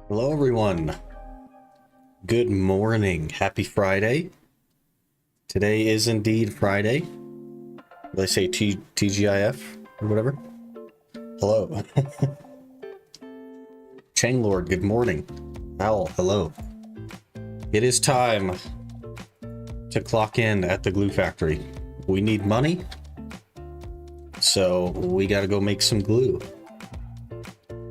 Hello, everyone. Good morning. Happy Friday. Today is indeed Friday. Did I say TGIF or whatever? Hello. Changlord, good morning. Owl, hello. It is time to clock in at the glue factory. We need money, so we gotta go make some glue.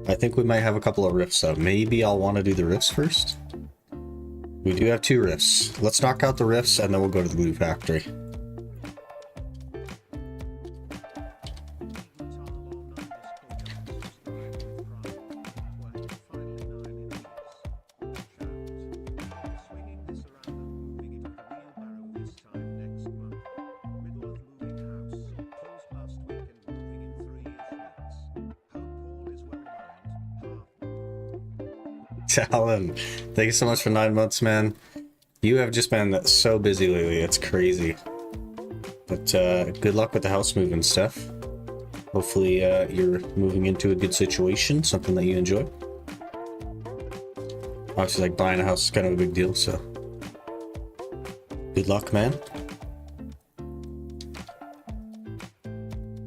I think we might have a couple of riffs though. Maybe I'll want to do the riffs first. We do have two riffs. Let's knock out the riffs and then we'll go to the glue factory. Alan, thank you so much for 9 months, man. You have just been so busy lately. It's crazy. But good luck with the house move and stuff. Hopefully you're moving into a good situation, something that you enjoy. Obviously, like buying a house is kind of a big deal, so good luck, man.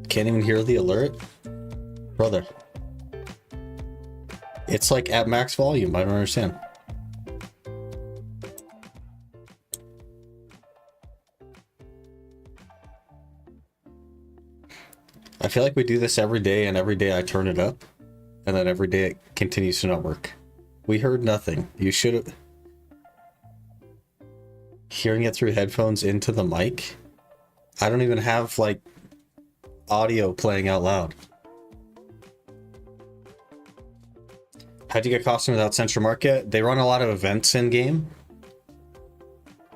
Can't even hear the alert? Brother. It's like at max volume. I don't understand. I feel like we do this every day, and every day I turn it up, and then every day it continues to not work. We heard nothing. You should have... Hearing it through headphones into the mic? I don't even have, like, audio playing out loud. How'd you get costume without Central Market? They run a lot of events in-game.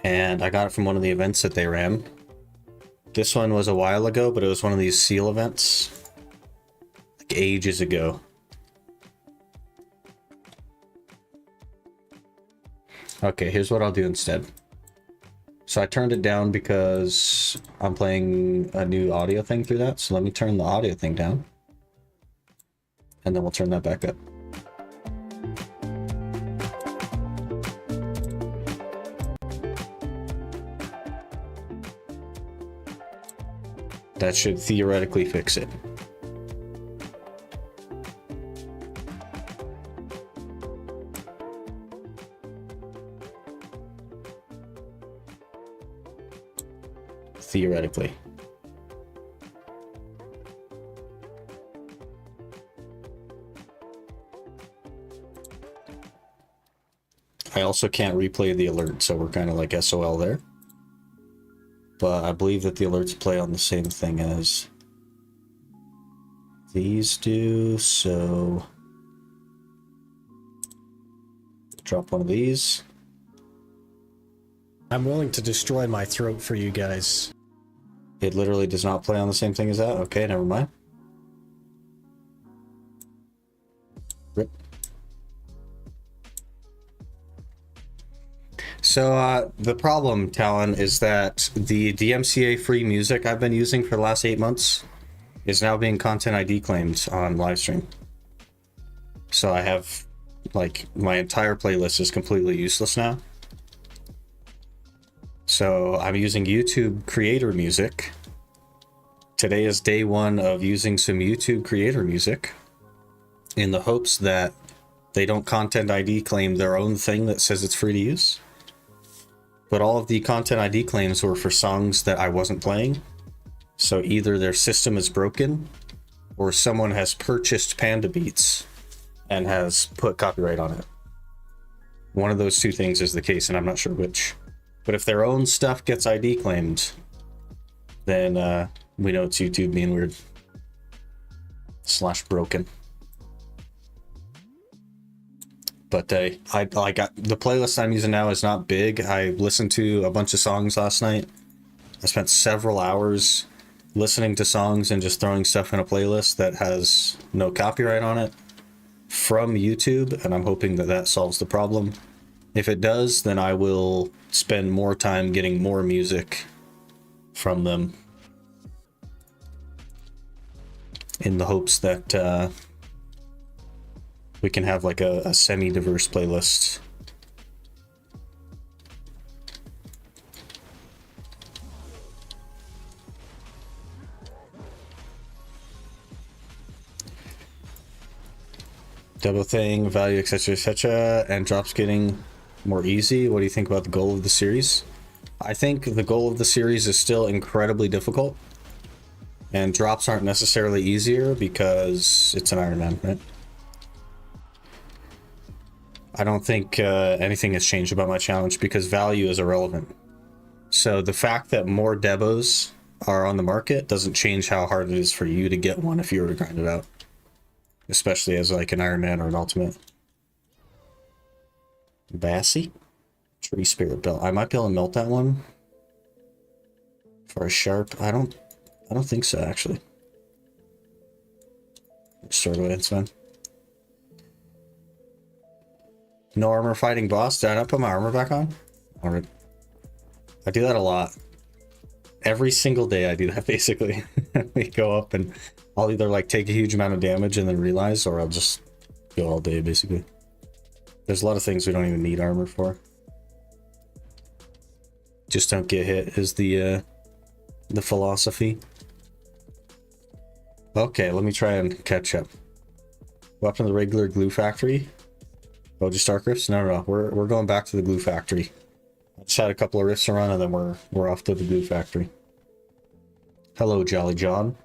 And I got it from one of the events that they ran. This one was a while ago, but it was one of these seal events. Like ages ago. Okay, here's what I'll do instead. So I turned it down because I'm playing a new audio thing through that. So let me turn the audio thing down. And then we'll turn that back up. That should theoretically fix it. Theoretically. I also can't replay the alert, so we're kind of like SOL there. But I believe that the alerts play on the same thing as these do, so drop one of these. I'm willing to destroy my throat for you guys. It literally does not play on the same thing as that? Okay, never mind. Rip. So the problem, Talon, is that the DMCA free music I've been using for the last 8 months is now being content ID claimed on livestream. So I have, like, my entire playlist is completely useless now. So I'm using YouTube creator music. Today is day one of using some YouTube creator music in the hopes that they don't content ID claim their own thing that says it's free to use. But all of the content ID claims were for songs that I wasn't playing. So either their system is broken or someone has purchased Panda Beats and has put copyright on it. One of those two things is the case, and I'm not sure which. But if their own stuff gets ID claimed, then we know it's YouTube being weird. / broken. But I got the playlist I'm using now is not big. I listened to a bunch of songs last night. I spent several hours listening to songs and just throwing stuff in a playlist that has no copyright on it from YouTube, and I'm hoping that that solves the problem. If it does, then I will spend more time getting more music from them in the hopes that we can have like a semi-diverse playlist. Double thing, value, etc., and drops getting more easy. What do you think about the goal of the series? I think the goal of the series is still incredibly difficult, and drops aren't necessarily easier because it's an Ironman, right? I don't think anything has changed about my challenge because value is irrelevant. So the fact that more Debos are on the market doesn't change how hard it is for you to get one if you were to grind it out. Especially as like an Ironman or an Ultimate. Bassy? Tree Spirit Belt. I might be able to melt that one. For a sharp. I don't think so actually. Sword away, it's fine. No armor fighting boss. Did I not put my armor back on? Alright. I do that a lot. Every single day I do that basically. We go up and I'll either like take a huge amount of damage and then realize, or I'll just go all day basically. There's a lot of things we don't even need armor for. Just don't get hit is the philosophy. Okay, let me try and catch up. Weapon of the regular glue factory. Oh, just dark rifts? No, we're going back to the glue factory. I just had a couple of rifts around and then we're off to the glue factory. Hello, Jolly John.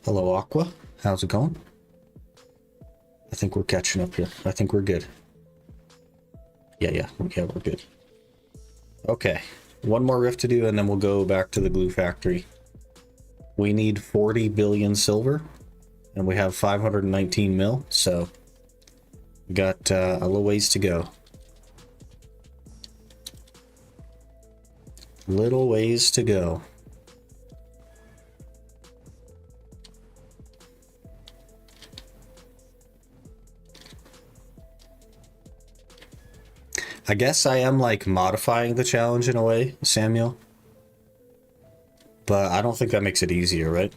Hello, Aqua. How's it going? I think we're catching up here. I think we're good. Yeah, we're good. Okay. One more rift to do and then we'll go back to the glue factory. We need 40 billion silver and we have 519 mil, so we got a little ways to go. Little ways to go. I guess I am like modifying the challenge in a way, Samuel. But I don't think that makes it easier, right?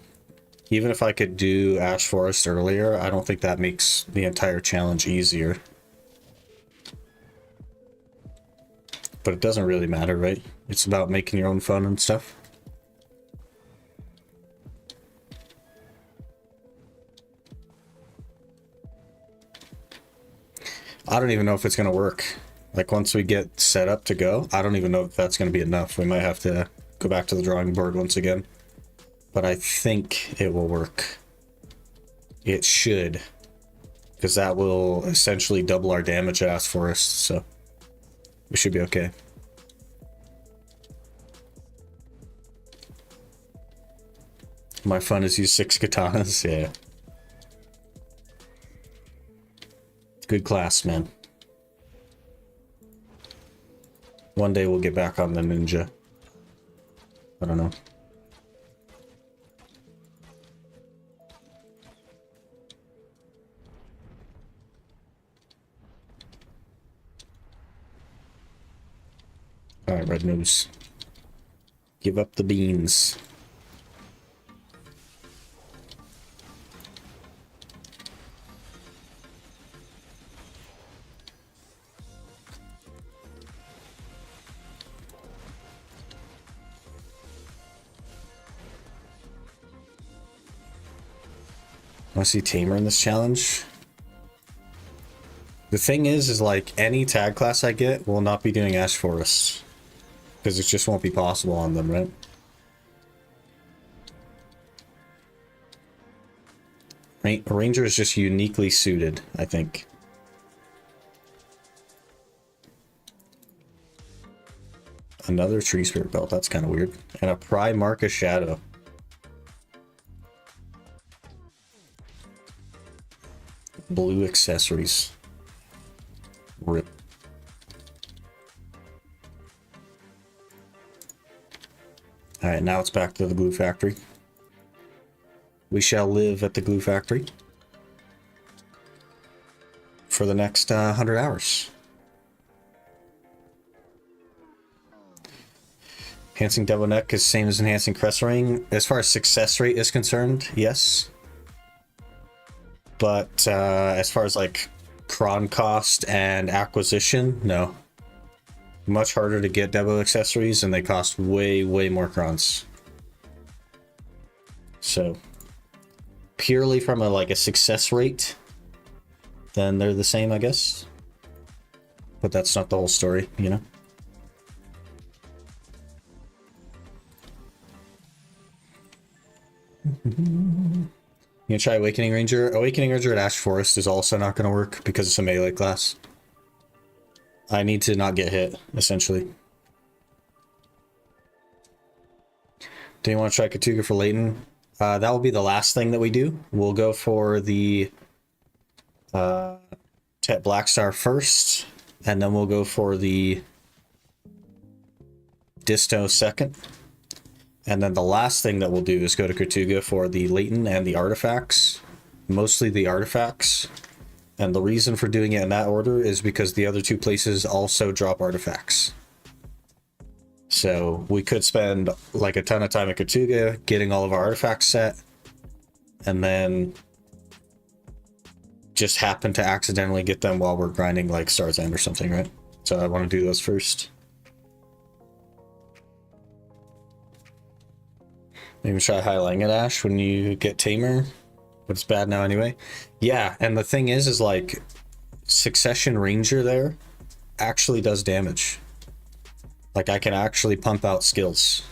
Even if I could do Ash Forest earlier, I don't think that makes the entire challenge easier. But it doesn't really matter, right? It's about making your own fun and stuff. I don't even know if it's going to work. Like, once we get set up to go, I don't even know if that's going to be enough. We might have to go back to the drawing board once again. But I think it will work. It should. Because that will essentially double our damage at Ash Forest, so we should be okay. My fun is use 6 katanas, yeah. Good class, man. One day we'll get back on the ninja. I don't know. Alright, Red Nose. Give up the beans. Want to see Tamer in this challenge? The thing is like any tag class I get will not be doing Ash Forests. Because it just won't be possible on them, right? Ranger is just uniquely suited, I think. Another Tree Spirit Belt, that's kind of weird. And a Primarcha Shadow. Blue accessories. Rip. Alright, now it's back to the glue factory. We shall live at the glue factory for the next 100 hours. Enhancing double neck is same as enhancing crest ring. As far as success rate is concerned, yes. But as far as like cron cost and acquisition, no. Much harder to get Devo accessories, and they cost way more crons. So purely from a success rate, then they're the same, I guess. But that's not the whole story, you know? You gonna try Awakening Ranger? Awakening Ranger at Ash Forest is also not gonna work because it's a melee class. I need to not get hit, essentially. Do you want to try Katuga for Leighton? That will be the last thing that we do. We'll go for the Tet Blackstar first, and then we'll go for the Disto second. And then the last thing that we'll do is go to Katuga for the Leighton and the artifacts. Mostly the artifacts. And the reason for doing it in that order is because the other two places also drop artifacts. So we could spend like a ton of time at Katuga getting all of our artifacts set, and then just happen to accidentally get them while we're grinding like Star's End or something, right? So I want to do those first. Maybe try highlighting at Ash when you get Tamer, but it's bad now anyway. Yeah, and the thing is like Succession Ranger there actually does damage. Like I can actually pump out skills,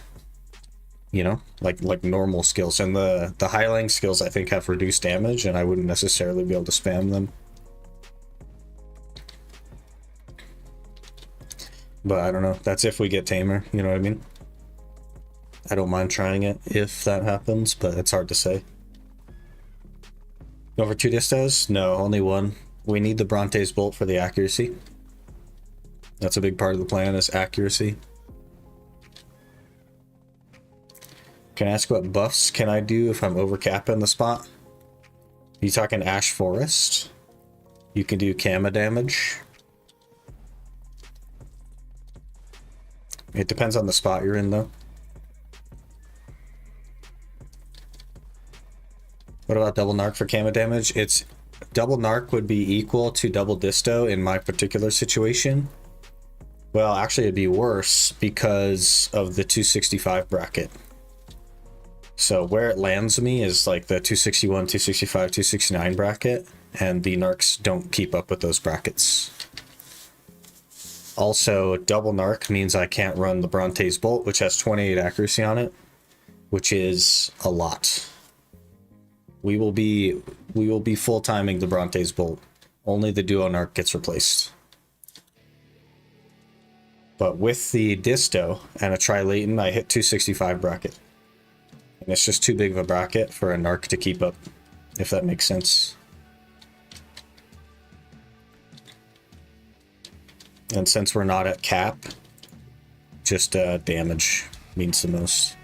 you know, like normal skills, and the highlighting skills I think have reduced damage, and I wouldn't necessarily be able to spam them. But I don't know. That's if we get Tamer, you know what I mean? I don't mind trying it if that happens, but it's hard to say. Go for 2 Distos? No, only one. We need the Bronte's Bolt for the accuracy. That's a big part of the plan, is accuracy. Can I ask what buffs can I do if I'm overcapping the spot? You talking Ash Forest? You can do Kama damage. It depends on the spot you're in, though. What about double narc for Kama damage? It's double narc would be equal to double disto in my particular situation. Well, actually it'd be worse because of the 265 bracket. So where it lands me is like the 261, 265, 269 bracket, and the narcs don't keep up with those brackets. Also, double narc means I can't run the Bronte's Bolt, which has 28 accuracy on it, which is a lot. We will be full timing the Bronte's Bolt. Only the duo narc gets replaced. But with the Disto and a Tri-Leighton, I hit 265 bracket. And it's just too big of a bracket for a narc to keep up, if that makes sense. And since we're not at cap, just damage means the most.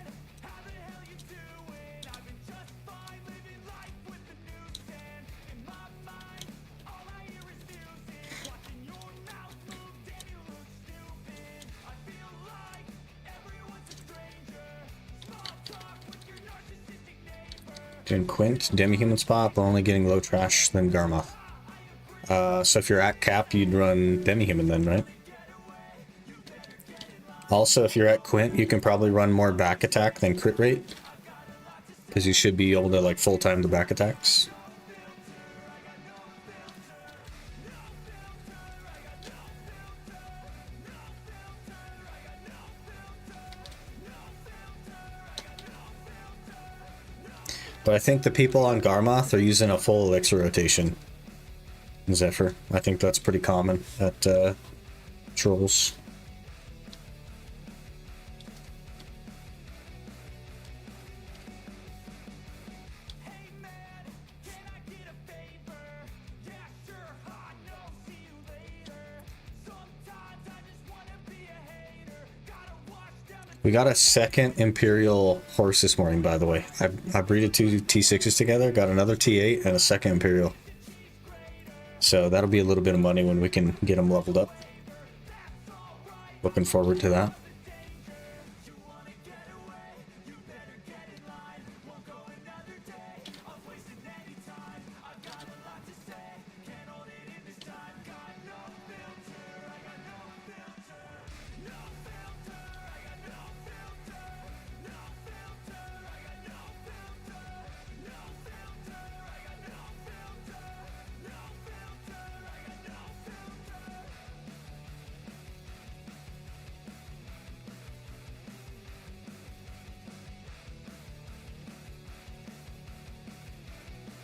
Doing Quint, Demi-Human spot, but only getting low trash than Garmoth. So if you're at cap, you'd run Demi-Human then, right? Also, if you're at Quint, you can probably run more back attack than crit rate, because you should be able to like full time the back attacks. But I think the people on Garmoth are using a full elixir rotation. Zephyr. I think that's pretty common at trolls. We got a second Imperial horse this morning, by the way. I breeded 2 T6s together, got another T8 and a second Imperial. So that'll be a little bit of money when we can get them leveled up. Looking forward to that.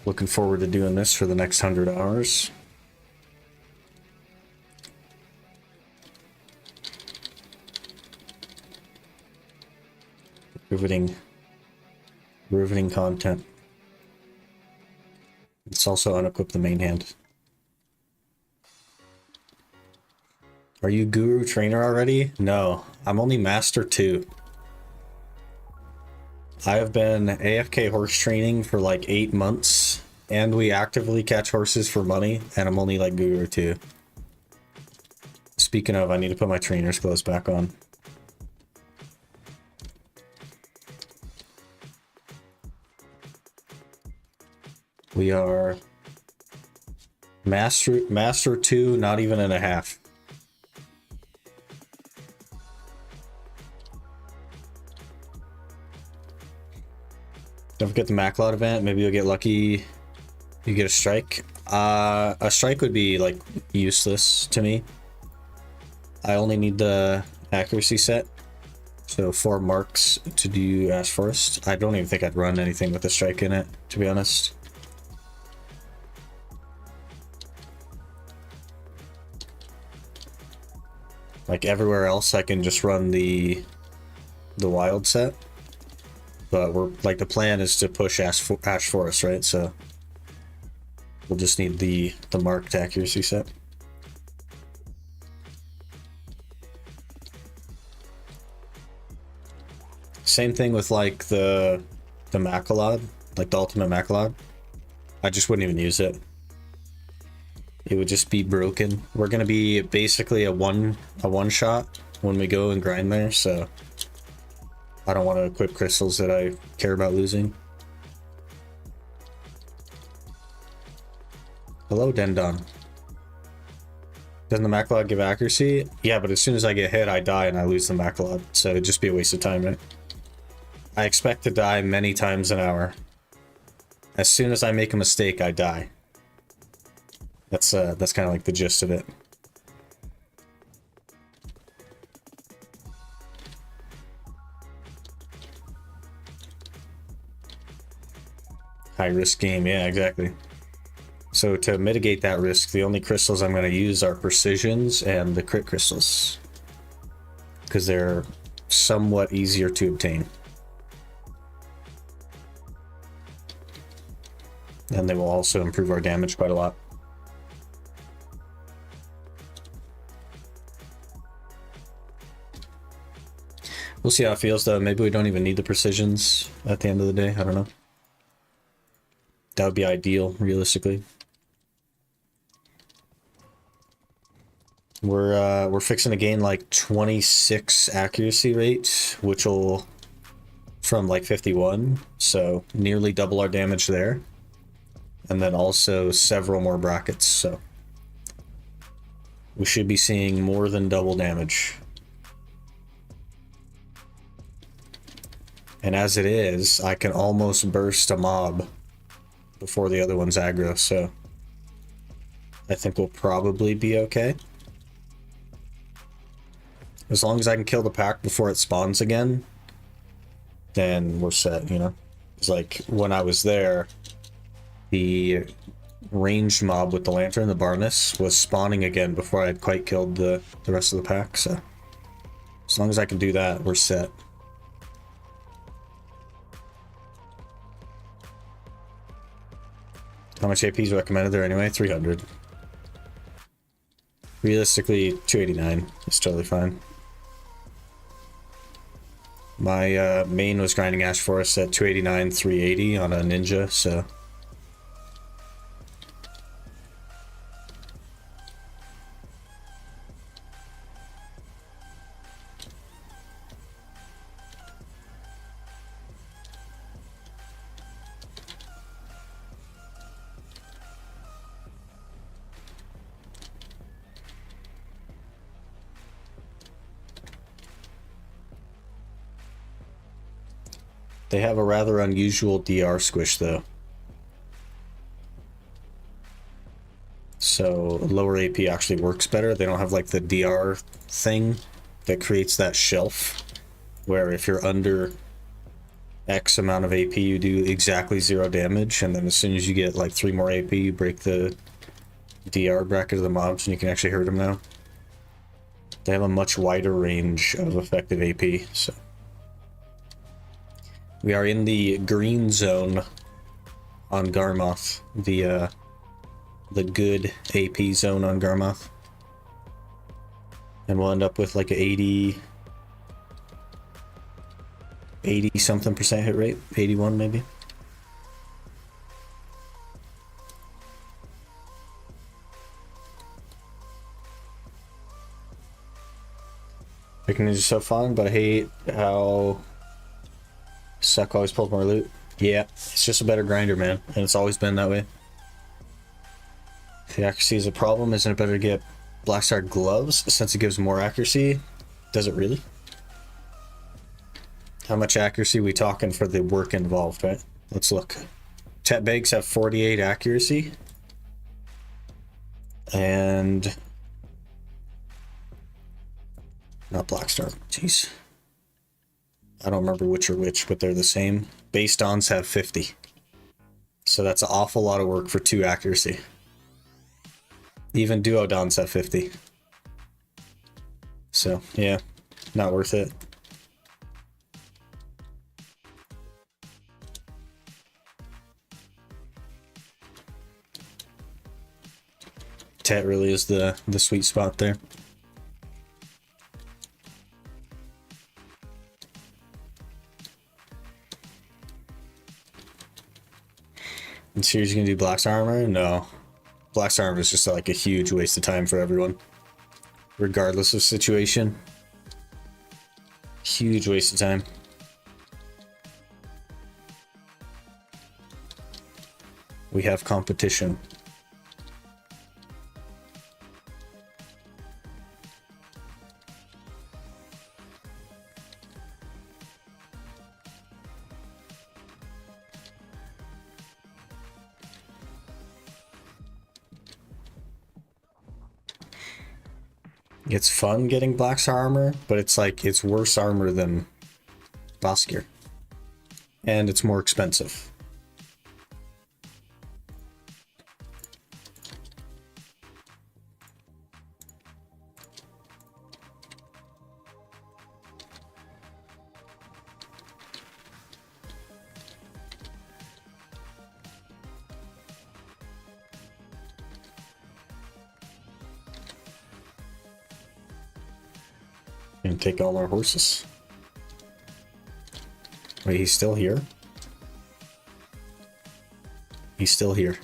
Looking forward to doing this for the next 100 hours. Riveting content. Let's also unequip the main hand. Are you Guru Trainer already? No, I'm only Master 2. I have been AFK horse training for like 8 months, and we actively catch horses for money, and I'm only like Guru 2. Speaking of, I need to put my trainer's clothes back on. We are Master 2, not even and a half. Don't forget the Maclot event. Maybe you'll get lucky. You get a strike. A strike would be like useless to me. I only need the accuracy set. So 4 marks to do Ash Forest. I don't even think I'd run anything with a strike in it, to be honest. Like everywhere else, I can just run the wild set. But we're like, the plan is to push Ash Forest, right? So we'll just need the marked accuracy set. Same thing with like the Macalod, like the ultimate Macalod. I just wouldn't even use it. It would just be broken. We're gonna be basically a one shot when we go and grind there, so I don't want to equip crystals that I care about losing. Hello, Dendon. Doesn't the Macalod give accuracy? Yeah, but as soon as I get hit, I die and I lose the Macalod, so it'd just be a waste of time, right? I expect to die many times an hour. As soon as I make a mistake, I die. That's kind of like the gist of it. High risk game, yeah, exactly. So to mitigate that risk, the only crystals I'm going to use are precisions and the crit crystals, because they're somewhat easier to obtain. And they will also improve our damage quite a lot. We'll see how it feels though. Maybe we don't even need the precisions at the end of the day. I don't know. That would be ideal, realistically. We're fixing to gain like 26 accuracy rate, which will from like 51, so nearly double our damage there. And then also several more brackets, so we should be seeing more than double damage. And as it is, I can almost burst a mob before the other one's aggro, so I think we'll probably be okay. As long as I can kill the pack before it spawns again, then we're set, you know? It's like when I was there, the ranged mob with the lantern, the Barnus, was spawning again before I had quite killed the rest of the pack, so as long as I can do that, we're set. How much AP is recommended there anyway? 300. Realistically, 289 is totally fine. My main was grinding Ash Forest at 289, 380 on a ninja, so they have a rather unusual DR squish though. So lower AP actually works better. They don't have like the DR thing that creates that shelf where if you're under X amount of AP, you do exactly 0 damage, and then as soon as you get like 3 more AP, you break the DR bracket of the mobs, and you can actually hurt them now. They have a much wider range of effective AP, so. We are in the green zone on Garmoth, the good AP zone on Garmoth. And we'll end up with like a 80 something percent hit rate, 81 maybe. Picking is so fun, but I hate how Suck always pulls more loot. Yeah, it's just a better grinder, man, and it's always been that way. If the accuracy is a problem, isn't it better to get Blackstar gloves since it gives more accuracy? Does it really? How much accuracy we talking for the work involved, right? Let's look. Tet bags have 48 accuracy. And... not Blackstar, jeez. I don't remember which are which, but they're the same. Base Dons have 50. So that's an awful lot of work for 2 accuracy. Even Duo Dons have 50. So, yeah, not worth it. Tet really is the sweet spot there. And seriously, gonna do Black's Armor? No. Black's Armor is just like a huge waste of time for everyone. Regardless of situation. Huge waste of time. We have competition. It's fun getting Black's armor, but it's like, it's worse armor than boss gear. And it's more expensive. And take all our horses. Wait, he's still here? He's still here.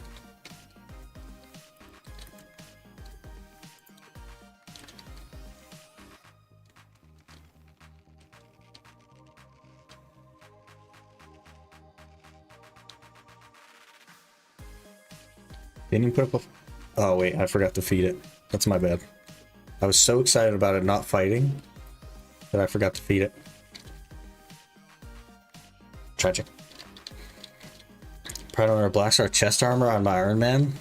Didn't even put up a... oh wait, I forgot to feed it. That's my bad. I was so excited about it not fighting that I forgot to feed it. Tragic. Proud of our Blackstar chest armor on my Ironman.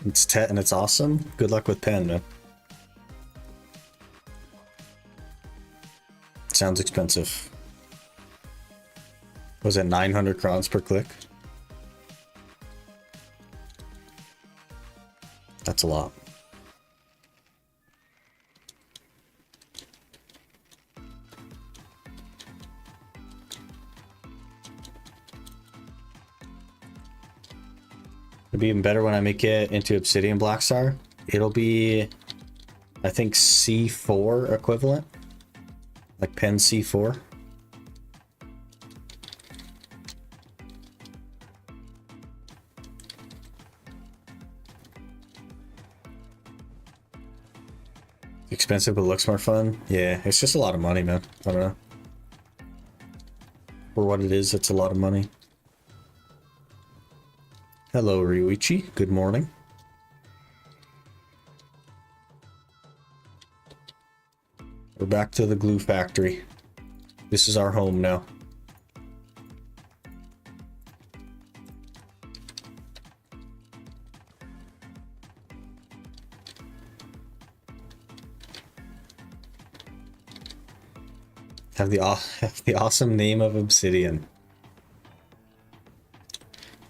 It's Tet and it's awesome. Good luck with Pen, man. Sounds expensive. Was it 900 crowns per click? That's a lot. It'll be even better when I make it into Obsidian Blackstar. It'll be, I think, C4 equivalent. Like Pen C4. Expensive but looks more fun. Yeah, it's just a lot of money, man. I don't know. For what it is, it's a lot of money. Hello, Ryuichi. Good morning. We're back to the glue factory. This is our home now. Have the awesome name of Obsidian.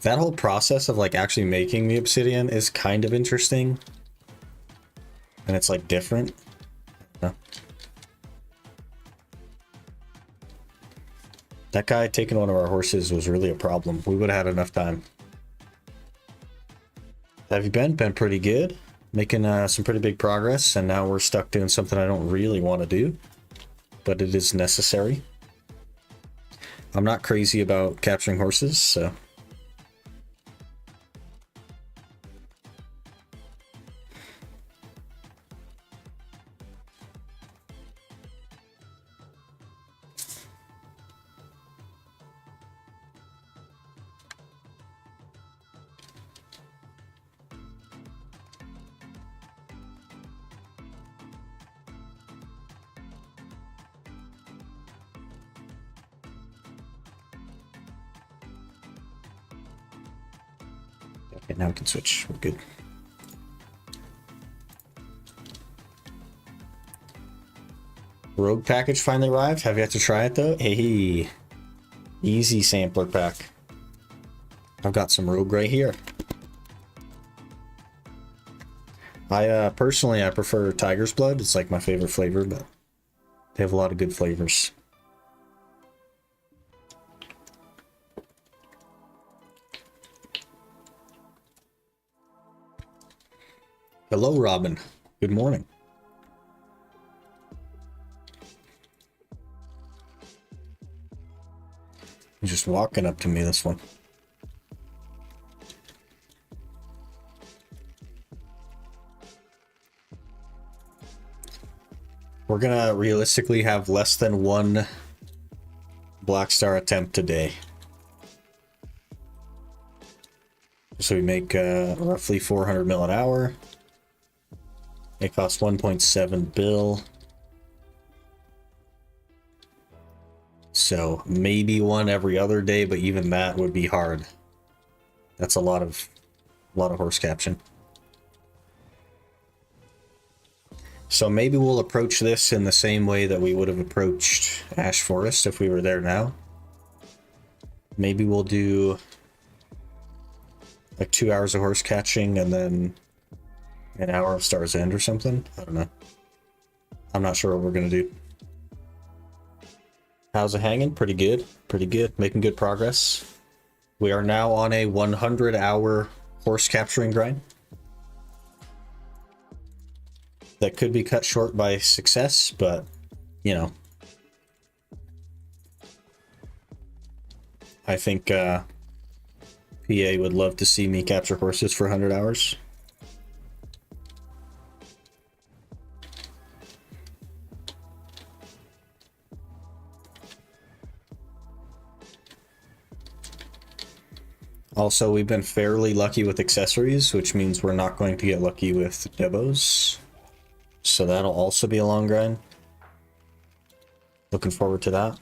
That whole process of like actually making the obsidian is kind of interesting. And it's like different. Yeah. That guy taking one of our horses was really a problem. We would have had enough time. Have you been? Been pretty good. Making some pretty big progress, and now we're stuck doing something I don't really want to do, but it is necessary. I'm not crazy about capturing horses, so... Okay, now we can switch. We're good. Rogue package finally arrived. Have yet to try it though. Hey, easy sampler pack. I've got some rogue right here. I personally I prefer tiger's blood. It's like my favorite flavor, but they have a lot of good flavors. Hello, Robin. Good morning. He's just walking up to me, this one. We're gonna realistically have less than one Black Star attempt today. So we make roughly 400 mil an hour. It costs 1.7 bill. So maybe one every other day, but even that would be hard. That's a lot of horse caption. So maybe we'll approach this in the same way that we would have approached Ash Forest if we were there now. Maybe we'll do like 2 hours of horse catching and then an hour of Star's End or something. I don't know. I'm not sure what we're gonna do. How's it hanging? Pretty good. Pretty good. Making good progress. We are now on a 100-hour horse capturing grind. That could be cut short by success, but, you know. I think PA would love to see me capture horses for 100 hours. Also, we've been fairly lucky with accessories, which means we're not going to get lucky with devos. So that'll also be a long grind. Looking forward to that.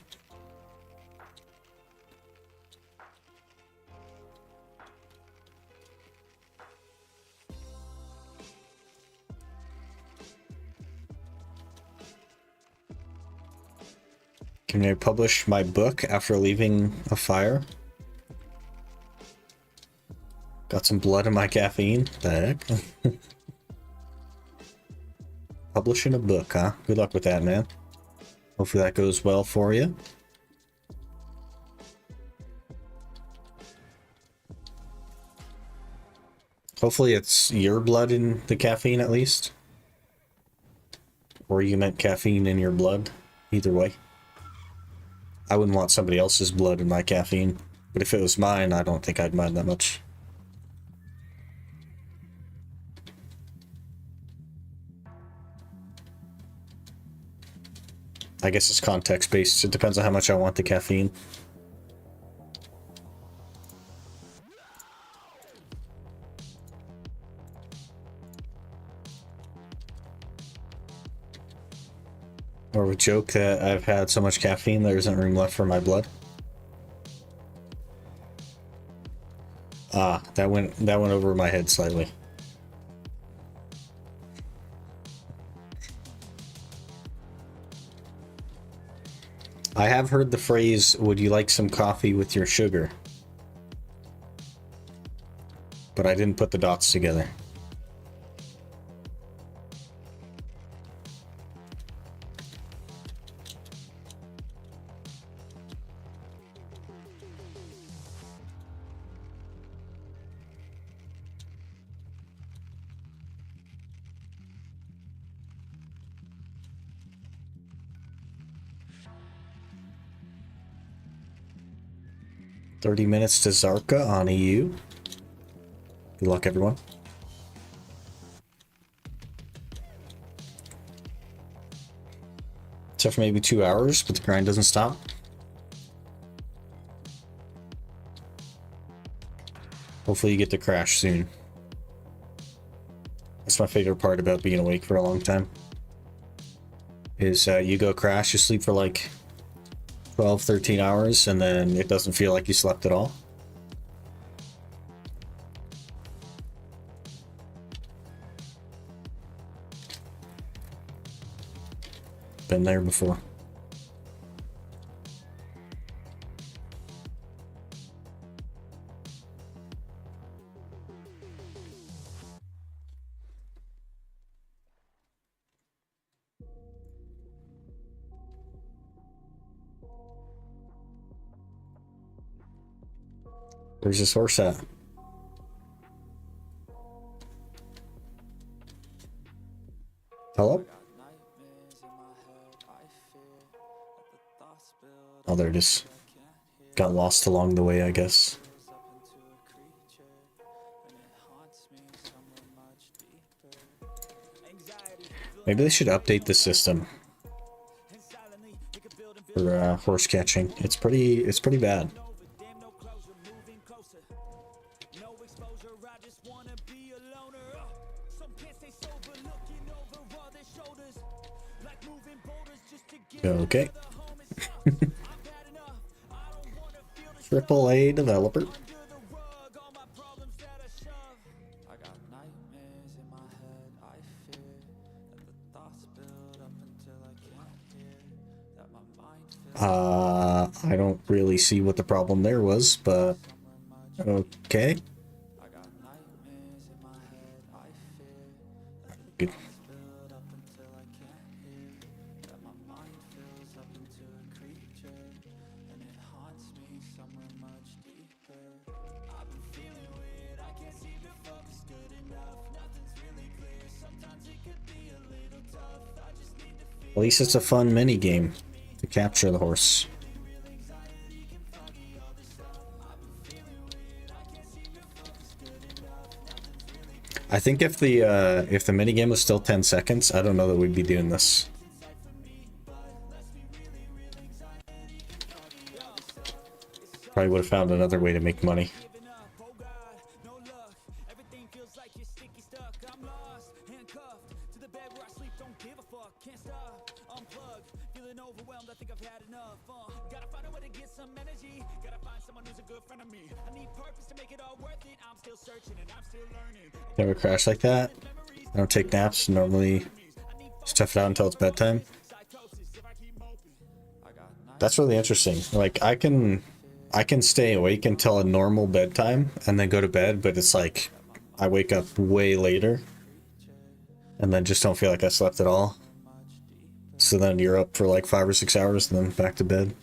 Can I publish my book after leaving a fire? Got some blood in my caffeine. The heck? Publishing a book, huh? Good luck with that, man. Hopefully that goes well for you. Hopefully it's your blood in the caffeine at least. Or you meant caffeine in your blood. Either way. I wouldn't want somebody else's blood in my caffeine. But if it was mine, I don't think I'd mind that much. I guess it's context-based. It depends on how much I want the caffeine. Or we joke that I've had so much caffeine there isn't room left for my blood. Ah, that went over my head slightly. I have heard the phrase, "Would you like some coffee with your sugar?" but I didn't put the dots together. $30 minutes to Zarka on EU. Good luck, everyone. Except for maybe 2 hours, but the grind doesn't stop. Hopefully you get to crash soon. That's my favorite part about being awake for a long time. Is you go crash, you sleep for like 12, 13 hours, and then it doesn't feel like you slept at all. Been there before. Where's this horse at? Hello? Oh, there it is. Got lost along the way, I guess. Maybe they should update the system for horse catching. It's pretty bad. Okay. AAA developer. I don't really see what the problem there was, but okay. Good. At least it's a fun mini game to capture the horse. I think if the mini game was still 10 seconds, I don't know that we'd be doing this. Probably would have found another way to make money. Never crash like that. I don't take naps. Normally just tough it out until it's bedtime. That's really interesting. Like I can stay awake until a normal bedtime and then go to bed, but it's like I wake up way later and then just don't feel like I slept at all. So then you're up for like 5 or 6 hours and then back to bed.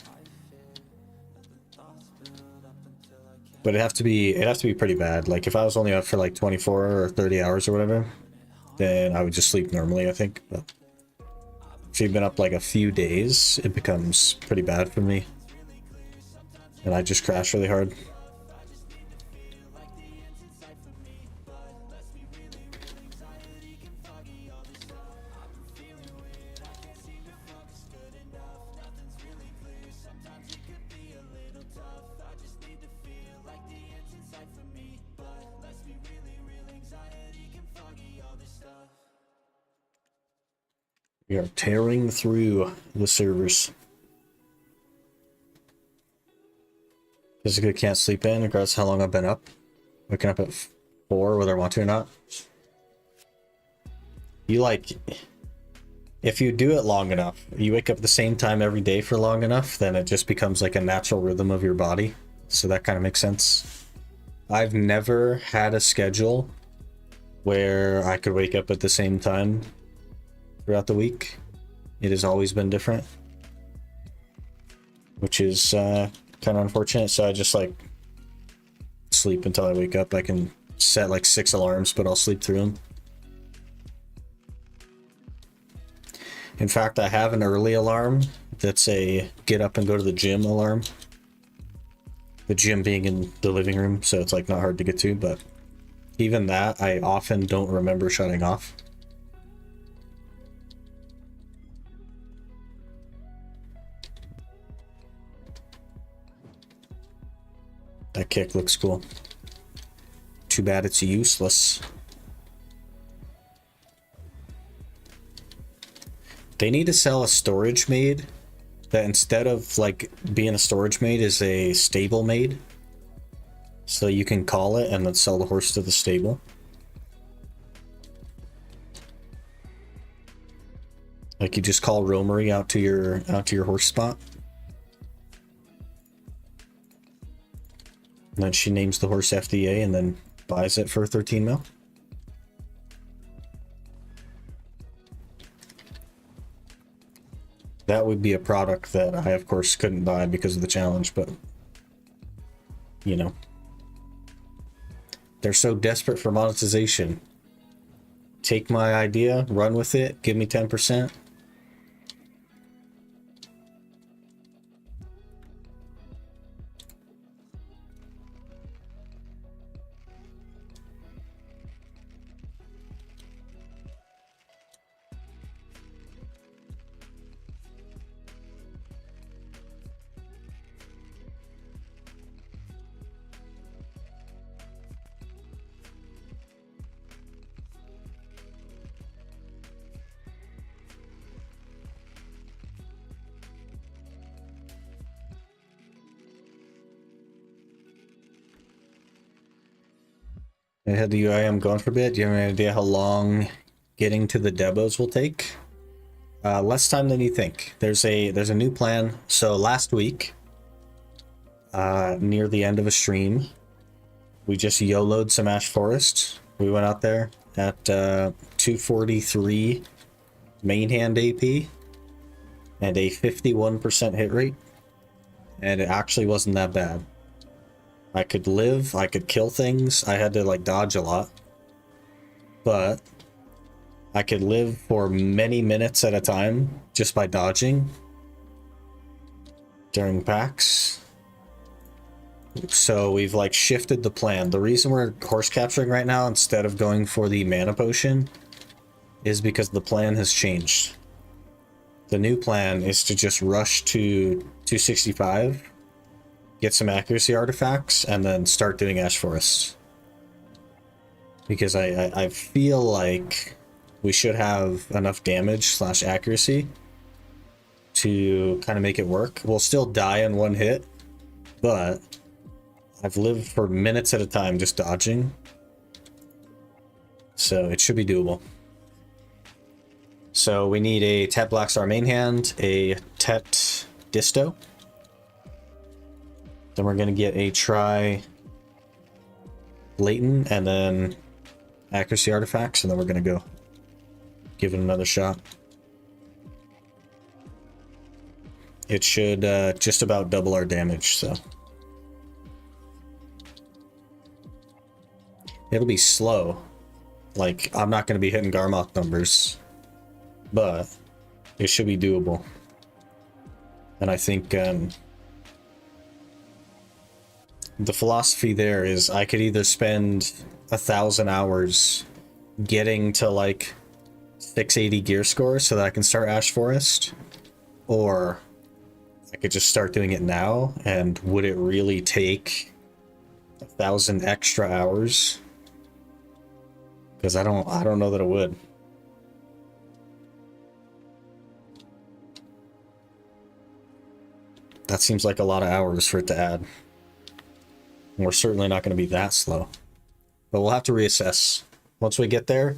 But it'd have to be pretty bad. Like if I was only up for like 24 or 30 hours or whatever, then I would just sleep normally, I think. But if you've been up like a few days, it becomes pretty bad for me. And I just crash really hard. We are tearing through the servers. Physically can't sleep in, regardless of how long I've been up. Waking up at 4, whether I want to or not. You like, if you do it long enough, you wake up at the same time every day for long enough, then it just becomes like a natural rhythm of your body. So that kind of makes sense. I've never had a schedule where I could wake up at the same time throughout the week. It has always been different, which is kind of unfortunate. So I just like sleep until I wake up. I can set like 6 alarms, but I'll sleep through them. In fact, I have an early alarm that's a get up and go to the gym alarm. The gym being in the living room, so it's like not hard to get to, but even that I often don't remember shutting off. That kick looks cool. Too bad it's useless. They need to sell a storage maid that instead of like being a storage maid is a stable maid. So you can call it and then sell the horse to the stable. Like you just call Romery out to your horse spot. And then she names the horse FDA and then buys it for 13 mil. That would be a product that I, of course, couldn't buy because of the challenge, but, you know. They're so desperate for monetization. Take my idea, run with it, give me 10%. I had the UIM going for a bit. Do you have any idea how long getting to the demos will take? Less time than you think. There's a new plan. So last week, near the end of a stream, we just YOLO'd some Ash Forest. We went out there at 243 main hand AP and a 51% hit rate. And it actually wasn't that bad. I could live, I could kill things. I had to like dodge a lot. But I could live for many minutes at a time just by dodging during packs. So we've like shifted the plan. The reason we're horse capturing right now instead of going for the mana potion is because the plan has changed. The new plan is to just rush to 265, get some accuracy artifacts, and then start doing Ash Forests. Because I feel like we should have enough damage / accuracy to kind of make it work. We'll still die in one hit, but I've lived for minutes at a time just dodging. So it should be doable. So we need a Tet Blackstar main hand, a Tet Disto. Then we're going to get a Tri Leighton and then accuracy artifacts, and then we're going to go give it another shot. It should just about double our damage, so. It'll be slow. Like, I'm not going to be hitting Garmoth numbers, but it should be doable. And I think the philosophy there is I could either spend 1,000 hours getting to like 680 gear score so that I can start Ash Forest, or I could just start doing it now. And would it really take 1,000 extra hours? Because I don't know that it would. That seems like a lot of hours for it to add. And we're certainly not going to be that slow. But we'll have to reassess. Once we get there,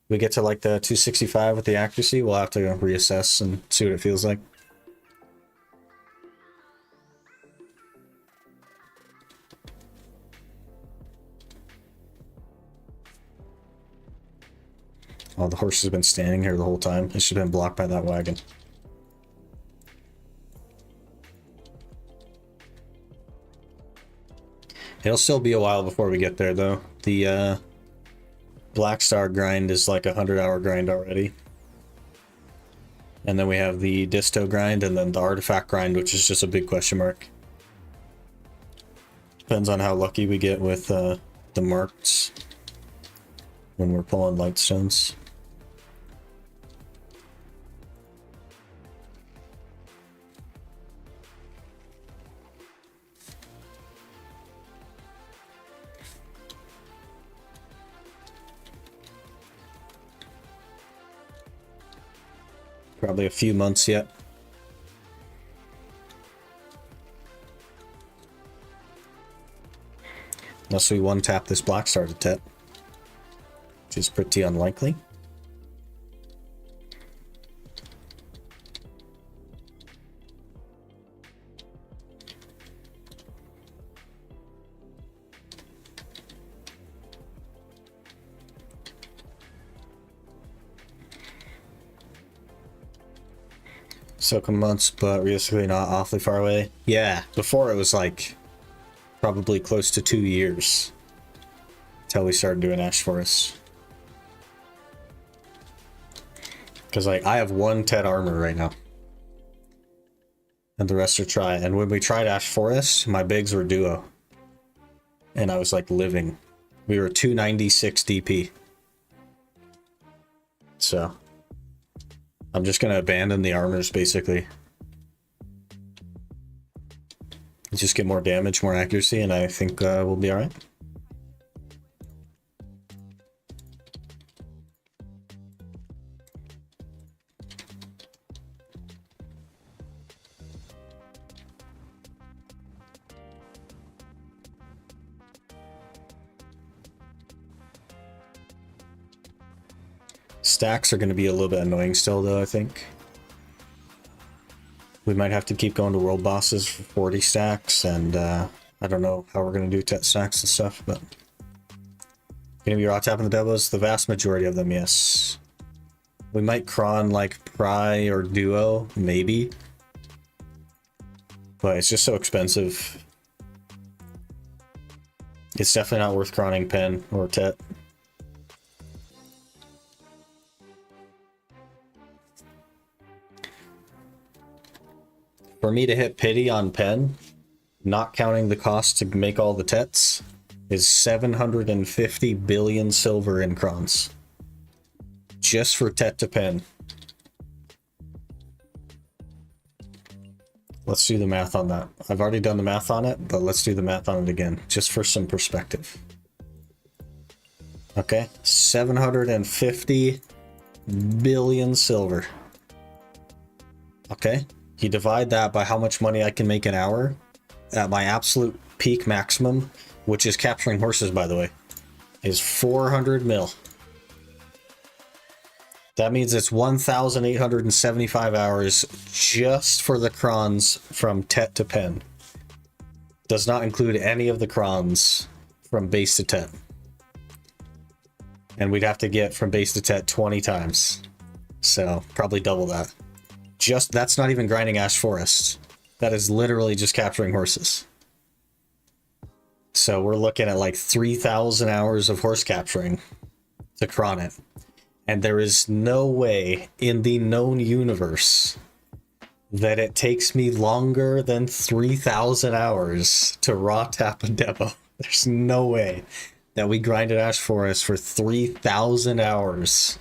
we get to like the 265 with the accuracy, we'll have to reassess and see what it feels like. Oh, the horse has been standing here the whole time. It should have been blocked by that wagon. It'll still be a while before we get there, though. The Black Star grind is like a 100-hour grind already. And then we have the Disto grind, and then the Artifact grind, which is just a big question mark. Depends on how lucky we get with the marks when we're pulling Lightstones. Probably a few months yet. Unless we one-tap this Black Star to Tet, which is pretty unlikely. So come months, but realistically not awfully far away. Yeah, before it was like probably close to 2 years until we started doing Ash Forest. Because like I have 1 Tet armor right now, and the rest are Tri. And when we tried Ash Forest, my bigs were duo, and I was like living. We were 296 DP. So I'm just gonna abandon the armors basically. Just get more damage, more accuracy, and I think we'll be alright. Stacks are going to be a little bit annoying still, though, I think. We might have to keep going to world bosses for 40 stacks, and I don't know how we're going to do Tet stacks and stuff, but... Gonna be raw tapping the Devos? The vast majority of them, yes. We might cron like Pry or Duo, maybe. But it's just so expensive. It's definitely not worth cronning Pen or Tet. For me to hit Pity on Pen, not counting the cost to make all the Tets, is 750 billion silver in crons. Just for Tet to Pen. Let's do the math on that. I've already done the math on it, but let's do the math on it again, just for some perspective. Okay, 750 billion silver. Okay. You divide that by how much money I can make an hour at my absolute peak maximum, which is capturing horses, by the way, is 400 mil. That means it's 1,875 hours just for the crons from Tet to Pen. Does not include any of the crons from base to Tet. And we'd have to get from base to Tet 20 times. So probably double that. Just that's not even grinding Ash Forest. That is literally just capturing horses. So we're looking at like 3,000 hours of horse capturing to cron it. And there is no way in the known universe that it takes me longer than 3,000 hours to raw tap a demo. There's no way that we grinded Ash Forest for 3,000 hours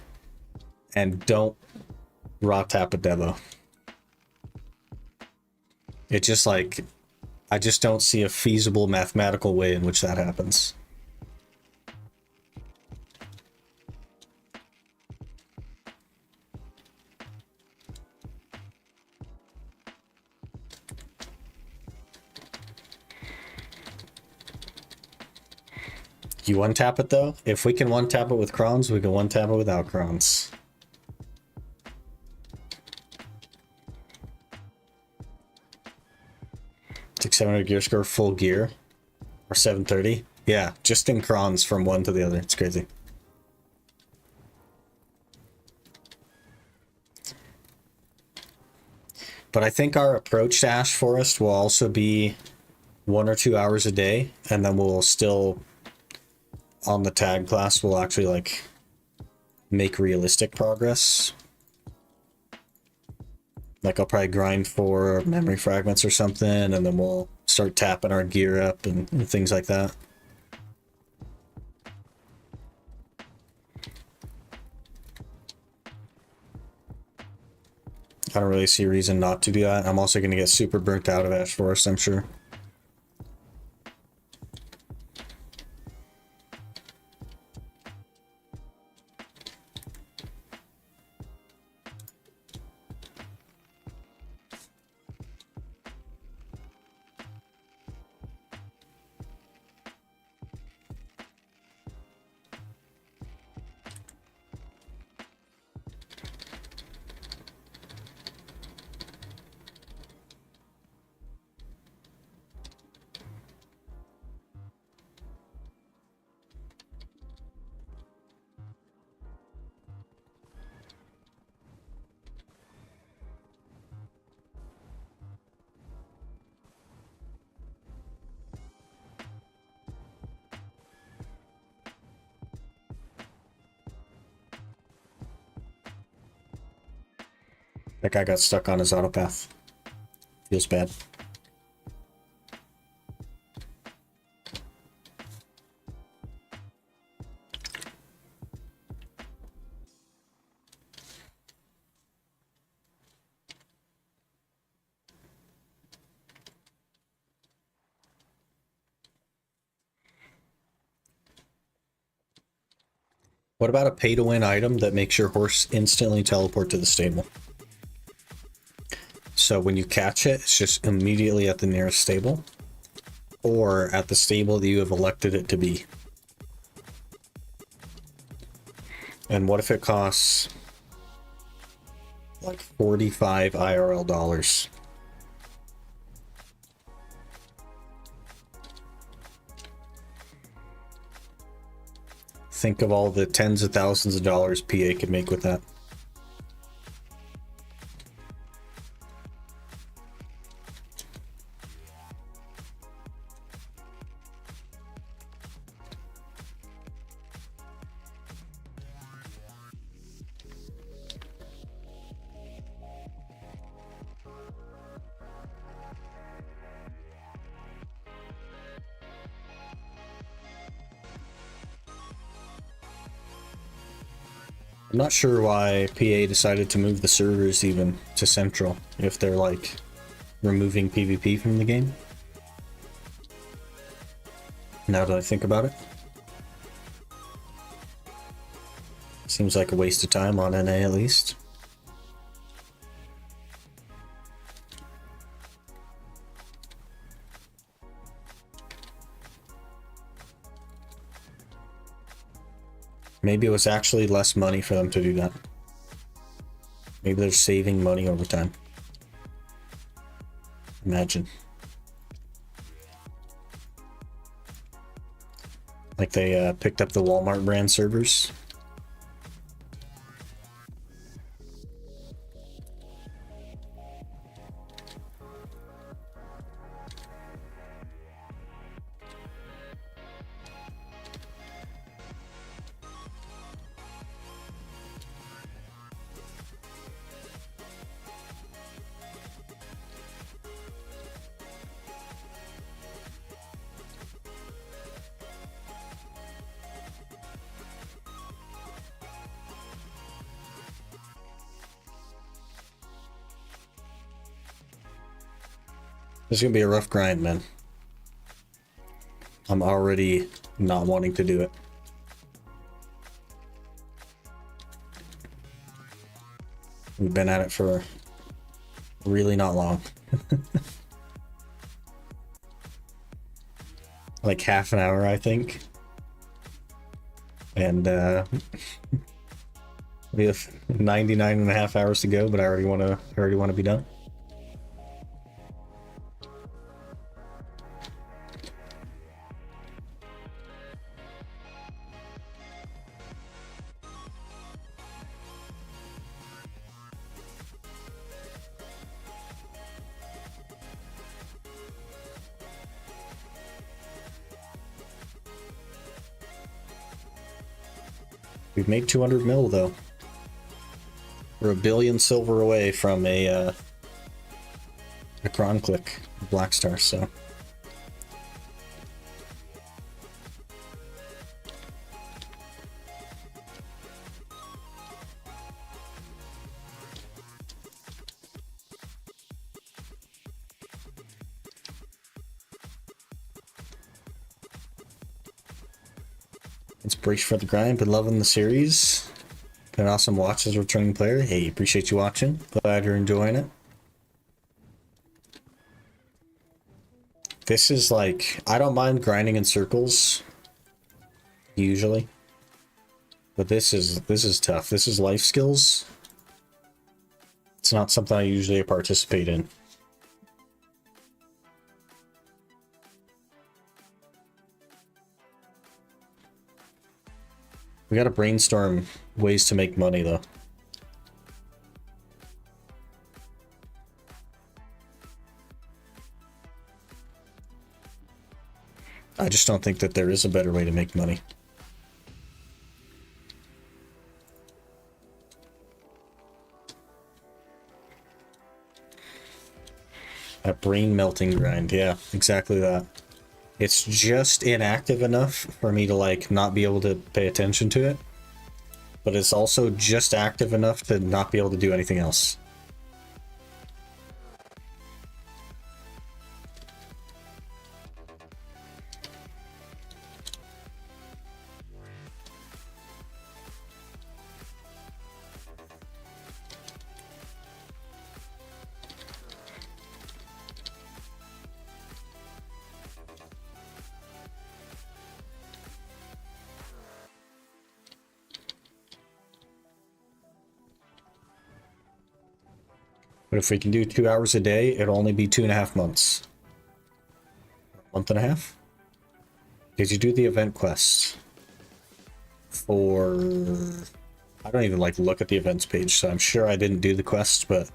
and don't raw tap a demo. It just like, I just don't see a feasible mathematical way in which that happens. You one-tap it though? If we can one-tap it with crons, we can one-tap it without crons. Take 700 gear score full gear. Or 730. Yeah, just in crons from one to the other. It's crazy. But I think our approach to Ash Forest will also be 1 or 2 hours a day, and then we'll still, on the tag class, we'll actually like make realistic progress. Like I'll probably grind for memory fragments or something, and then we'll start tapping our gear up and things like that. I don't really see a reason not to do that. I'm also going to get super burnt out of Ash Forest, I'm sure. That guy got stuck on his autopath. Feels bad. What about a pay-to-win item that makes your horse instantly teleport to the stable? So when you catch it, it's just immediately at the nearest stable, or at the stable that you have elected it to be. And what if it costs like 45 IRL dollars? Think of all the tens of thousands of dollars PA could make with that. I'm not sure why PA decided to move the servers even to Central, if they're like removing PvP from the game. Now that I think about it. Seems like a waste of time on NA at least. Maybe it was actually less money for them to do that. Maybe they're saving money over time. Imagine. Like they picked up the Walmart brand servers. This is gonna be a rough grind, man. I'm already not wanting to do it. We've been at it for really not long. Like half an hour, I think. And we have 99 and a half hours to go, but I already want to be done. We've made 200 mil though. We're a billion silver away from a cron click, Black Star, so. It's Breach for the Grind. Been loving the series. Been awesome watch as a returning player. Hey, appreciate you watching. Glad you're enjoying it. This is like, I don't mind grinding in circles, usually. But this is tough. This is life skills. It's not something I usually participate in. We gotta brainstorm ways to make money, though. I just don't think that there is a better way to make money. A brain melting grind, yeah, exactly that. It's just inactive enough for me to like not be able to pay attention to it, but it's also just active enough to not be able to do anything else. But if we can do 2 hours a day, it'll only be 2.5 months. Month and a half? Did you do the event quests? For... I don't even like look at the events page, so I'm sure I didn't do the quests, but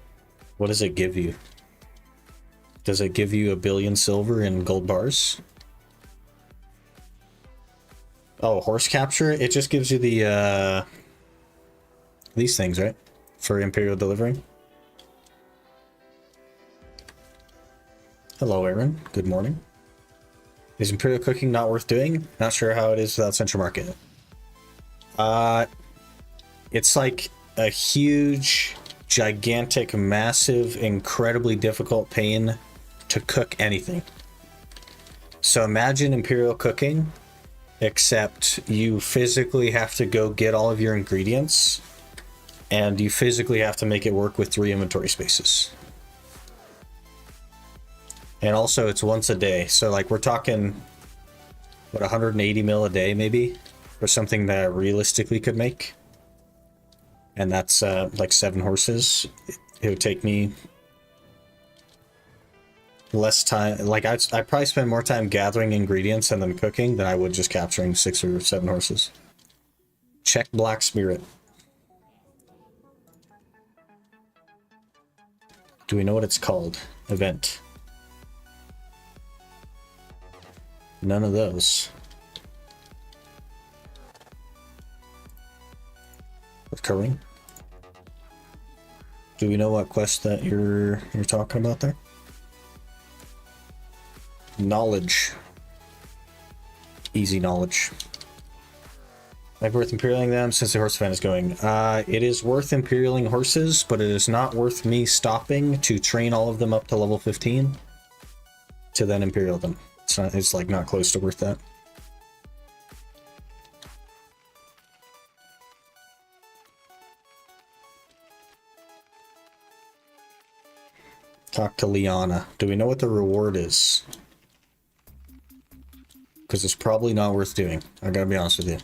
what does it give you? Does it give you 1 billion silver in gold bars? Oh, horse capture? It just gives you the, these things, right? For Imperial Delivery. Hello, Aaron. Good morning. Is Imperial Cooking not worth doing? Not sure how it is without Central Market. It's like a huge, gigantic, massive, incredibly difficult pain to cook anything. So imagine Imperial Cooking, except you physically have to go get all of your ingredients, and you physically have to make it work with 3 inventory spaces. And also it's once a day. So like we're talking, what, 180 mil a day maybe? For something that I realistically could make. And that's like 7 horses. It would take me less time. Like I'd probably spend more time gathering ingredients and then cooking than I would just capturing 6 or 7 horses. Check Black Spirit. Do we know what it's called? Event. None of those. Recurring. Do we know what quest that you're talking about there? Knowledge. Easy knowledge. Might be worth imperialing them since the horse event is going. It is worth imperialing horses, but it is not worth me stopping to train all of them up to level 15 to then imperial them. It's like not close to worth that. Talk to Liana. Do we know what the reward is? Because it's probably not worth doing. I gotta be honest with you.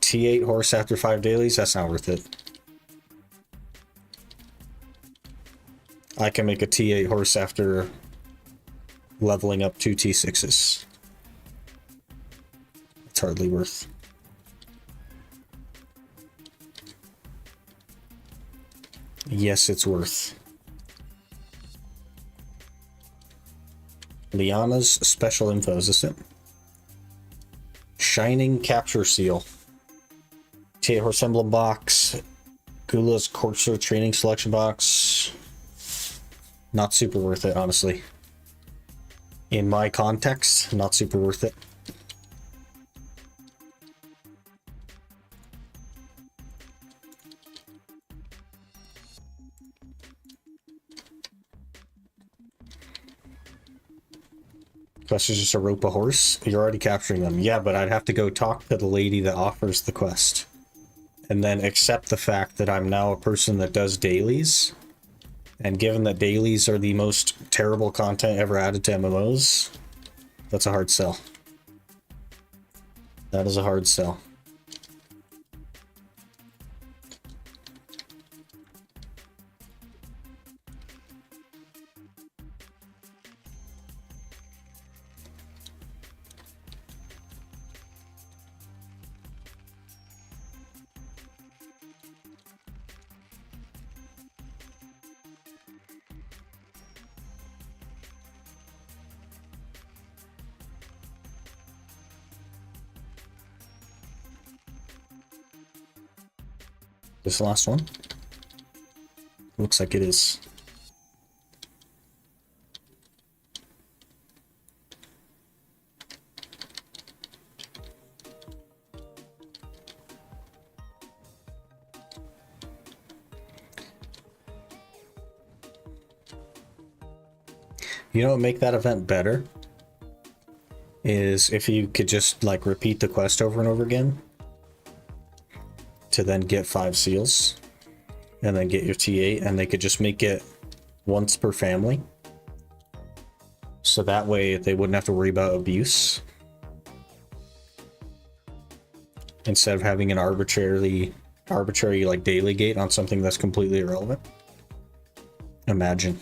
T8 horse after 5 dailies, that's not worth it. I can make a T8 horse after leveling up 2 T6s. It's hardly worth. Yes, it's worth. Liana's special info, is this it? Shining capture seal. T8 horse emblem box. Gula's Courser training selection box. Not super worth it, honestly. In my context, not super worth it. Quest is just a rope a horse. You're already capturing them. Yeah, but I'd have to go talk to the lady that offers the quest. And then accept the fact that I'm now a person that does dailies. And given that dailies are the most terrible content ever added to MMOs, that's a hard sell. That is a hard sell. This the last one? Looks like it is. You know what would make that event better? Is if you could just like repeat the quest over and over again to then get 5 seals and then get your T8, and they could just make it once per family. So that way they wouldn't have to worry about abuse. Instead of having an arbitrary like daily gate on something that's completely irrelevant. Imagine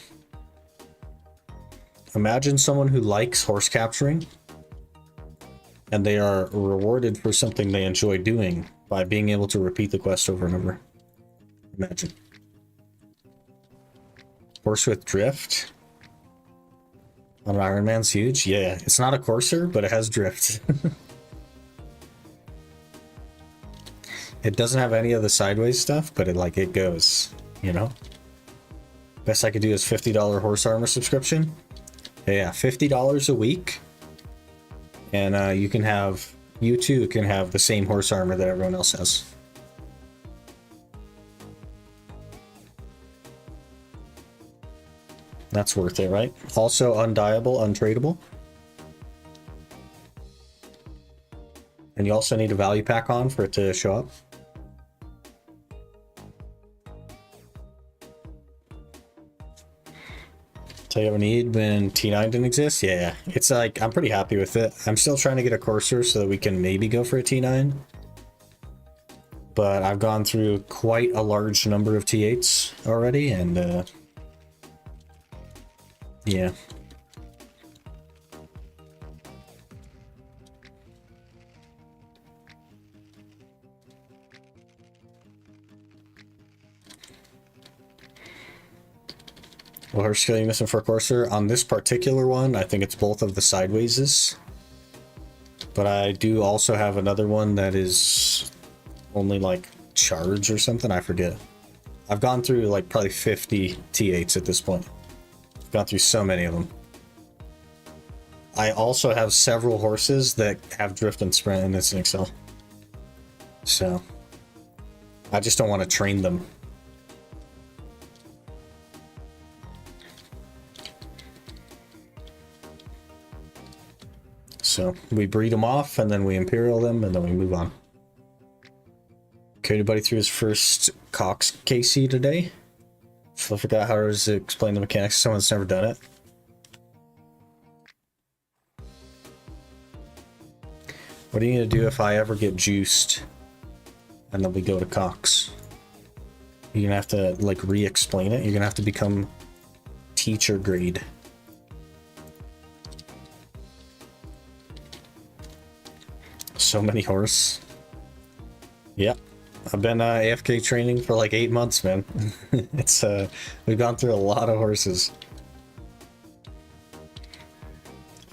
someone who likes horse capturing and they are rewarded for something they enjoy doing by being able to repeat the quest over and over. Imagine. Horse with drift on Ironman's huge. Yeah, it's not a courser, but it has drift. It doesn't have any of the sideways stuff, but it goes, you know? Best I could do is $50 horse armor subscription. Yeah, $50 a week. And you too can have the same horse armor that everyone else has. That's worth it, right? Also undieable, untradeable. And you also need a value pack on for it to show up. Tell you what we need when T9 didn't exist? Yeah, it's like, I'm pretty happy with it. I'm still trying to get a courser so that we can maybe go for a T9. But I've gone through quite a large number of T8s already, and yeah. What horse skill are you missing for a courser? On this particular one, I think it's both of the sidewayses. But I do also have another one that is only like charge or something, I forget. I've gone through like probably 50 T8s at this point. I've gone through so many of them. I also have several horses that have drift and sprint, and it's an Excel. So I just don't want to train them. So we breed them off, and then we Imperial them, and then we move on. Okay, anybody through his first Cox KC today? So I forgot how to explain the mechanics. Someone's never done it. What are you gonna do if I ever get juiced and then we go to Cox? You're gonna have to like re-explain it. You're gonna have to become teacher grade. So many horse. Yep. I've been AFK training for like 8 months, man. It's we've gone through a lot of horses.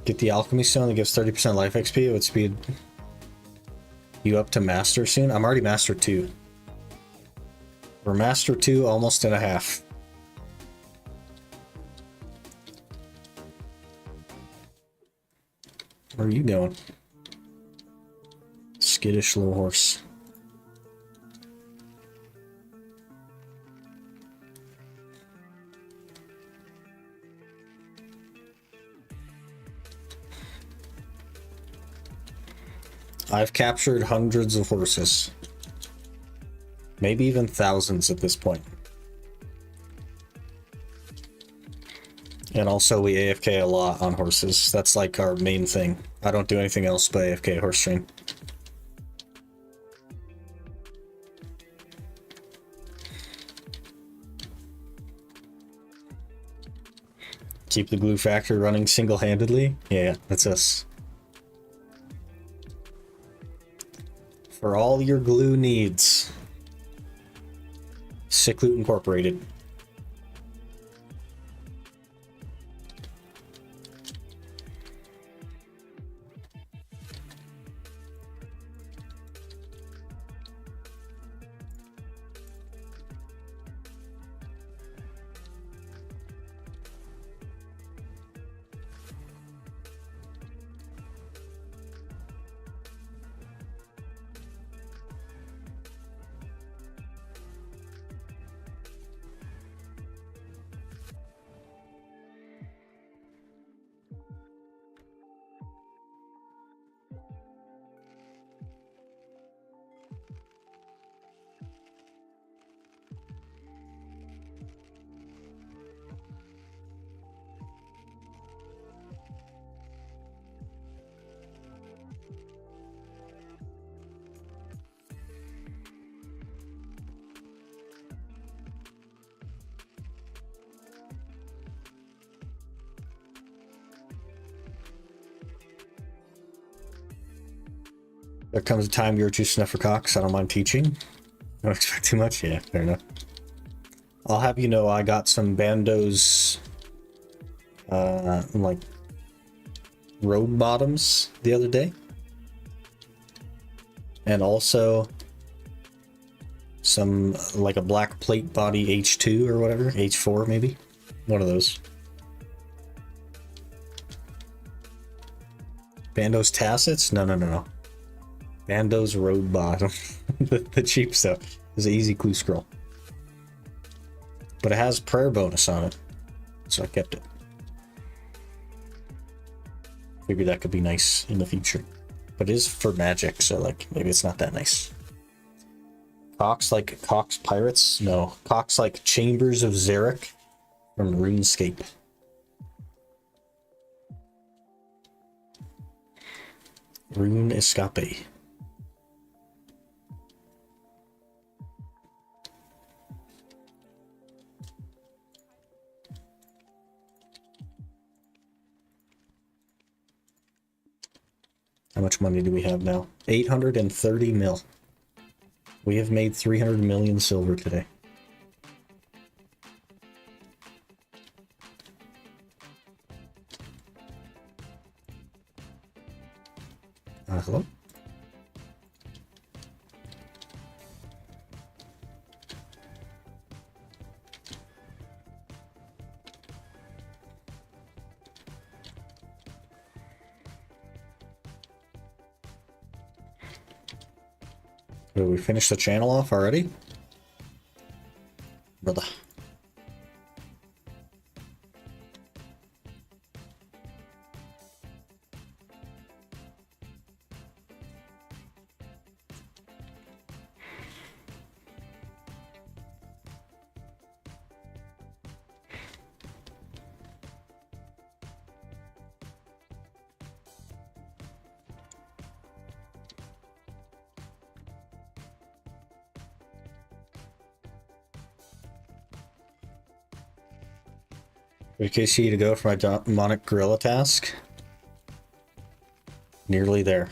Get the alchemy stone that gives 30% life XP. It would speed you up to master soon. I'm already master 2. We're master 2 almost and a half. Where are you going? Skittish little horse. I've captured hundreds of horses. Maybe even thousands at this point. And also we AFK a lot on horses. That's like our main thing. I don't do anything else but AFK horse train. Keep the glue factory running single-handedly? Yeah, that's us. For all your glue needs. Sick Loot Incorporated. There comes a time you're too snuff for cocks. I don't mind teaching. Don't expect too much. Yeah, fair enough. I'll have you know I got some bandos, like road bottoms the other day, and also some like a black plate body H2 or whatever, H4 maybe, one of those. Bandos tassets? No. Bando's road bottom. the cheap stuff. It's an easy clue scroll. But it has prayer bonus on it. So I kept it. Figured that could be nice in the future. But it is for magic, so like maybe it's not that nice. Cox like Cox Pirates? No. Cox like Chambers of Zarek from RuneScape. Rune Escape. How much money do we have now? 830 mil. We have made 300 million silver today. Hello? Did we finish the channel off already? Brother. KC to go for my demonic gorilla task. Nearly there.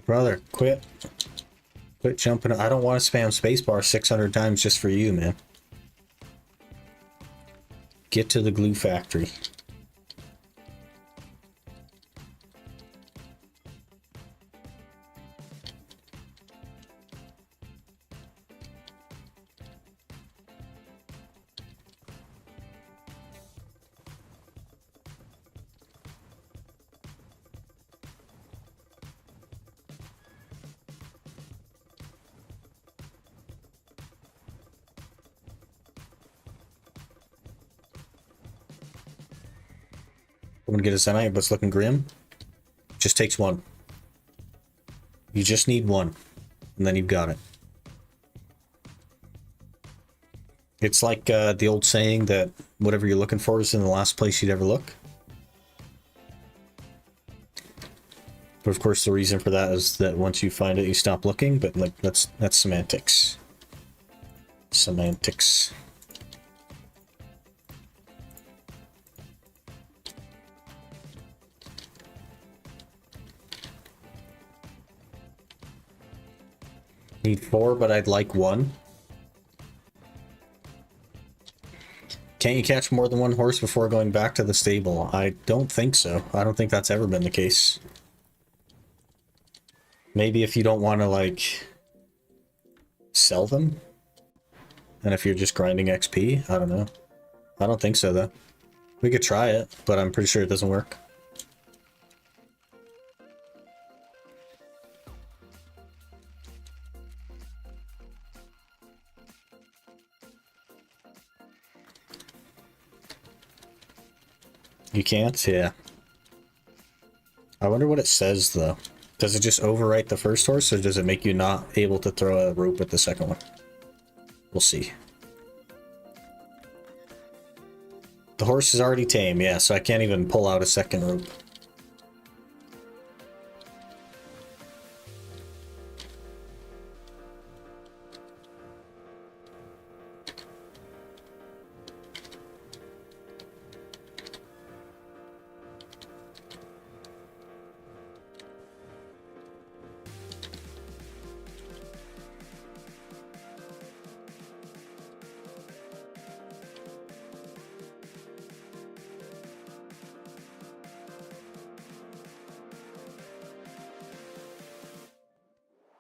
Brother, quit. Quit jumping. I don't want to spam spacebar 600 times just for you, man. Get to the glue factory. I'm gonna get a semi, but it's looking grim. Just takes one. You just need one, and then you've got it. It's like the old saying that whatever you're looking for is in the last place you'd ever look. But of course, the reason for that is that once you find it, you stop looking. But like that's semantics. Semantics. Need 4, but I'd like 1. Can't you catch more than 1 horse before going back to the stable? I don't think so. I don't think that's ever been the case. Maybe if you don't want to, like, sell them? And if you're just grinding XP? I don't know. I don't think so, though. We could try it, but I'm pretty sure it doesn't work. You can't? Yeah. I wonder what it says, though. Does it just overwrite the first horse, or does it make you not able to throw a rope at the second one? We'll see. The horse is already tame, yeah, so I can't even pull out a second rope.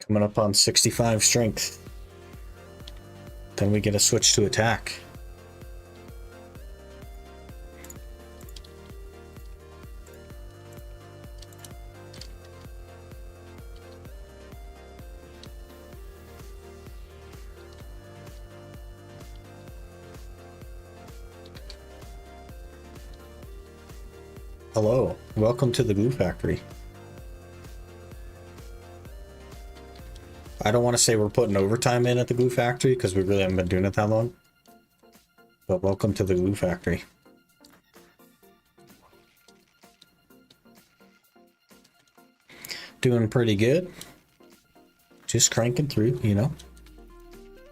Coming up on 65 strength. Then we get a switch to attack. Hello, welcome to the glue factory. I don't want to say we're putting overtime in at the glue factory because we really haven't been doing it that long. But welcome to the glue factory. Doing pretty good. Just cranking through, you know.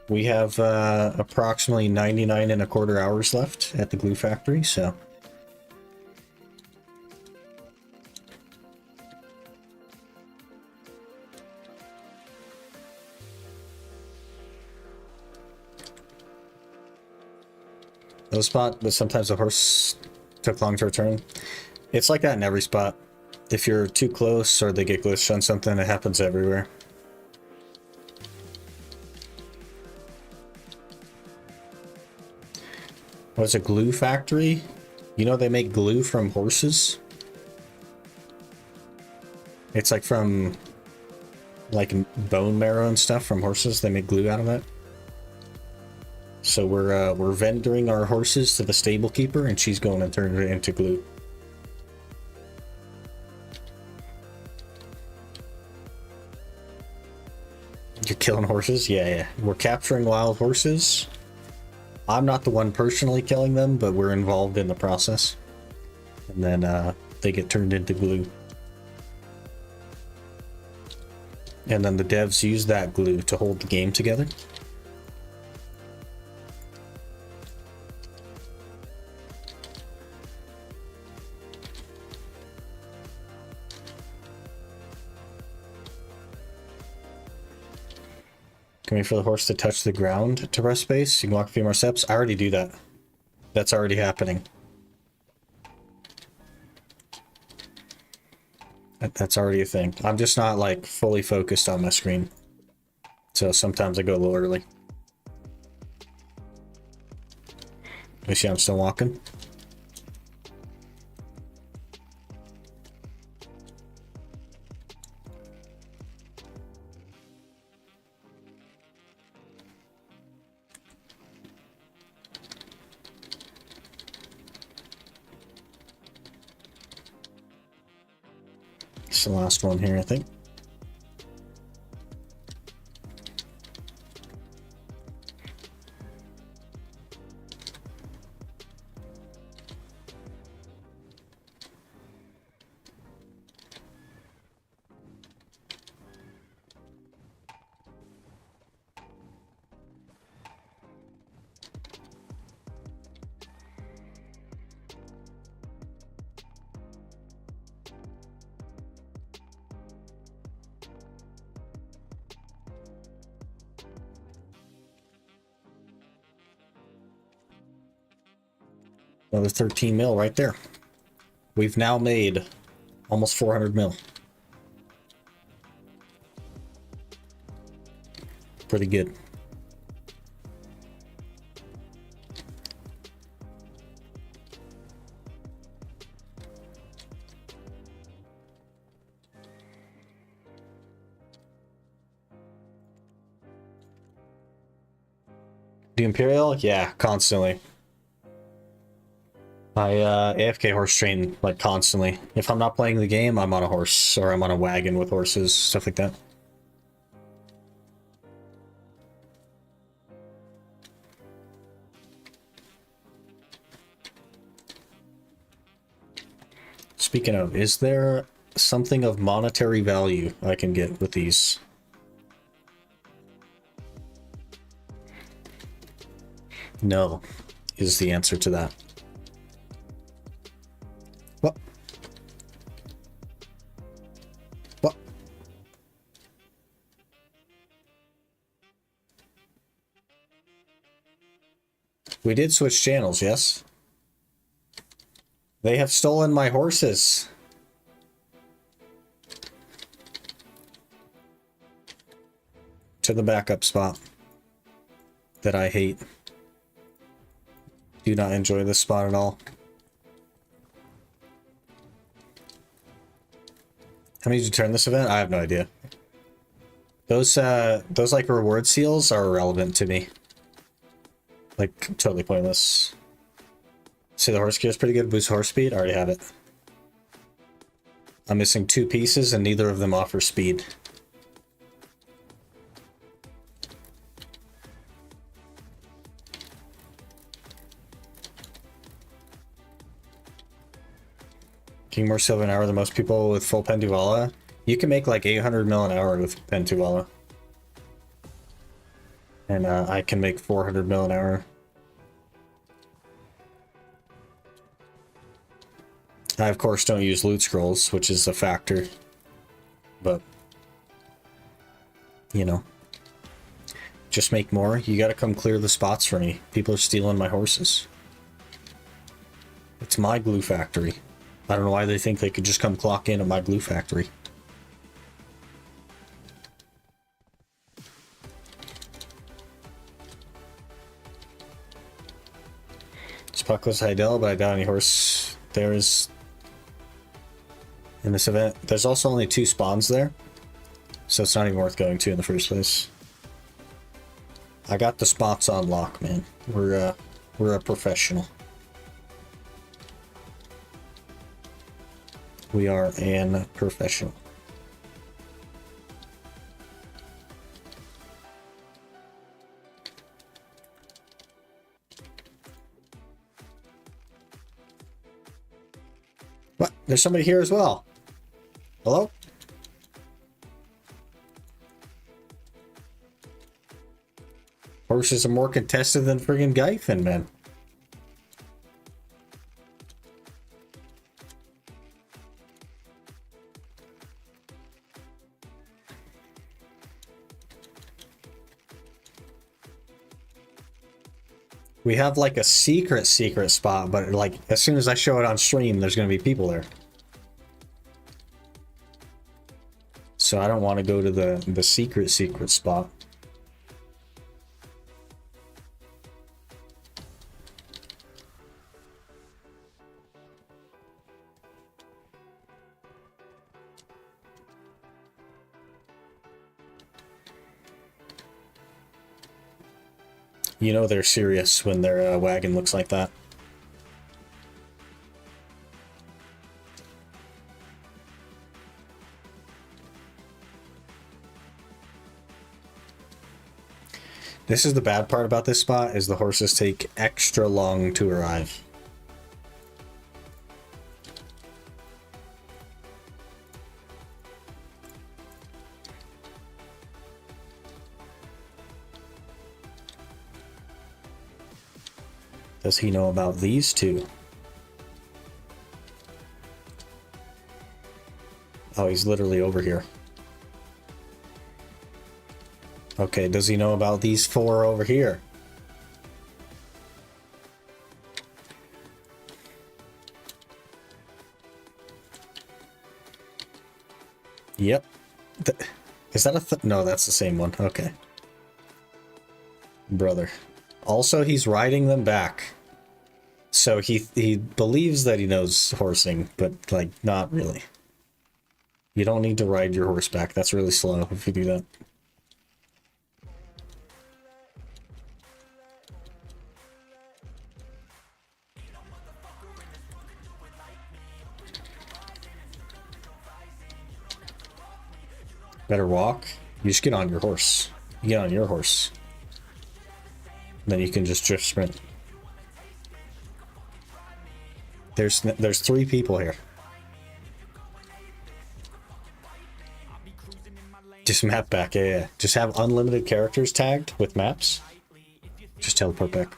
We have approximately 99.25 hours left at the glue factory, so. The spot, but sometimes the horse took long to return. It's like that in every spot. If you're too close or they get glitched on something, it happens everywhere. What's a glue factory? You know they make glue from horses? It's like from like bone marrow and stuff from horses. They make glue out of it. So we're vendoring our horses to the stable keeper, and she's going to turn it into glue. You're killing horses? Yeah. We're capturing wild horses. I'm not the one personally killing them, but we're involved in the process. And then they get turned into glue. And then the devs use that glue to hold the game together. Can wait for the horse to touch the ground to press space. You can walk a few more steps. I already do that. That's already happening. That's already a thing. I'm just not like fully focused on my screen. So sometimes I go a little early. You see I'm still walking. It's the last one here, I think. Another 13 mil right there. We've now made almost 400 mil. Pretty good. The Imperial? Yeah, constantly. I AFK horse train like constantly. If I'm not playing the game, I'm on a horse or I'm on a wagon with horses, stuff like that. Speaking of, is there something of monetary value I can get with these? No, is the answer to that. What? What? We did switch channels, yes? They have stolen my horses. To the backup spot that I hate. Do not enjoy this spot at all. How many did you turn this event? I have no idea. Those like reward seals are irrelevant to me. Like totally pointless. See, the horse gear is pretty good. Boost horse speed. I already have it. I'm missing 2 pieces and neither of them offer speed. King more silver an hour than most people with full Pentuvala. You can make like 800 mil an hour with Pentuvala. And I can make 400 mil an hour. I, of course, don't use loot scrolls, which is a factor. But, you know. Just make more. You gotta come clear the spots for me. People are stealing my horses. It's my glue factory. I don't know why they think they could just come clock in at my glue factory. Spuckless Heidel, but I doubt any horse there is in this event. There's also only 2 spawns there, so it's not even worth going to in the first place. I got the spots on lock, man. We're a professional. We are an professional. What? There's somebody here as well. Hello? Horses are more contested than friggin' Gyfin, man. We have like a secret spot, but like as soon as I show it on stream, there's gonna be people there. So I don't want to go to the secret spot. You know they're serious when their wagon looks like that. This is the bad part about this spot, is the horses take extra long to arrive. Does he know about these two? Oh, he's literally over here. Okay, does he know about these four over here? Yep. Is that a no, that's the same one. Okay. Brother. Also, he's riding them back. So he believes that he knows horsing, but like not really. You don't need to ride your horse back. That's really slow if you do that. Better walk. You just get on your horse. You get on your horse. Then you can just drift sprint. There's 3 people here. Just map back, yeah. Just have unlimited characters tagged with maps. Just teleport back.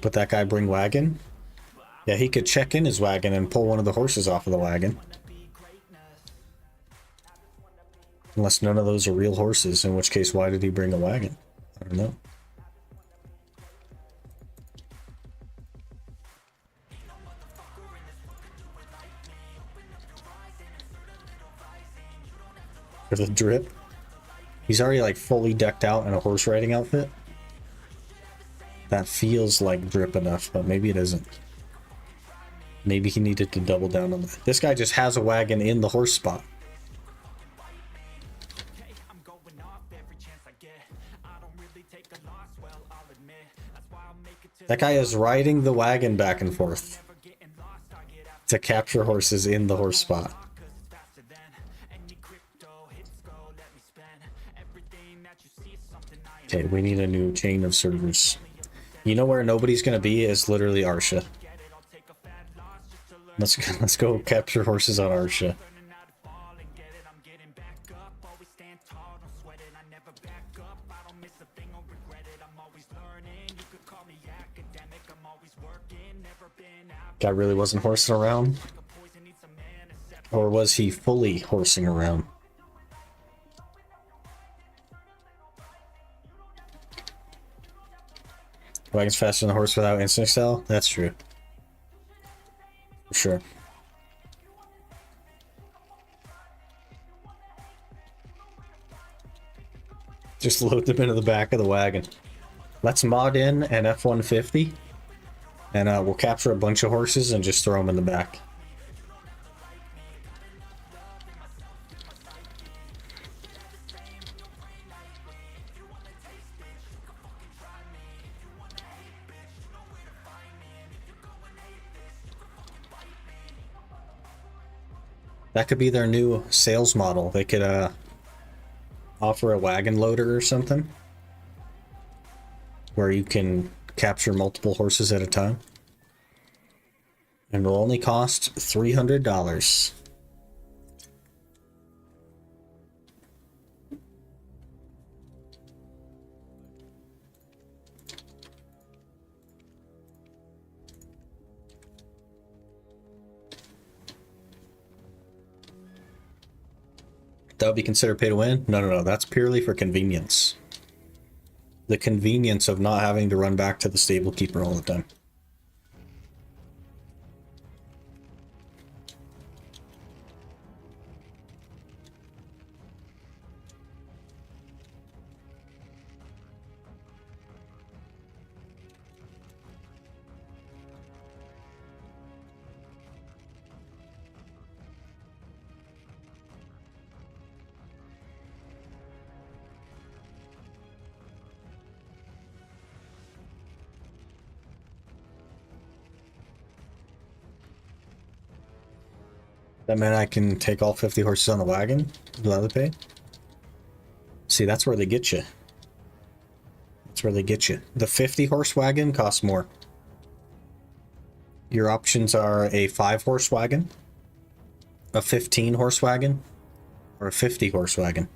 But that guy bring wagon? Yeah, he could check in his wagon and pull one of the horses off of the wagon. Unless none of those are real horses, in which case why did he bring a wagon? I don't know. For the drip? He's already like fully decked out in a horse riding outfit. That feels like drip enough, but maybe it isn't. Maybe he needed to double down on that. This guy just has a wagon in the horse spot. That guy is riding the wagon back and forth to capture horses in the horse spot. Okay, we need a new chain of servers. You know where nobody's gonna be is literally Arsha. Let's go capture horses on Arsha. Guy really wasn't horsing around? Or was he fully horsing around? Wagon's faster than the horse without instant excel? That's true. For sure. Just load them into the back of the wagon. Let's mod in an F-150. And we'll capture a bunch of horses and just throw them in the back. That could be their new sales model. They could offer a wagon loader or something, where you can capture multiple horses at a time. And will only cost $300. That would be considered pay to win? No, no, no. That's purely for convenience. The convenience of not having to run back to the stable keeper all the time. That meant I can take all 50 horses on the wagon without the pay? See, that's where they get you. That's where they get you. The 50 horse wagon costs more. Your options are a 5 horse wagon, a 15 horse wagon, or a 50 horse wagon.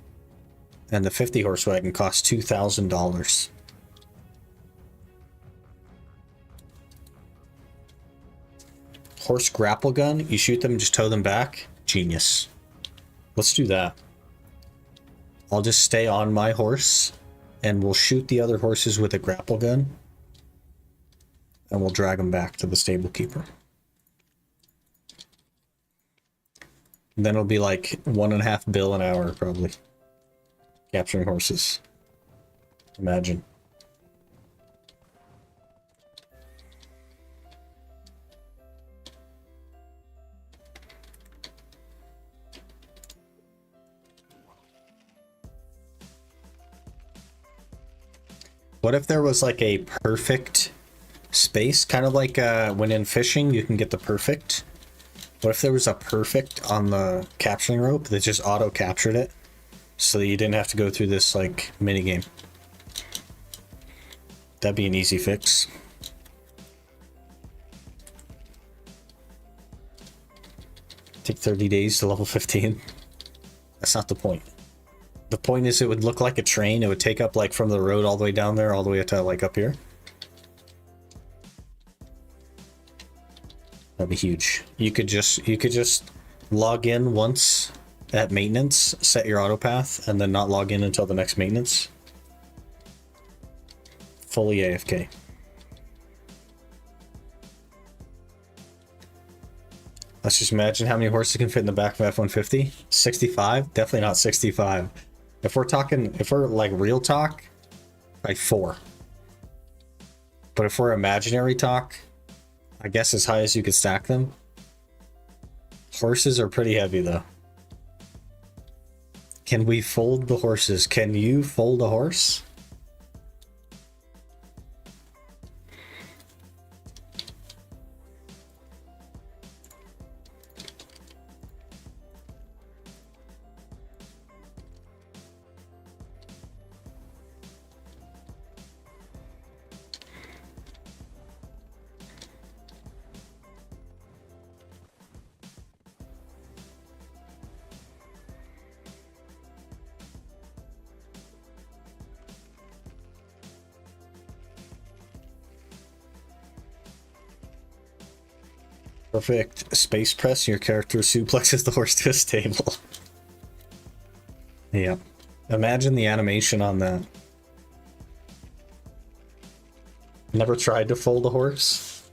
And the 50 horse wagon costs $2,000. Horse grapple gun, you shoot them and just tow them back. Genius. Let's do that. I'll just stay on my horse and we'll shoot the other horses with a grapple gun and we'll drag them back to the stable keeper. And then it'll be like $1.5 bill an hour probably. Capturing horses. Imagine. What if there was like a perfect space? Kind of like when in fishing you can get the perfect. What if there was a perfect on the capturing rope that just auto captured it? So that you didn't have to go through this like mini game. That'd be an easy fix. Take 30 days to level 15. That's not the point. The point is it would look like a train. It would take up like from the road all the way down there, all the way to like up here. That'd be huge. You could just log in once at maintenance, set your auto path, and then not log in until the next maintenance. Fully AFK. Let's just imagine how many horses can fit in the back of F-150. 65? Definitely not 65. If we're like real talk, like 4. But if we're imaginary talk, I guess as high as you could stack them. Horses are pretty heavy though. Can we fold the horses? Can you fold a horse? Perfect. Space press, your character suplexes the horse to a stable. Yeah. Imagine the animation on that. Never tried to fold a horse?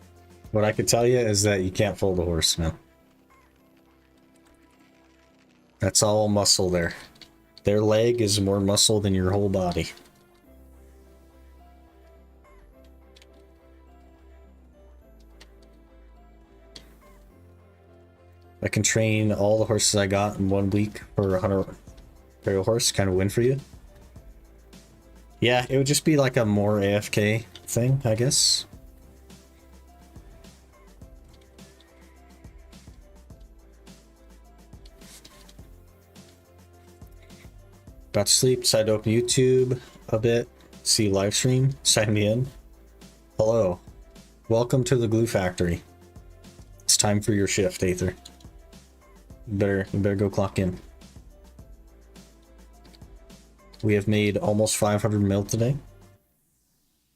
What I could tell you is that you can't fold a horse, man. That's all muscle there. Their leg is more muscle than your whole body. I can train all the horses I got in 1 week for 100 burial horse, kind of win for you. Yeah, it would just be like a more AFK thing, I guess. About to sleep, decided to open YouTube a bit, see live stream, sign me in. Hello. Welcome to the glue factory. It's time for your shift, Aether. You better go clock in. We have made almost 500 mil today.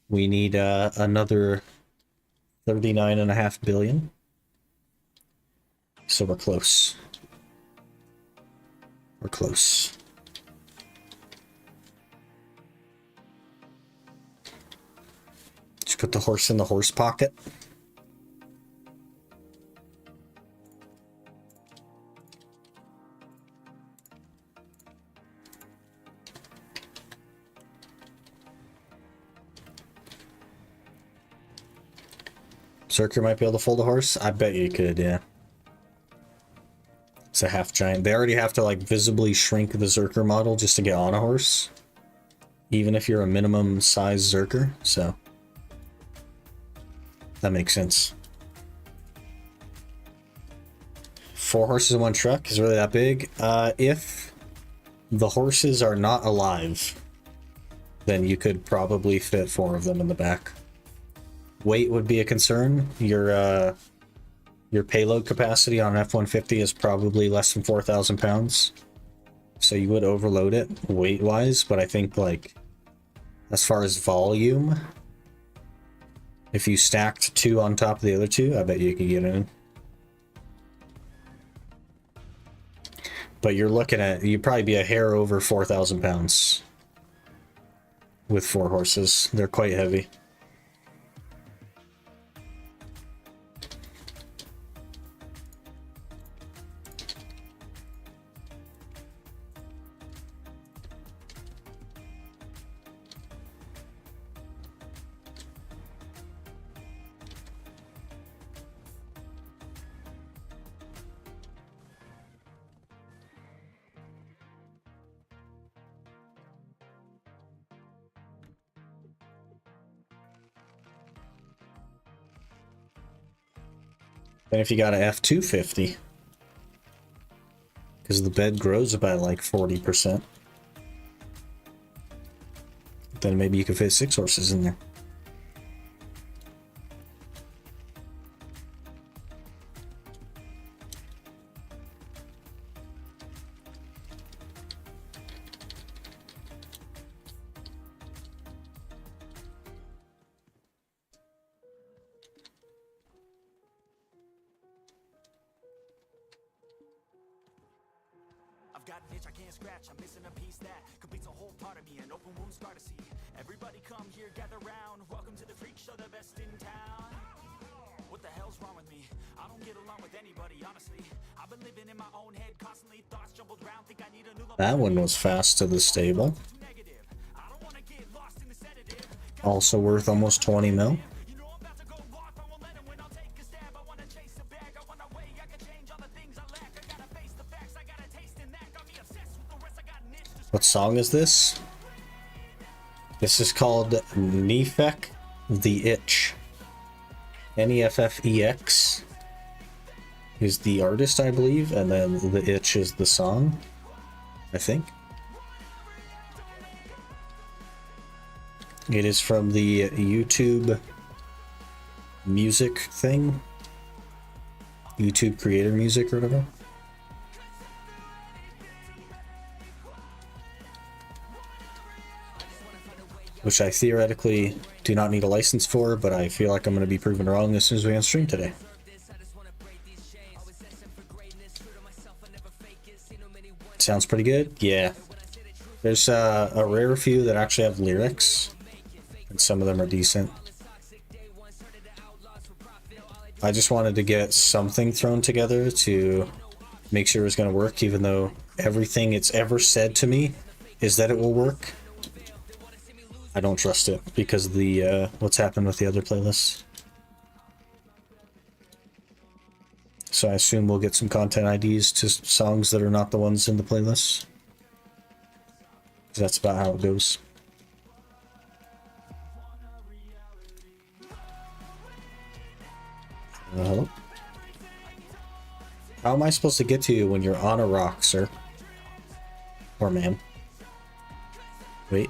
We need another 39.5 billion. So we're close. We're close. Just put the horse in the horse pocket. Zerker might be able to fold a horse? I bet you could, yeah. It's a half giant. They already have to like visibly shrink the Zerker model just to get on a horse. Even if you're a minimum size Zerker, so that makes sense. 4 horses in one truck is really that big. If the horses are not alive, then you could probably fit 4 of them in the back. Weight would be a concern. Your payload capacity on an F-150 is probably less than 4,000 pounds. So you would overload it weight-wise, but I think, like, as far as volume, if you stacked 2 on top of the other 2, I bet you could get in. But you're looking at, you'd probably be a hair over 4,000 pounds with 4 horses. They're quite heavy. And if you got an F-250, because the bed grows about like 40%, then maybe you could fit 6 horses in there. Got an itch I can't scratch, I'm missing a piece that completes a whole part of me, an open wound scar to see. Everybody come here, gather round. Welcome to the freak show, the best in town. What the hell's wrong with me? I don't get along with anybody, honestly. I've been living in my own head, constantly thoughts jumbled around. Think I need a new. That one was fast to the stable. Also worth almost 20 mil. What song is this? This is called Nefek the Itch. Neffex is the artist, I believe, and then The Itch is the song, I think. It is from the YouTube music thing. YouTube creator music or whatever. Which I theoretically do not need a license for, but I feel like I'm going to be proven wrong as soon as we end stream today. Sounds pretty good? Yeah. There's a rare few that actually have lyrics, and some of them are decent. I just wanted to get something thrown together to make sure it was going to work, even though everything it's ever said to me is that it will work. I don't trust it because of the what's happened with the other playlists. So I assume we'll get some content IDs to songs that are not the ones in the playlist. That's about how it goes. Hello? How am I supposed to get to you when you're on a rock, sir? Or ma'am? Wait.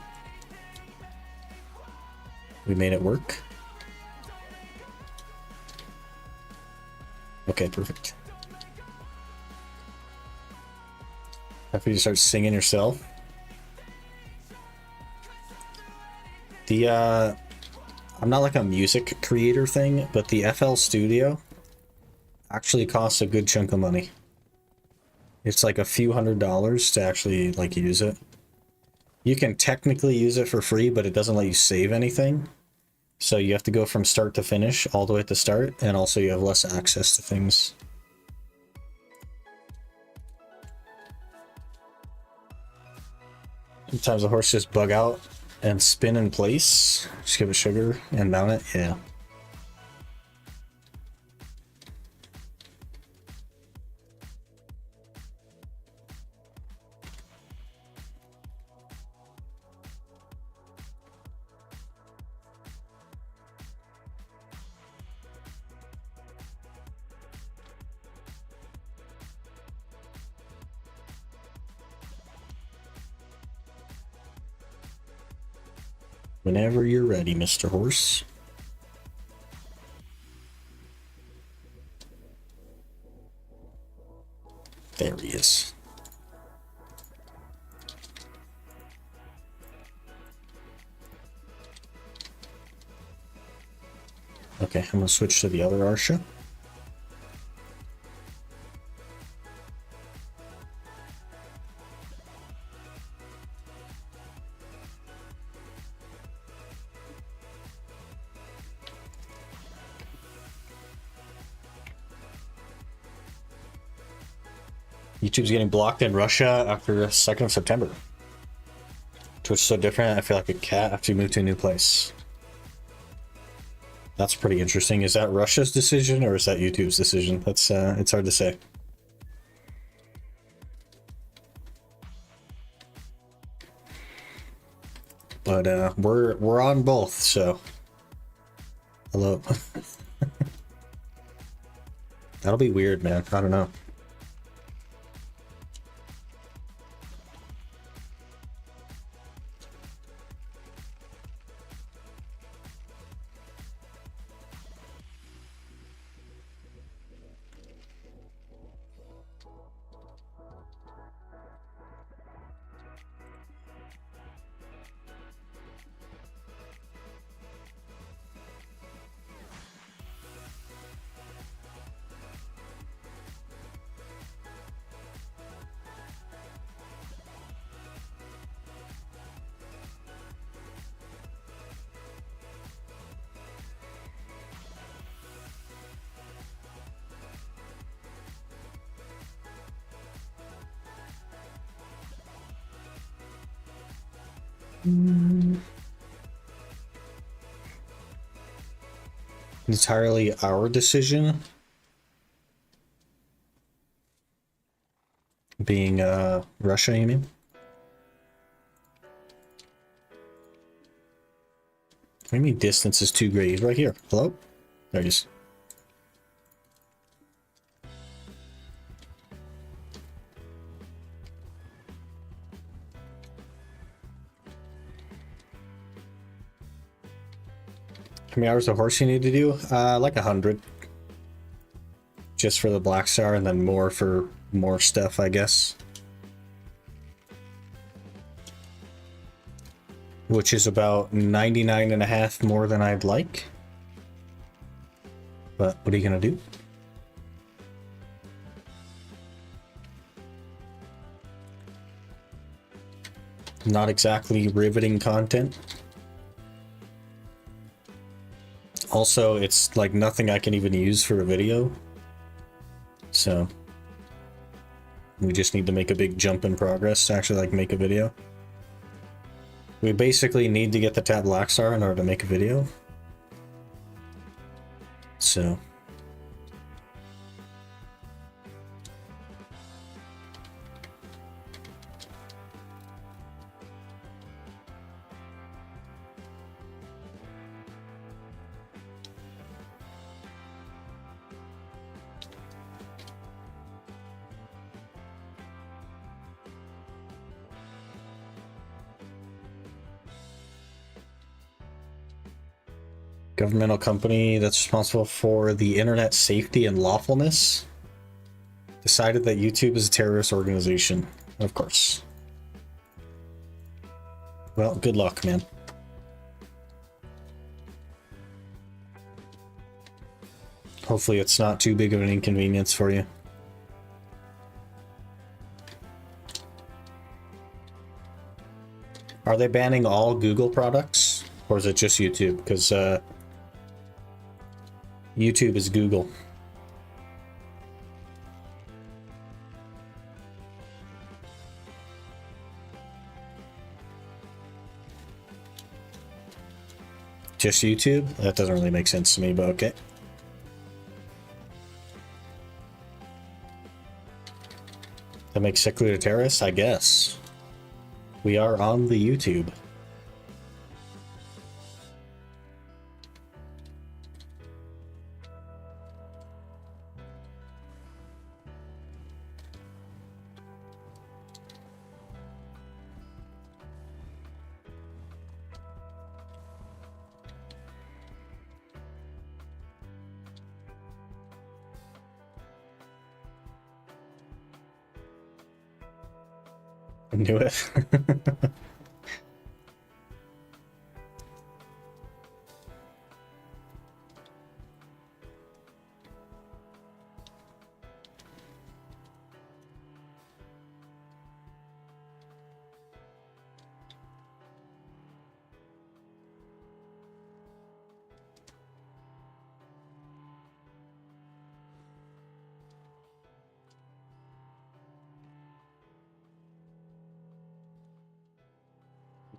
We made it work. Okay, perfect. After you start singing yourself. I'm not like a music creator thing, but the FL Studio actually costs a good chunk of money. It's like a few $100s to actually like use it. You can technically use it for free, but it doesn't let you save anything. So you have to go from start to finish all the way at the start, and also you have less access to things. Sometimes the horse just bug out and spin in place. Just give it sugar and mount it. Yeah. Whenever you're ready, Mr. Horse. There he is. Okay, I'm gonna switch to the other Arsha. YouTube's getting blocked in Russia after the 2nd of September. Twitch is so different, I feel like a cat after you move to a new place. That's pretty interesting. Is that Russia's decision or is that YouTube's decision? That's it's hard to say. But we're on both, so hello. That'll be weird, man. I don't know. Entirely our decision. Being Russia, you mean? What do you mean distance is too great? He's right here. Hello? There he is. How many hours of horse you need to do? Like 100. Just for the Black Star, and then more for more stuff, I guess. Which is about 99.5 more than I'd like. But what are you gonna do? Not exactly riveting content. Also, it's like nothing I can even use for a video. So we just need to make a big jump in progress to actually like make a video. We basically need to get the Tab Black Star in order to make a video. So Governmental company that's responsible for the internet safety and lawfulness decided that YouTube is a terrorist organization. Of course. Well, good luck, man. Hopefully it's not too big of an inconvenience for you. Are they banning all Google products? Or is it just YouTube? Because YouTube is Google. Just YouTube? That doesn't really make sense to me, but okay. That makes Sickly a terrorist? I guess. We are on the YouTube. I knew it.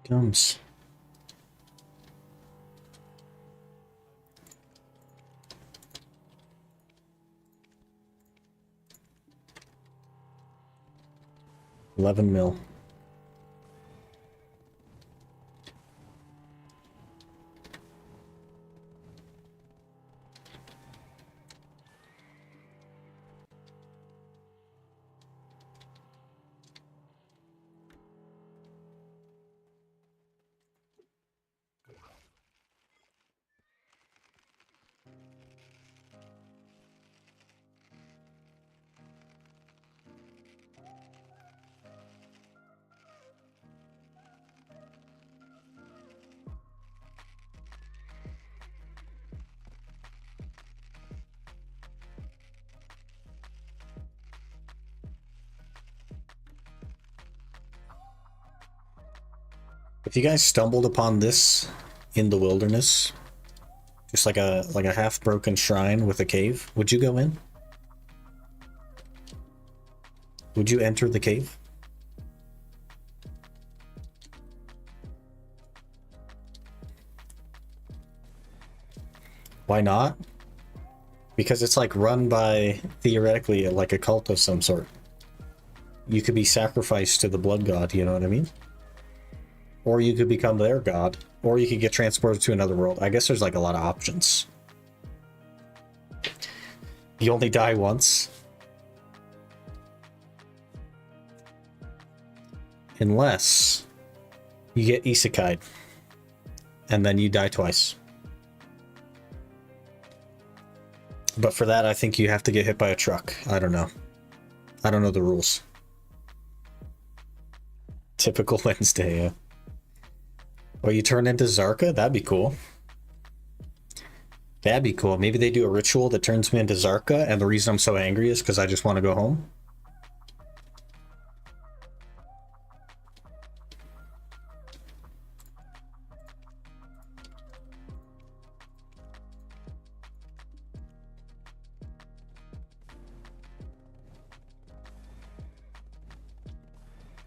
Comes. $11 million. If you guys stumbled upon this in the wilderness, just like a half-broken shrine with a cave, would you go in? Would you enter the cave? Why not? Because it's like run by, theoretically, like a cult of some sort. You could be sacrificed to the blood god, you know what I mean? Or you could become their god. Or you could get transported to another world. I guess there's like a lot of options. You only die once. Unless you get isekai'd. And then you die twice. But for that, I think you have to get hit by a truck. I don't know. I don't know the rules. Typical Wednesday, yeah. Or you turn into Zarka? That'd be cool. That'd be cool. Maybe they do a ritual that turns me into Zarka, and the reason I'm so angry is because I just want to go home.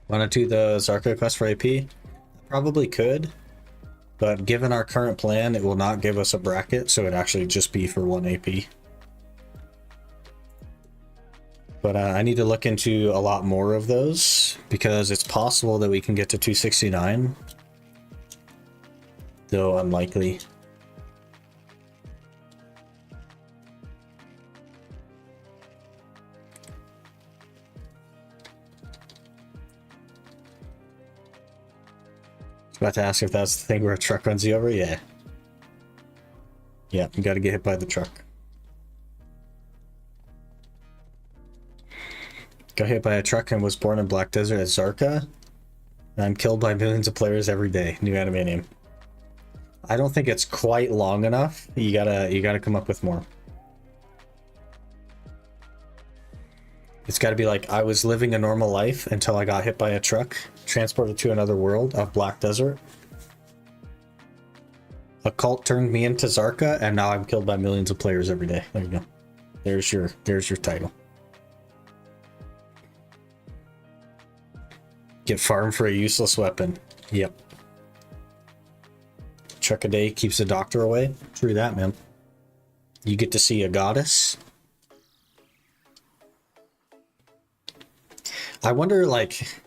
Want to do the Zarka quest for AP? Probably could. But given our current plan, it will not give us a bracket, so it'd actually just be for 1 AP. But I need to look into a lot more of those, because it's possible that we can get to 269. Though unlikely. About to ask if that's the thing where a truck runs you over? Yeah. Yeah, you gotta get hit by the truck. Got hit by a truck and was born in Black Desert as Zarka. I'm killed by millions of players every day. New anime name. I don't think it's quite long enough. You gotta come up with more. It's gotta be like, I was living a normal life until I got hit by a truck, transported to another world of Black Desert. A cult turned me into Zarka, and now I'm killed by millions of players every day. There you go. There's your title. Get farmed for a useless weapon. Yep. Truck a day keeps the doctor away. True that, man. You get to see a goddess. I wonder, like,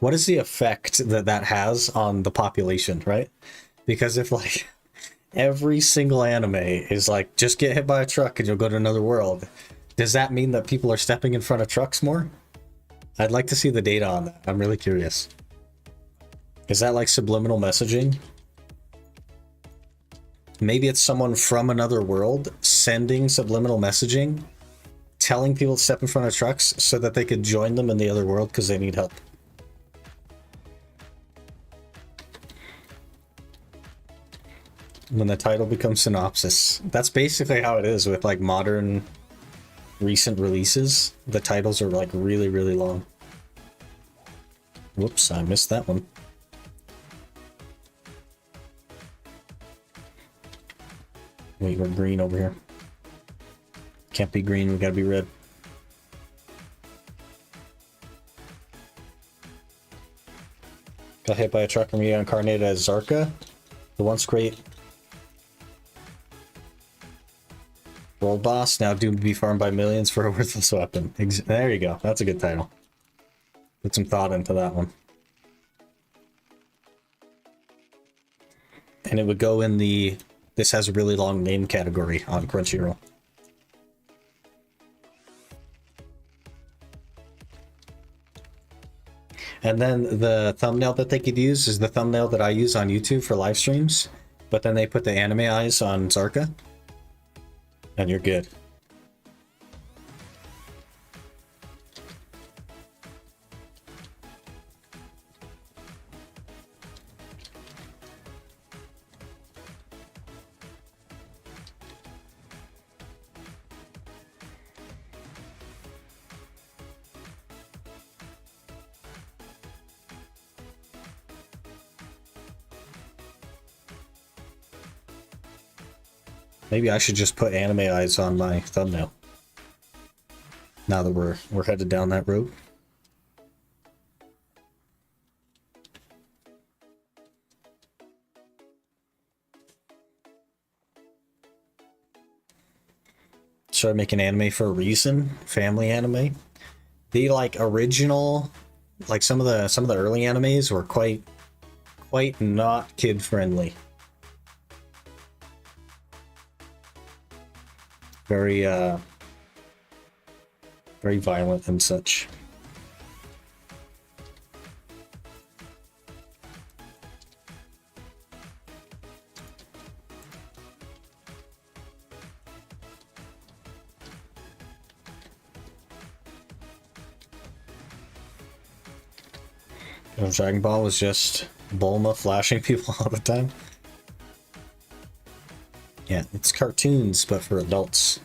what is the effect that that has on the population, right? Because if, like, every single anime is like, just get hit by a truck and you'll go to another world, does that mean that people are stepping in front of trucks more? I'd like to see the data on that. I'm really curious. Is that like subliminal messaging? Maybe it's someone from another world sending subliminal messaging, telling people to step in front of trucks so that they could join them in the other world because they need help. When the title becomes synopsis. That's basically how it is with like modern recent releases. The titles are like really, really long. Whoops, I missed that one. Wait, we're green over here. Can't be green, we gotta be red. Got hit by a truck and reincarnated as Zarka, the once great world boss, now doomed to be farmed by millions for a worthless weapon. There you go, that's a good title. Put some thought into that one. And it would go in the this has a really long name category on Crunchyroll. And then the thumbnail that they could use is the thumbnail that I use on YouTube for live streams, but then they put the anime eyes on Zarka, and you're good. Maybe I should just put anime eyes on my thumbnail. Now that we're headed down that road. Started making anime for a reason. Family anime. The like original, like some of the early animes were quite not kid friendly. Very very violent and such. Dragon Ball was just Bulma flashing people all the time. Yeah, it's cartoons, but for adults.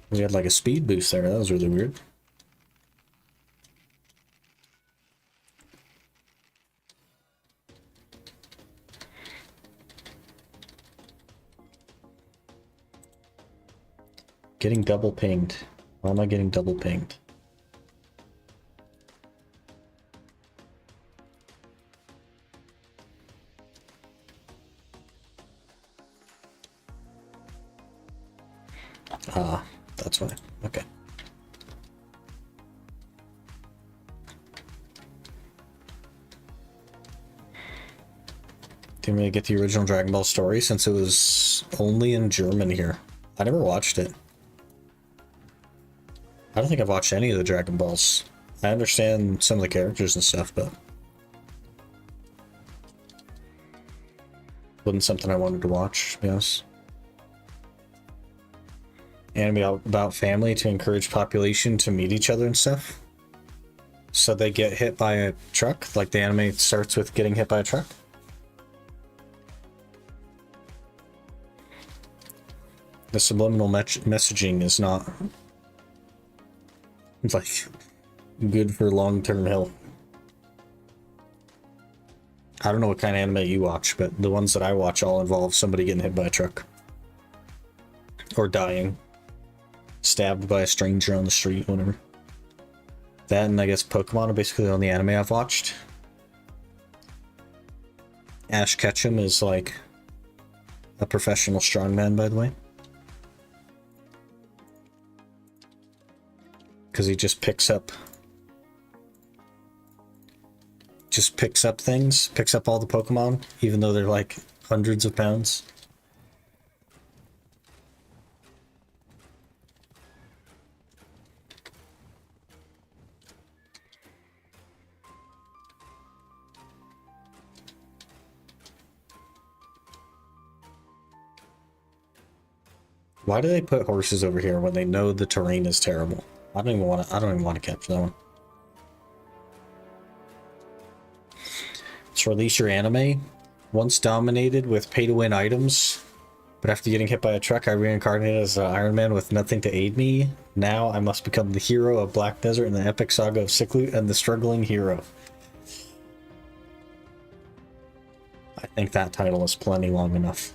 We had like a speed boost there, that was really weird. Getting double pinged. Why am I getting double pinged? Ah, that's why. Okay. Didn't really get the original Dragon Ball story since it was only in German here. I never watched it. I don't think I've watched any of the Dragon Balls. I understand some of the characters and stuff, but wasn't something I wanted to watch, to be honest. Anime about family to encourage population to meet each other and stuff. So they get hit by a truck, like the anime starts with getting hit by a truck. The subliminal messaging is not like good for long-term health. I don't know what kind of anime you watch, but the ones that I watch all involve somebody getting hit by a truck or dying, stabbed by a stranger on the street, whatever. That and I guess Pokemon are basically the only anime I've watched. Ash Ketchum is like a professional strongman, by the way. Because he just picks up things, picks up all the Pokemon, even though they're like hundreds of pounds. Why do they put horses over here when they know the terrain is terrible? I don't even want to capture that one. Let's release your anime. Once dominated with pay-to-win items, but after getting hit by a truck, I reincarnated as an Ironman with nothing to aid me. Now I must become the hero of Black Desert in the epic saga of Sickloot and the struggling hero. I think that title is plenty long enough.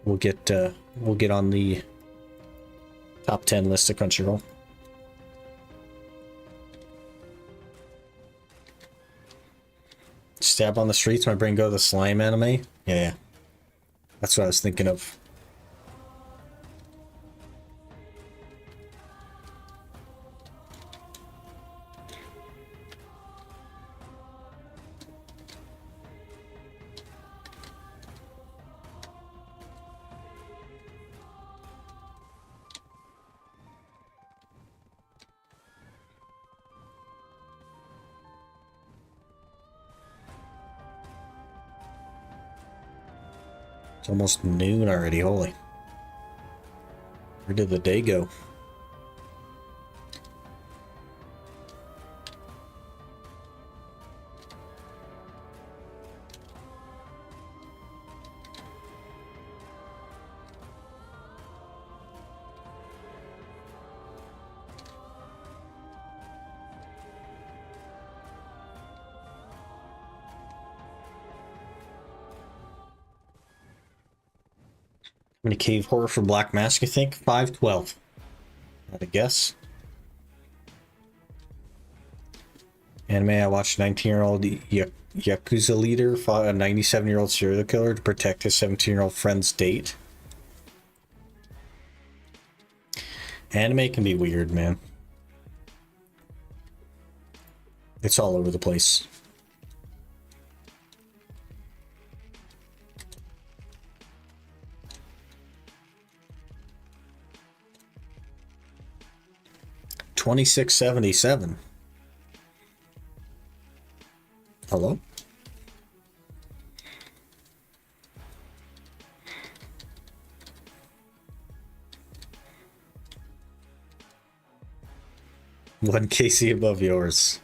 We'll get on the top 10 list of Crunchyroll. Stab on the streets, my brain go to the slime anime. Yeah. That's what I was thinking of. It's almost noon already, holy. Where did the day go? How many cave horror for Black Mask, you think? 512. I'd guess. Anime, I watched a 19-year-old Yakuza leader fought a 97-year-old serial killer to protect his 17-year-old friend's date. Anime can be weird, man. It's all over the place. $26.77. Hello? One KC above yours.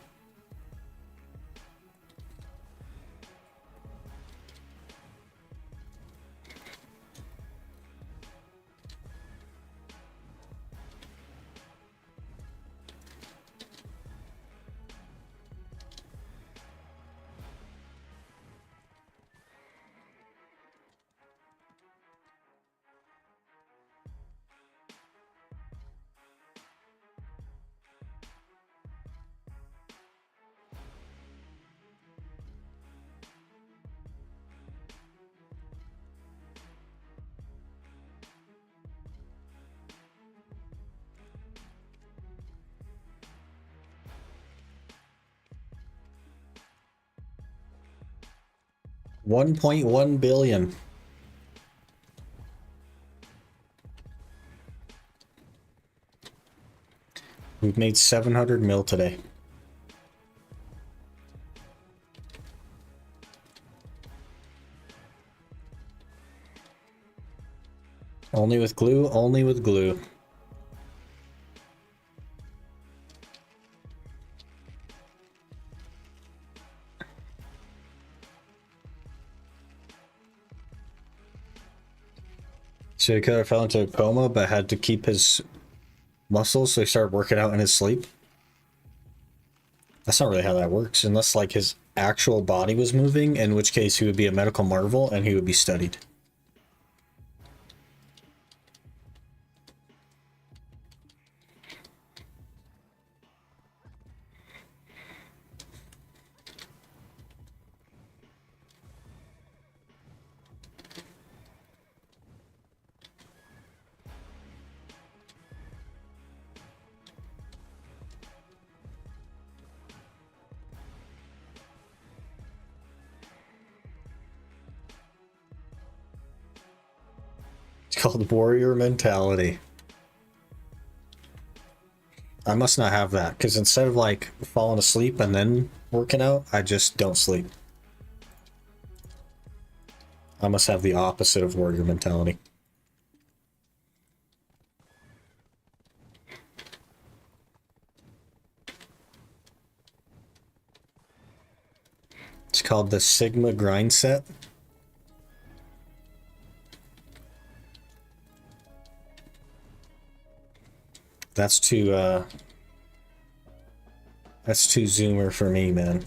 1.1 billion. We've made 700 mil today. Only with glue, only with glue. So he could have fell into a coma, but had to keep his muscles, so he started working out in his sleep. That's not really how that works, unless like his actual body was moving, in which case he would be a medical marvel and he would be studied. It's called warrior mentality. I must not have that, because instead of like falling asleep and then working out, I just don't sleep. I must have the opposite of warrior mentality. It's called the Sigma grind set. That's too zoomer for me, man.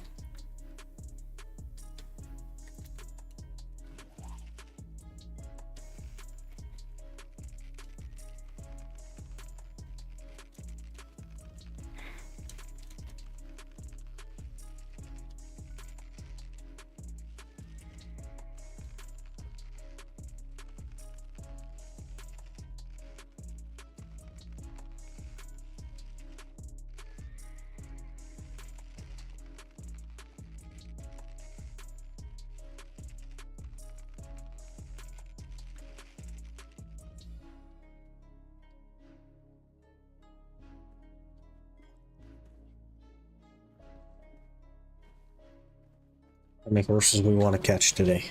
How many horses we want to catch today?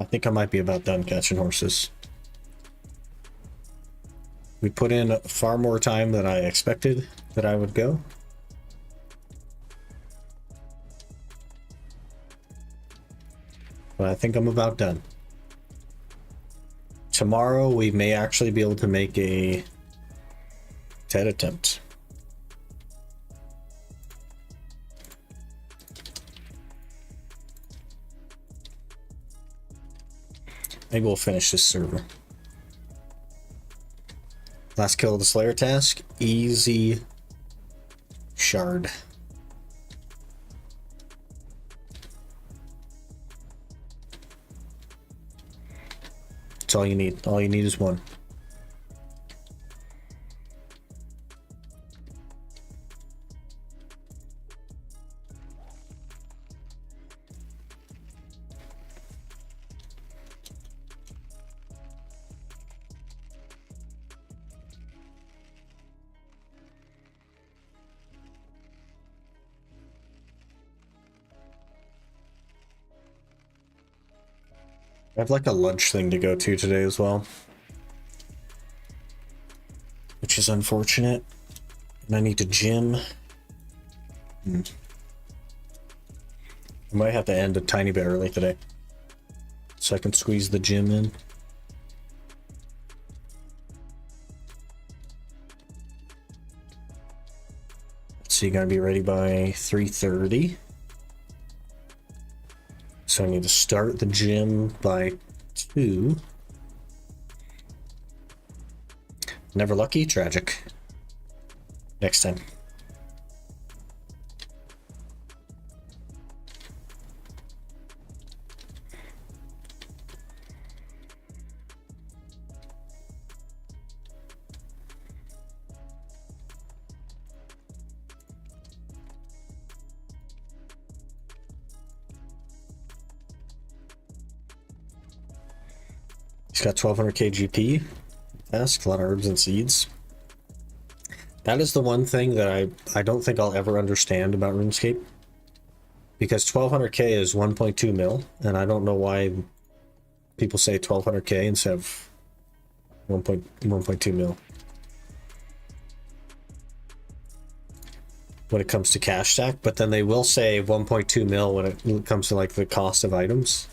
I think I might be about done catching horses. We put in far more time than I expected that I would go. But I think I'm about done. Tomorrow we may actually be able to make a TED attempt. Maybe we'll finish this server. Last kill of the Slayer task. Easy shard. That's all you need. All you need is one. I have like a lunch thing to go to today as well, which is unfortunate. And I need to gym. I might have to end a tiny bit early today, so I can squeeze the gym in. So you gotta be ready by 3:30. So I need to start the gym by 2. Never lucky, tragic. Next time. He's got 1200k GP. Ask a lot of herbs and seeds. That is the one thing that I don't think I'll ever understand about RuneScape. Because 1200k is 1.2 mil, and I don't know why people say 1200k instead of 1.2 mil. When it comes to cash stack, but then they will say 1.2 mil when it comes to like the cost of items.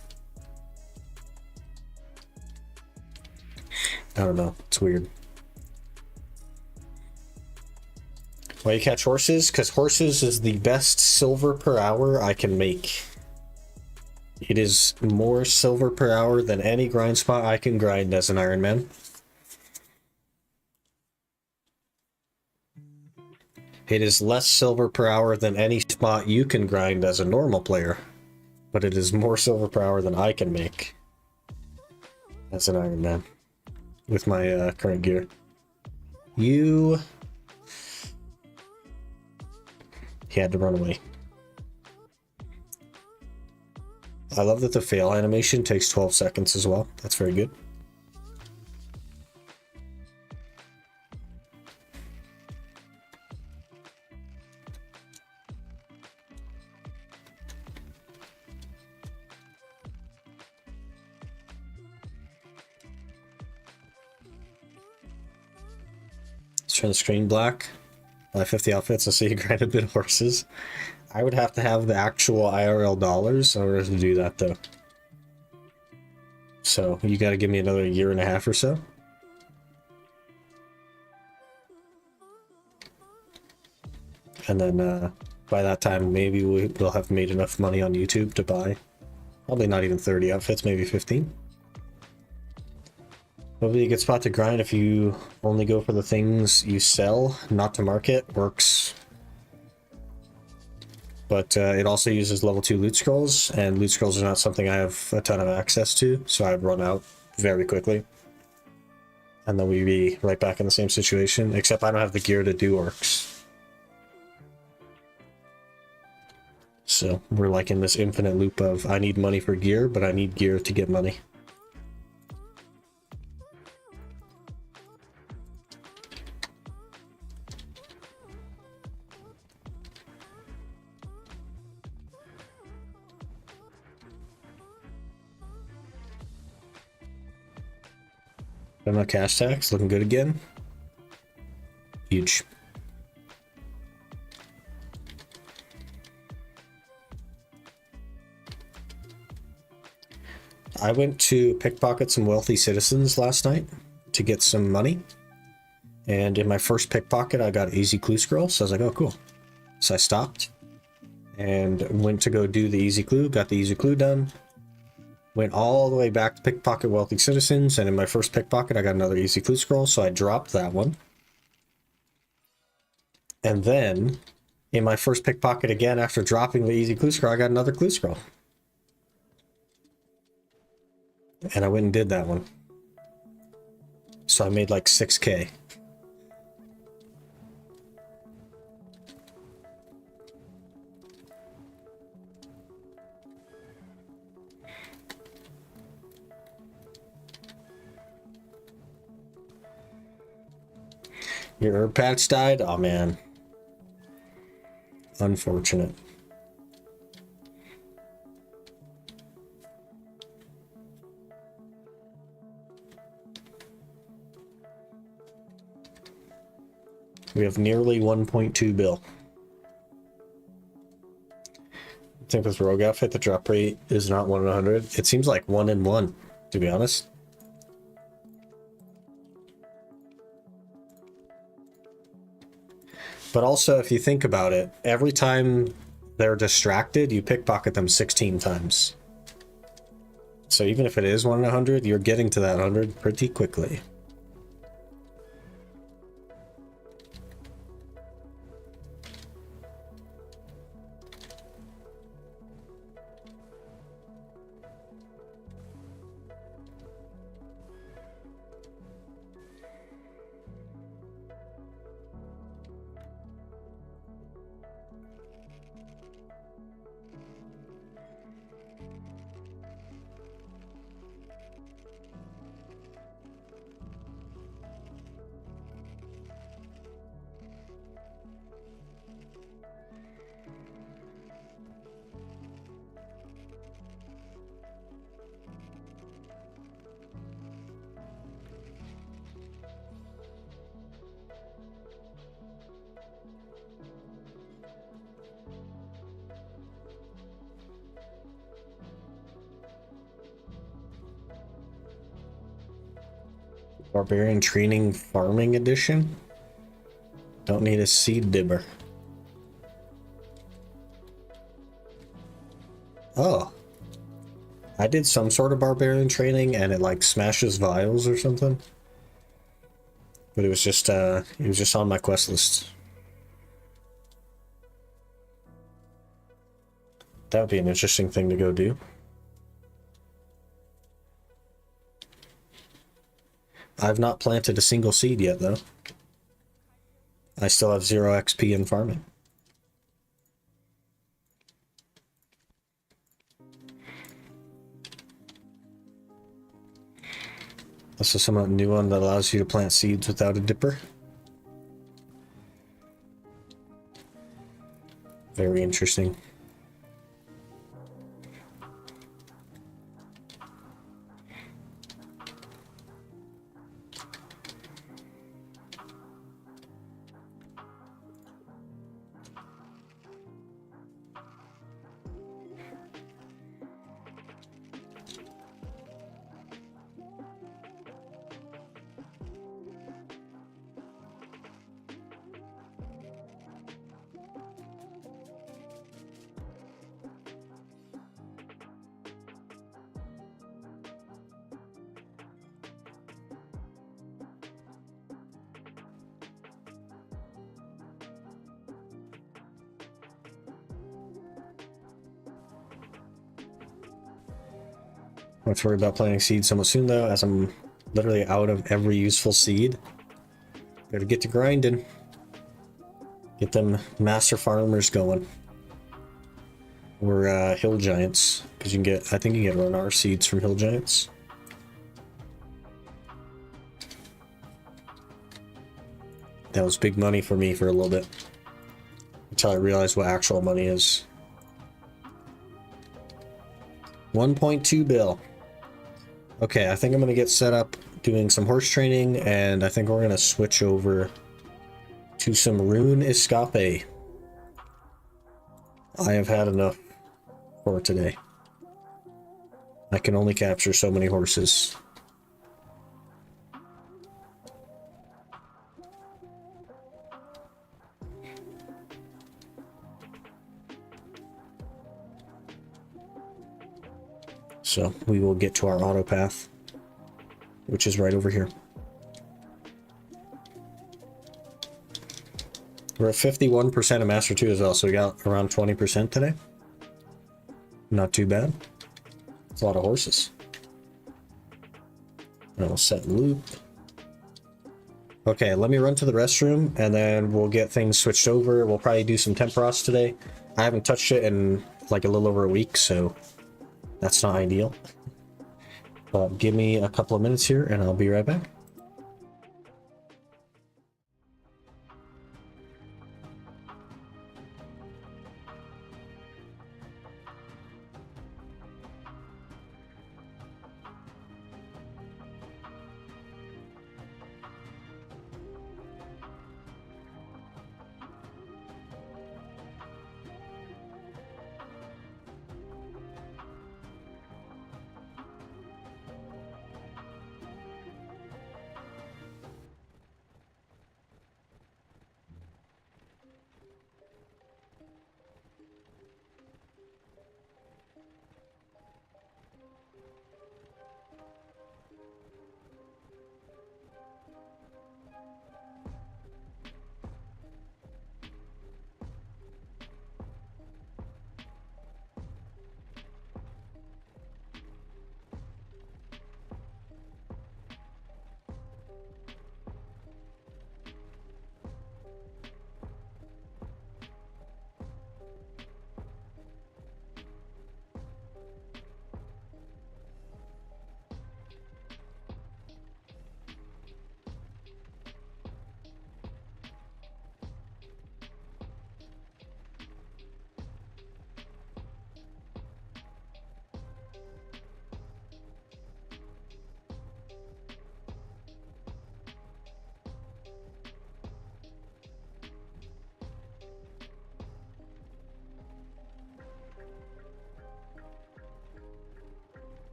I don't know, it's weird. Why you catch horses? Because horses is the best silver per hour I can make. It is more silver per hour than any grind spot I can grind as an Ironman. It is less silver per hour than any spot you can grind as a normal player. But it is more silver per hour than I can make as an Ironman with my current gear. He had to run away. I love that the fail animation takes 12 seconds as well. That's very good. Let's turn the screen black. Buy 50 outfits and see you grind a bit of horses. I would have to have the actual IRL dollars in order to do that though. So you got to give me another year and a half or so. And then by that time, maybe we'll have made enough money on YouTube to buy probably not even 30 outfits, maybe 15. Probably a good spot to grind if you only go for the things you sell, not to market. Works. But it also uses level 2 loot scrolls, and loot scrolls are not something I have a ton of access to, so I'd run out very quickly. And then we'd be right back in the same situation, except I don't have the gear to do orcs. So we're like in this infinite loop of I need money for gear, but I need gear to get money. My cash tax looking good again. Huge. I went to pickpocket some wealthy citizens last night to get some money. And in my first pickpocket, I got an easy clue scroll. So I was like, oh, cool. So I stopped and went to go do the easy clue, got the easy clue done. Went all the way back to pickpocket wealthy citizens, and in my first pickpocket, I got another easy clue scroll, so I dropped that one. And then, in my first pickpocket again, after dropping the easy clue scroll, I got another clue scroll. And I went and did that one. So I made like 6K. Your herb patch died? Oh man. Unfortunate. We have nearly 1.2 bill. I think with Rogue Outfit, the drop rate is not 1 in 100. It seems like 1 in 1, to be honest. But also, if you think about it, every time they're distracted, you pickpocket them 16 times. So even if it is 1 in 100, you're getting to that 100 pretty quickly. Barbarian Training Farming Edition. Don't need a seed dibber. Oh. I did some sort of barbarian training and it like smashes vials or something. But it was just on my quest list. That would be an interesting thing to go do. I've not planted a single seed yet though. I still have 0 XP in farming. This is some new one that allows you to plant seeds without a dipper. Very interesting. I don't have to worry about planting seeds somewhat soon though, as I'm literally out of every useful seed. Gotta get to grinding. Get them master farmers going. Or hill giants, because you can get, I think you can get Ronar seeds from hill giants. That was big money for me for a little bit, until I realized what actual money is. 1.2 bill. Okay, I think I'm gonna get set up doing some horse training, and I think we're gonna switch over to some Rune Escape. I have had enough for today. I can only capture so many horses. So we will get to our auto path, which is right over here. We're at 51% of Master 2 as well, so we got around 20% today. Not too bad. It's a lot of horses. And we'll set loop. Okay, let me run to the restroom, and then we'll get things switched over. We'll probably do some Temporos today. I haven't touched it in like a little over a week, so that's not ideal. But give me a couple of minutes here, and I'll be right back.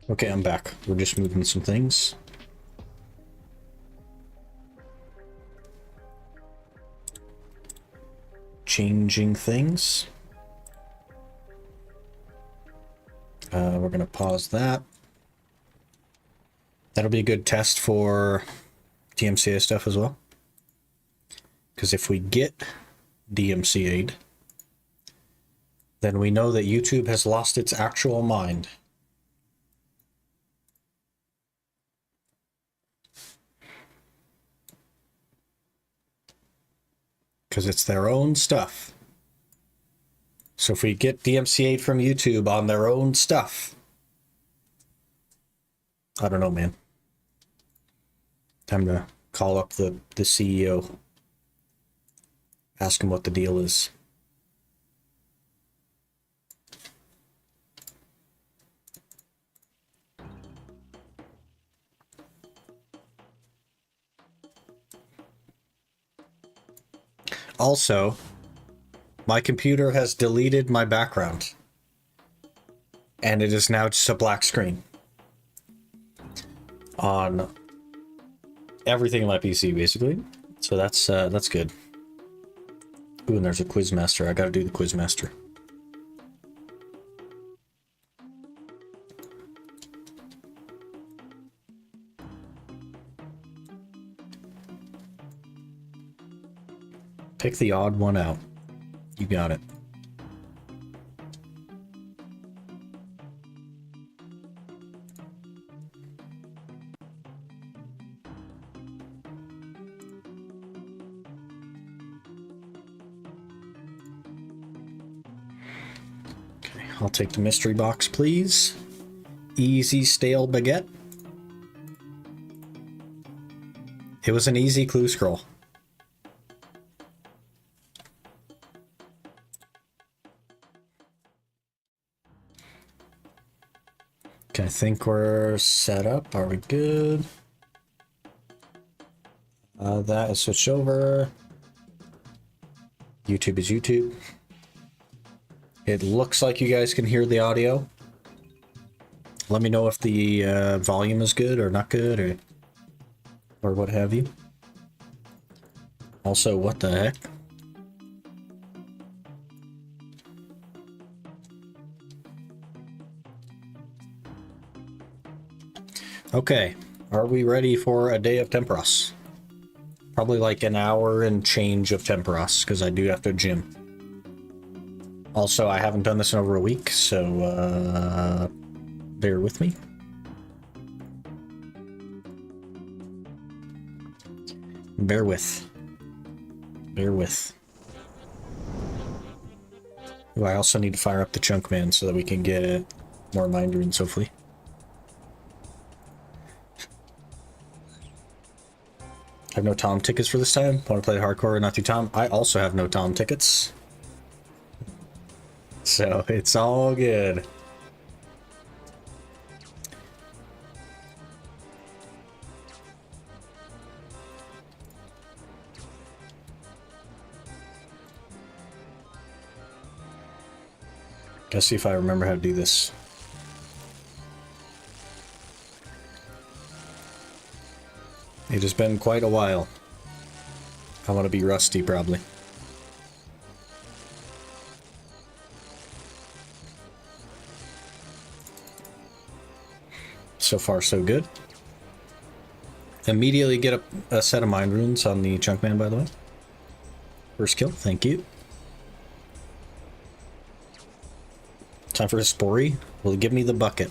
Okay, I'm back. We're just moving some things. Changing things. We're going to pause that. That'll be a good test for DMCA stuff as well. Because if we get DMCA'd, then we know that YouTube has lost its actual mind. Because it's their own stuff. So if we get DMCA'd from YouTube on their own stuff, I don't know, man. Time to call up the CEO. Ask him what the deal is. Also, my computer has deleted my background. And it is now just a black screen. On everything in my PC, basically. So that's good. Ooh, and there's a Quizmaster. I gotta do the Quizmaster. Pick the odd one out. You got it. Okay, I'll take the mystery box, please. Easy stale baguette. It was an easy clue scroll. Okay, I think we're set up. Are we good? That is switched over. YouTube is YouTube. It looks like you guys can hear the audio. Let me know if the volume is good or not good or what have you. Also, what the heck? Okay, are we ready for a day of Temperos? Probably like an hour and change of Temperos, because I do have to gym. Also, I haven't done this in over a week, so bear with me. Bear with. Bear with. Ooh, I also need to fire up the Chunk Man so that we can get more mind runes, hopefully. I have no Tom tickets for this time. Want to play hardcore, not through Tom. I also have no Tom tickets. So it's all good. Let's see if I remember how to do this. It has been quite a while. I want to be rusty, probably. So far, so good. Immediately get a set of mind runes on the Chunk Man, by the way. First kill, thank you. Time for a Spory. Will it give me the bucket?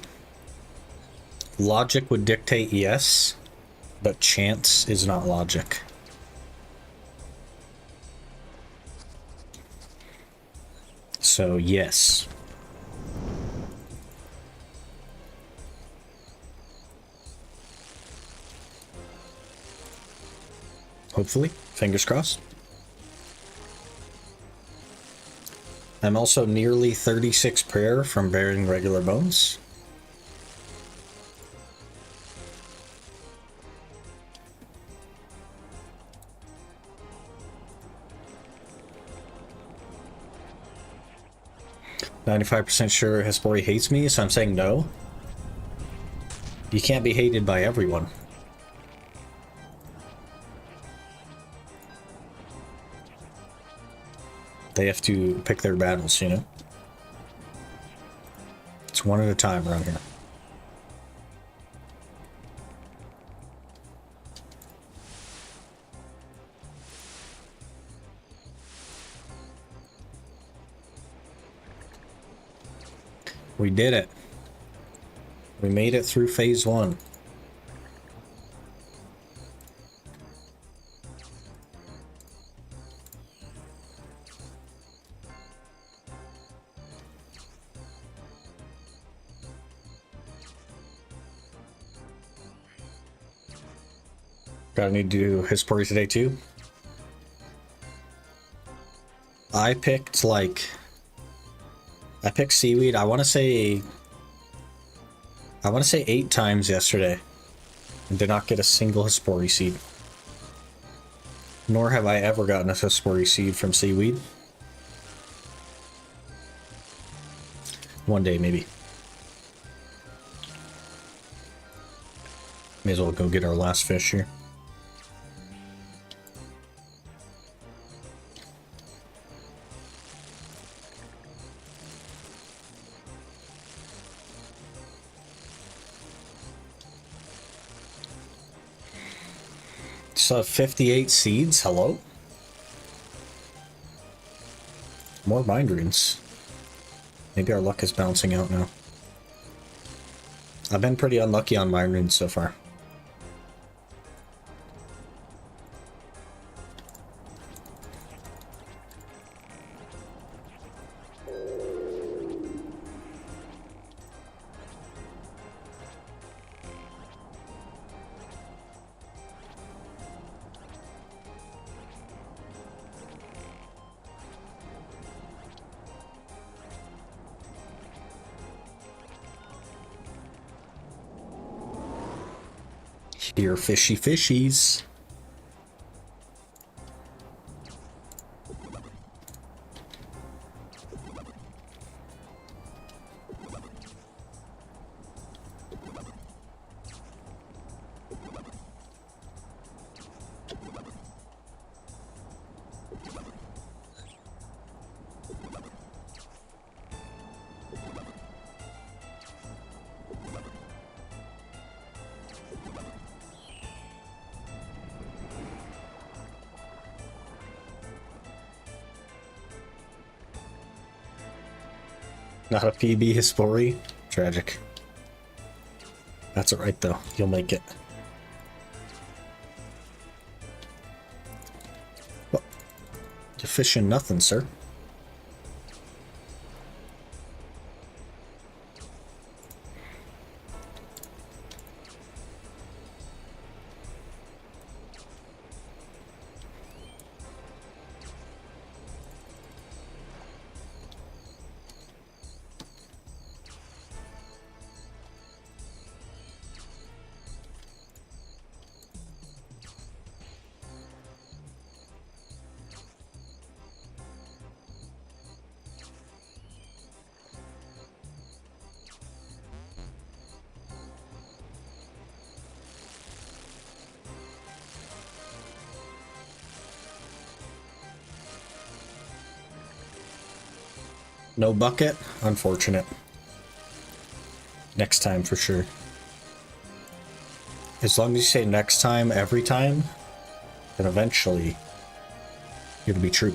Logic would dictate yes, but chance is not logic. So, yes. Hopefully. Fingers crossed. I'm also nearly 36 prayer from bearing regular bones. %95 sure Hespori hates me, so I'm saying no. You can't be hated by everyone. They have to pick their battles, you know? It's one at a time around here. We did it. We made it through phase 1. Gotta need to do his party today too. I picked seaweed. I want to say 8 times yesterday and did not get a single Hespori seed. Nor have I ever gotten a Hespori seed from seaweed. One day, maybe. May as well go get our last fish here. So 58 seeds, hello? More mind runes. Maybe our luck is bouncing out now. I've been pretty unlucky on mind runes so far. Here, fishy fishies. Not a PB Hespori. Tragic. That's alright though. You'll make it. Well, you're fishing nothing, sir. No bucket? Unfortunate. Next time for sure. As long as you say next time, every time, then eventually it'll be true.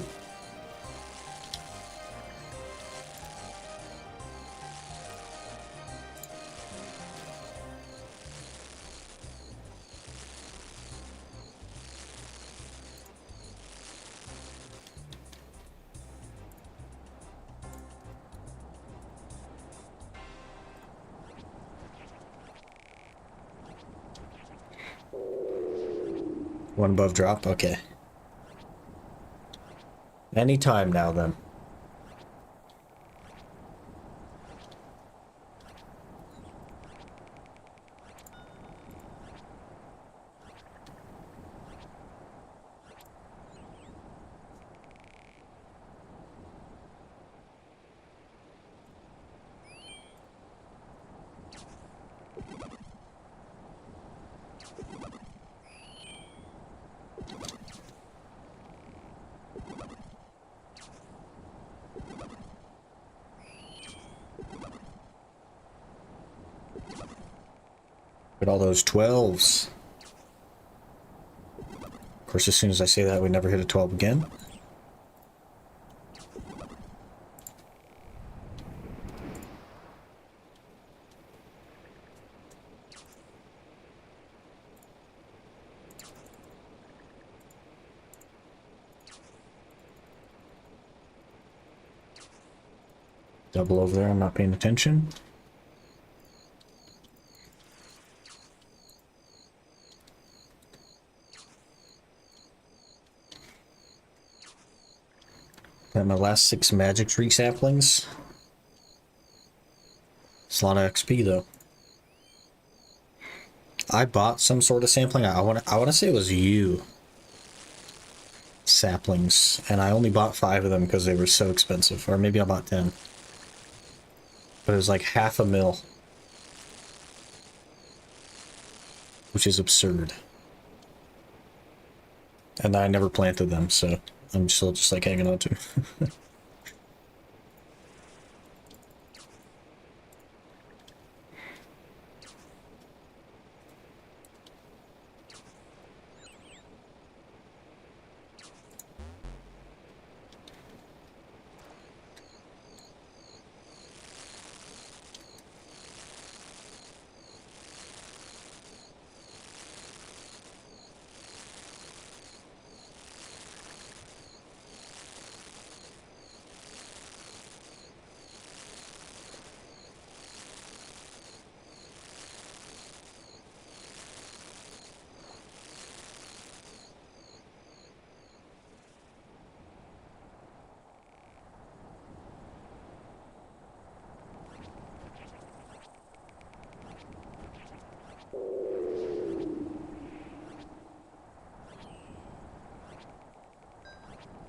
One above drop? Okay. Anytime now then. At all those 12s. Of course, as soon as I say that, we never hit a 12 again. Double over there, I'm not paying attention. Got my last 6 magic tree saplings. It's a lot of XP though. I bought some sort of sampling. I want to say it was you. Saplings, and I only bought 5 of them because they were so expensive, or maybe I bought 10. But it was like half a mil, which is absurd. And I never planted them, so I'm still just like hanging on to.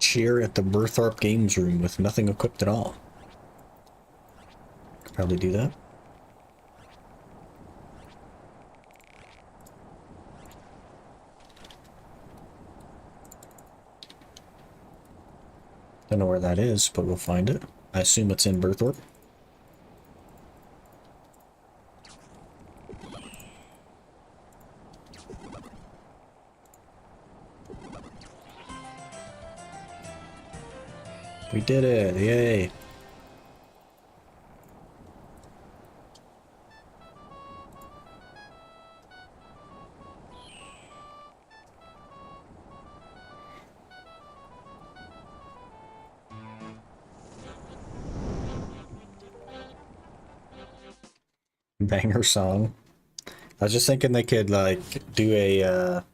Cheer at the Bertharp Games Room with nothing equipped at all. Could probably do that. Don't know where that is, but we'll find it. I assume it's in Bertharp. We did it! Yay! Banger song. I was just thinking they could like do a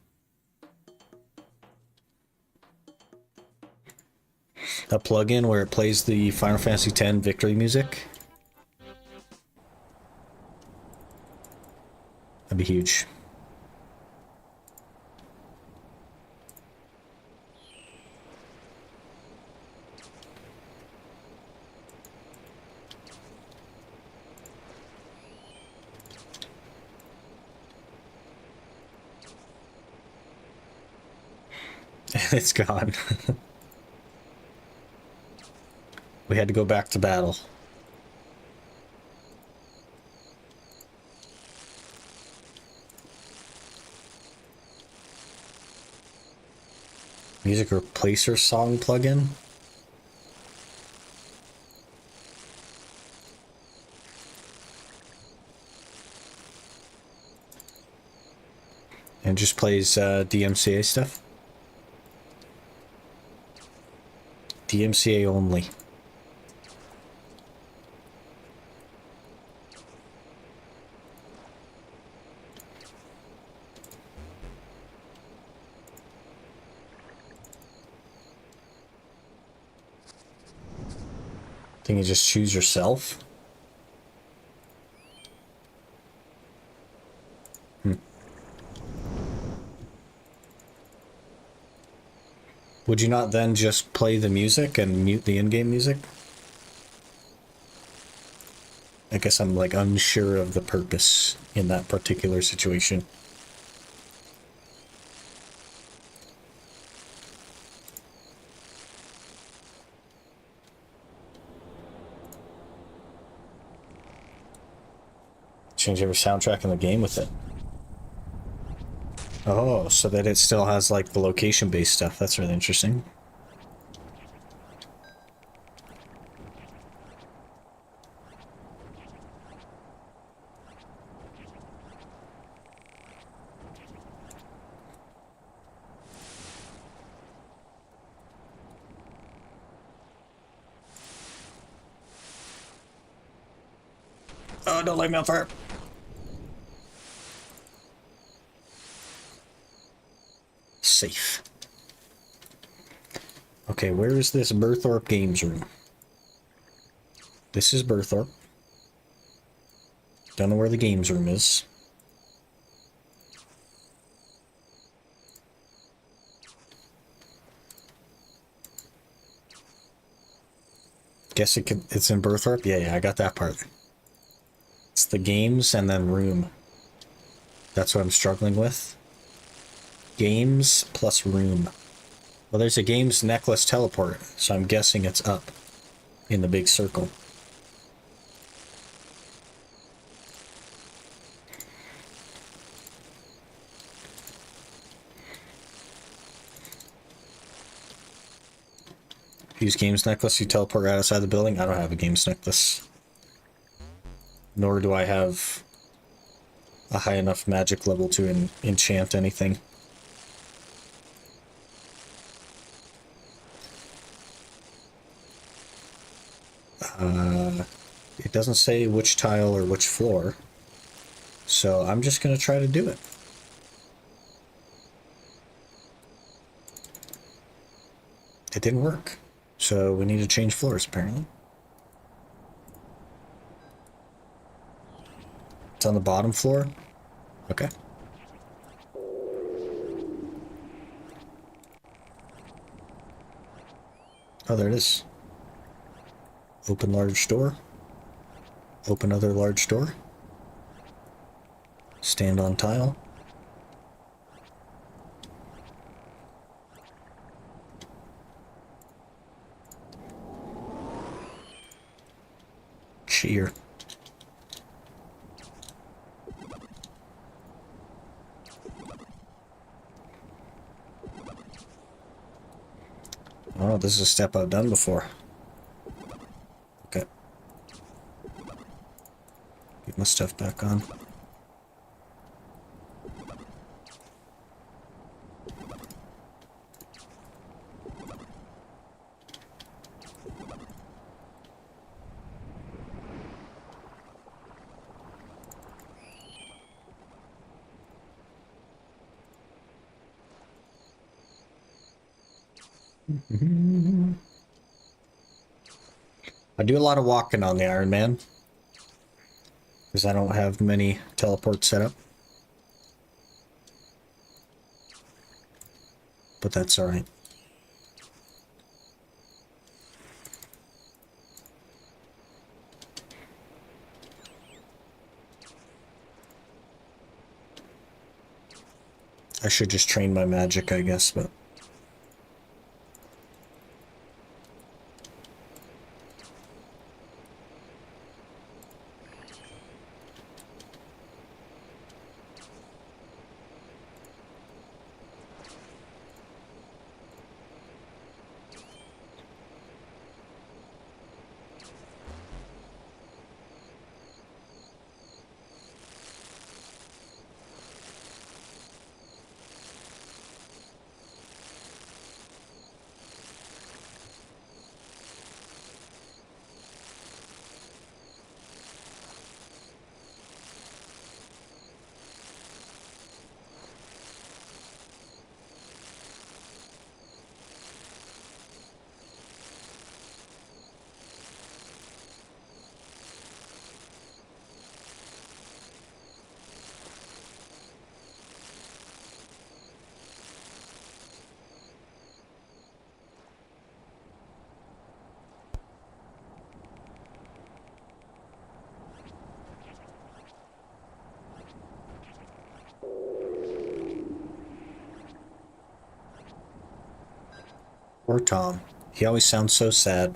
plugin where it plays the Final Fantasy X victory music. That'd be huge. It's gone. We had to go back to battle. Music replacer song plugin. And just plays DMCA stuff. DMCA only. Can you just choose yourself? Would you not then just play the music and mute the in-game music? I guess I'm like unsure of the purpose in that particular situation. Change every soundtrack in the game with it. Oh, so that it still has like the location-based stuff. That's really interesting. Oh, don't light me on fire. Safe. Okay, where is this Berthorpe Games room? This is Berthorpe. Don't know where the games room is. Guess it's in Berthorpe? Yeah, I got that part. It's the games and then room. That's what I'm struggling with. Games plus room. Well, there's a games necklace teleport, so I'm guessing it's up in the big circle. Use games necklace, you teleport right outside the building. I don't have a games necklace. Nor do I have a high enough magic level to enchant anything. It doesn't say which tile or which floor, so I'm just gonna try to do it. It didn't work, so we need to change floors apparently. It's on the bottom floor? Okay. Oh, there it is. Open large door. Open other large door. Stand on tile. Cheer. Oh, this is a step I've done before. Okay. Get my stuff back on. I do a lot of walking on the Ironman because I don't have many teleports set up. But that's alright. I should just train my magic, I guess, but... Poor Tom. He always sounds so sad.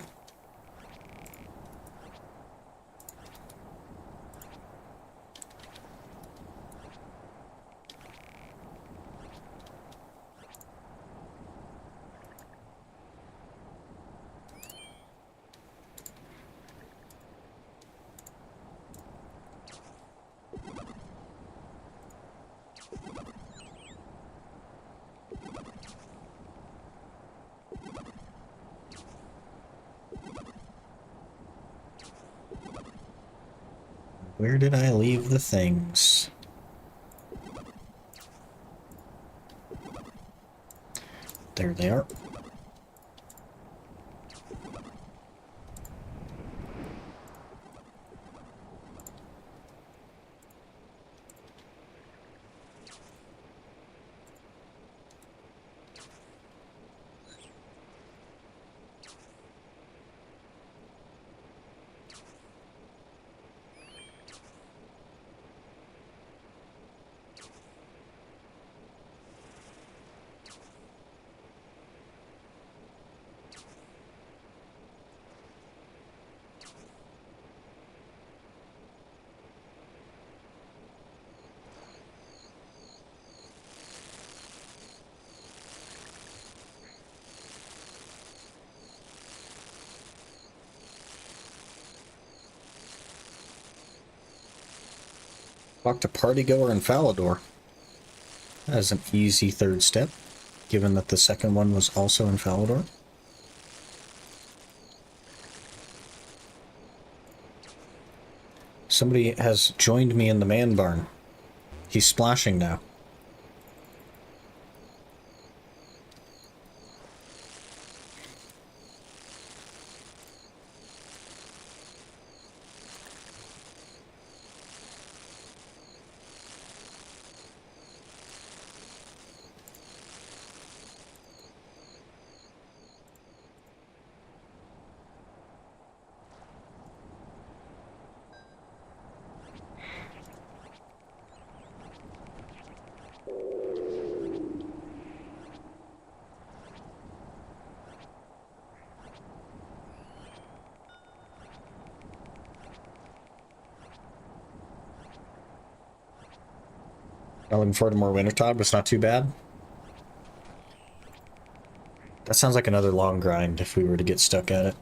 Where did I leave the things? There they are. Talk to Partygoer and Falador. That is an easy third step, given that the second one was also in Falador. Somebody has joined me in the man barn. He's splashing now. I'm looking forward to more Wintertide, but it's not too bad. That sounds like another long grind if we were to get stuck at it.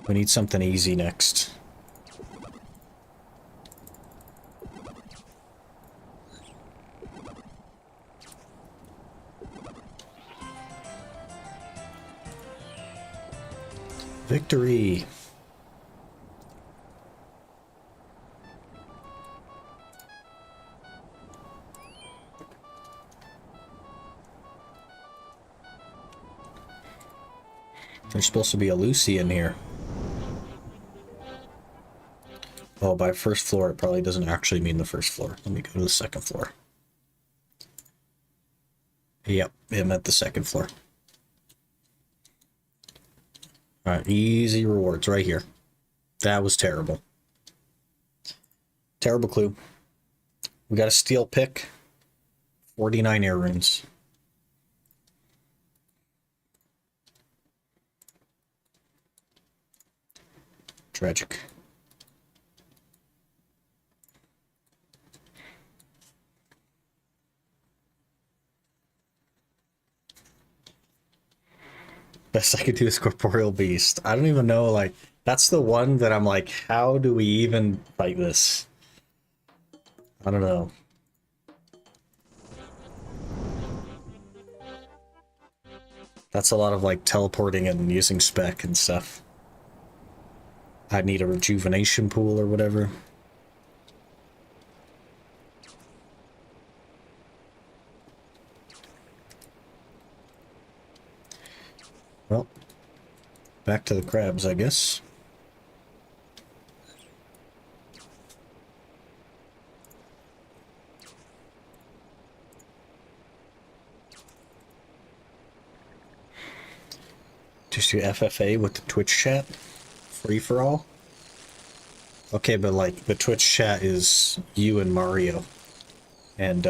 We need something easy next. Victory! There's supposed to be a Lucy in here. Oh, by first floor, it probably doesn't actually mean the first floor. Let me go to the second floor. Yep, it meant the second floor. Alright, easy rewards right here. That was terrible. Terrible clue. We got a steel pick. 49 air runes. Tragic. Best I could do is Corporeal Beast. I don't even know, like, that's the one that I'm like, how do we even fight this? I don't know. That's a lot of, like, teleporting and using spec and stuff. I'd need a rejuvenation pool or whatever. Well, back to the crabs, I guess. Just do FFA with the Twitch chat? Free for all? Okay, but like, the Twitch chat is you and Mario. And,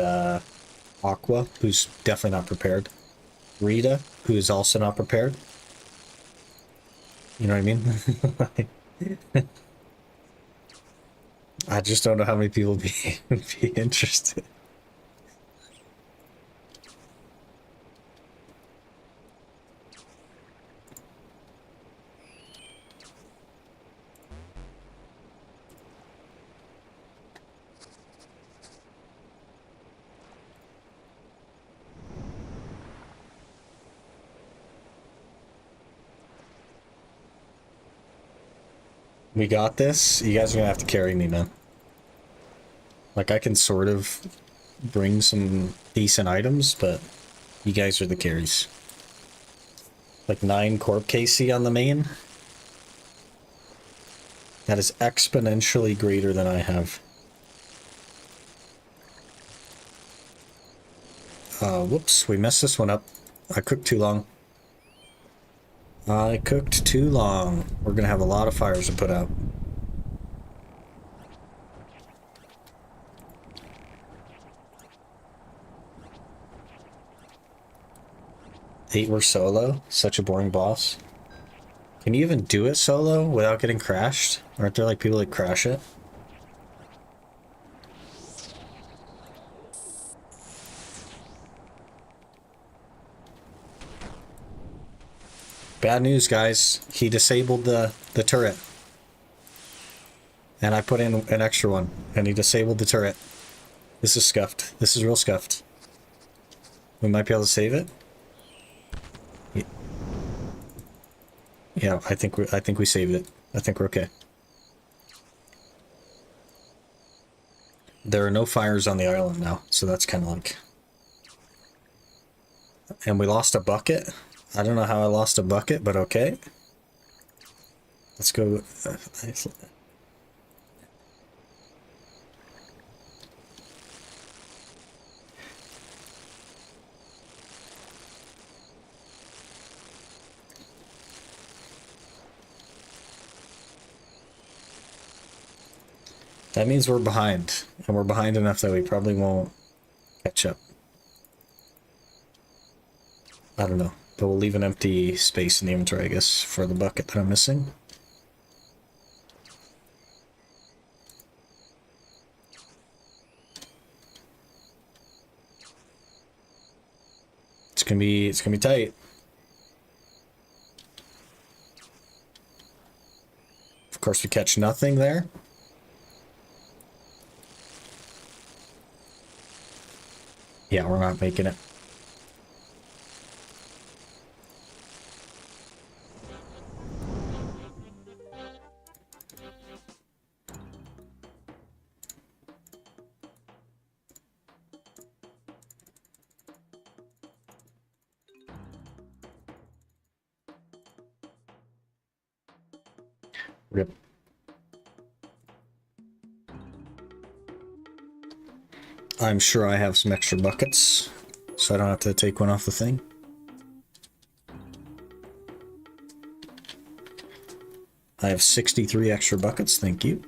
Aqua, who's definitely not prepared. Rita, who is also not prepared. You know what I mean? I just don't know how many people would be interested. We got this. You guys are gonna have to carry me, man. Like, I can sort of bring some decent items, but you guys are the carries. Like 9 Corp KC on the main. That is exponentially greater than I have. Whoops, we messed this one up. I cooked too long. I cooked too long. We're gonna have a lot of fires to put out. Eight were solo? Such a boring boss. Can you even do it solo without getting crashed? Aren't there like people that crash it? Bad news, guys. He disabled the turret. And I put in an extra one, and he disabled the turret. This is scuffed. This is real scuffed. We might be able to save it. Yeah, I think we saved it. I think we're okay. There are no fires on the island now, so that's kind of like... And we lost a bucket. I don't know how I lost a bucket, but okay. Let's go... That means we're behind, and we're behind enough that we probably won't catch up. I don't know, but we'll leave an empty space in the inventory, I guess, for the bucket that I'm missing. It's gonna be tight. Of course, we catch nothing there. Yeah, we're not making it. Rip. I'm sure I have some extra buckets, so I don't have to take one off the thing. I have 63 extra buckets, thank you.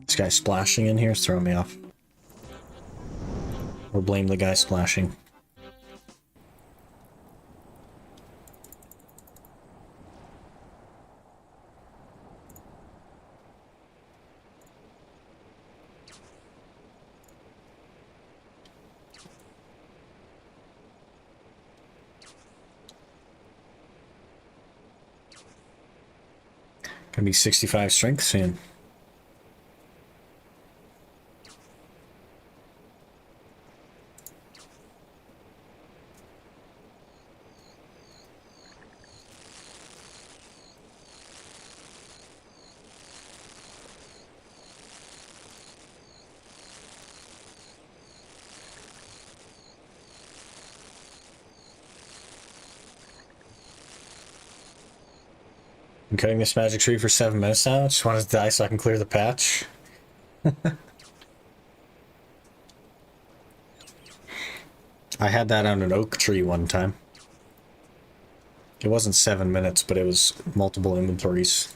This guy splashing in here is throwing me off. Or blame the guy splashing. Gonna be 65 strength soon. I'm cutting this magic tree for 7 minutes now. Just wanted to die so I can clear the patch. I had that on an oak tree one time. It wasn't 7 minutes, but it was multiple inventories.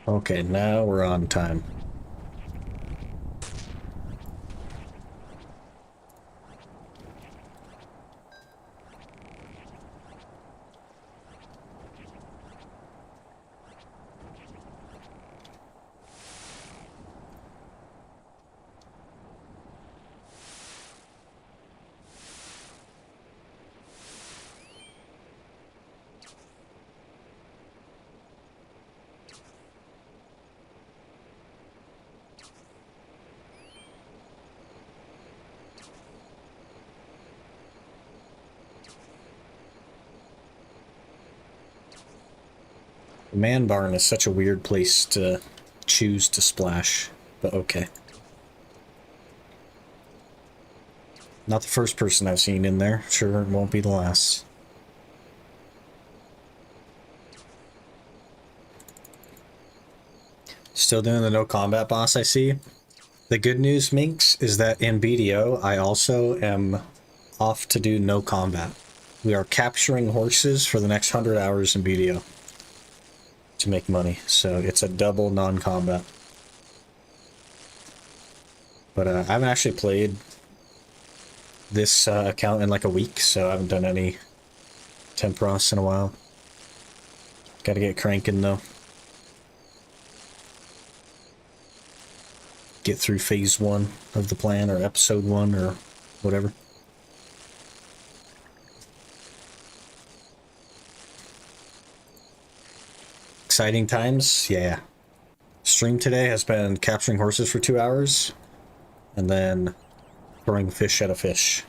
Okay, now we're on time. The man barn is such a weird place to choose to splash, but okay. Not the first person I've seen in there. Sure, it won't be the last. Still doing the no combat boss, I see. The good news, Minx, is that in BDO, I also am off to do no combat. We are capturing horses for the next 100 hours in BDO to make money, so it's a double non-combat. But I haven't actually played this account in like a week, so I haven't done any Tempros in a while. Gotta get cranking though. Get through phase 1 of the plan, or episode 1, or whatever. Exciting times, yeah. Stream today has been capturing horses for 2 hours, and then throwing fish at a fish.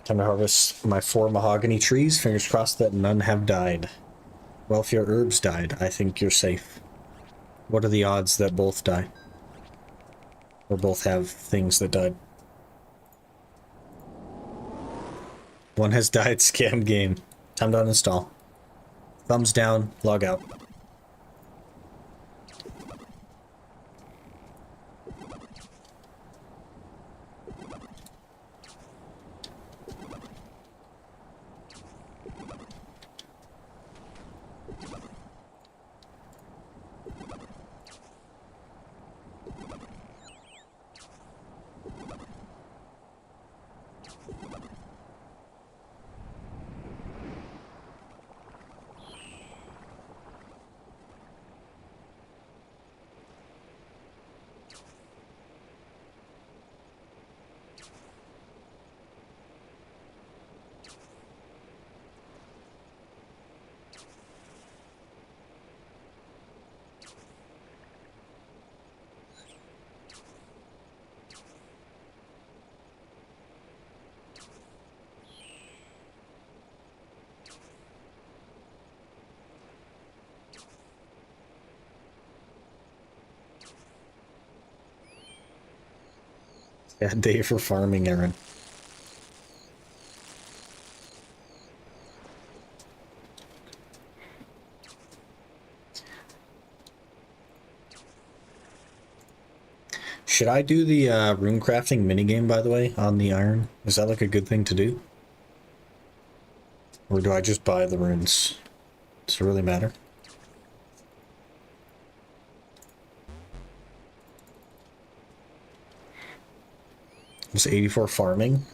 Time to harvest my 4 mahogany trees. Fingers crossed that none have died. Well, if your herbs died, I think you're safe. What are the odds that both die? Or both have things that died? One has died, scam game. Time to uninstall. Thumbs down, log out. Bad day for farming, Aaron. Should I do the rune crafting minigame, by the way, on the iron? Is that like a good thing to do? Or do I just buy the runes? Does it really matter? Was 84 farming?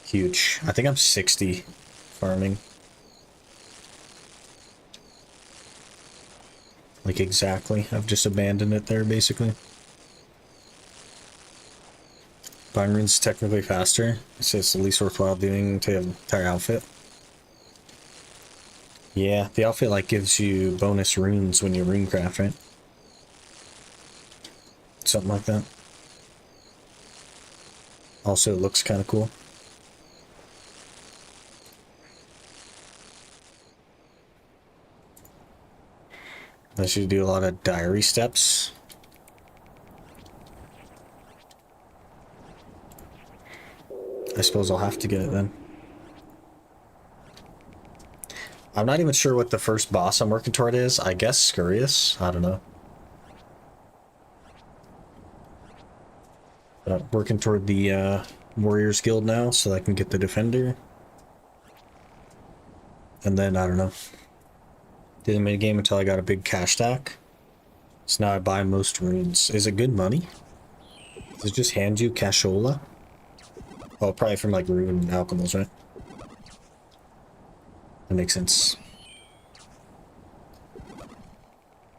Huge. I think I'm 60 farming. Like exactly. I've just abandoned it there, basically. Buying runes is technically faster. It says it's the least worthwhile doing to have an entire outfit. Yeah, the outfit like gives you bonus runes when you rune craft, right? Something like that. Also, it looks kind of cool. I should do a lot of diary steps. I suppose I'll have to get it then. I'm not even sure what the first boss I'm working toward is. I guess Scurious. I don't know. But I'm working toward the Warriors Guild now, so I can get the Defender. And then, I don't know. Did the mid game until I got a big cash stack. So now I buy most runes. Is it good money? Does it just hand you cashola? Oh, probably from like rune alchemals, right? That makes sense.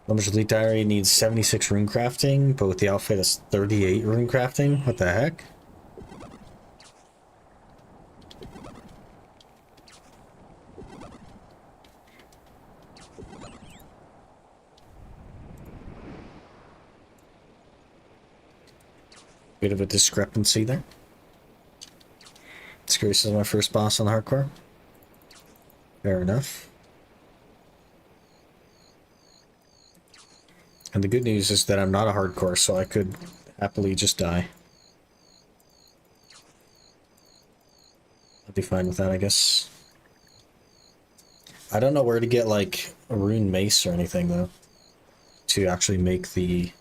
Lumber's Elite Diary needs 76 rune crafting, but with the outfit it's 38 rune crafting? What the heck? Bit of a discrepancy there. Disgrace is my first boss on the hardcore. Fair enough. And the good news is that I'm not a hardcore, so I could happily just die. I'd be fine with that, I guess. I don't know where to get, like, a rune mace or anything, though, to actually make the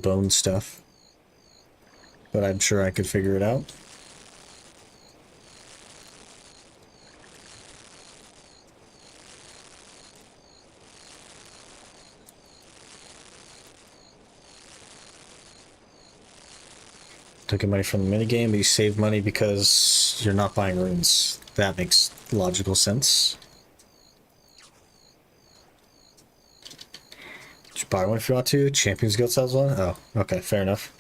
bone stuff. But I'm sure I could figure it out. Don't get money from the minigame, but you save money because you're not buying runes. That makes logical sense. Just buy one if you want to. Champions Guild sells one? Oh, okay, fair enough.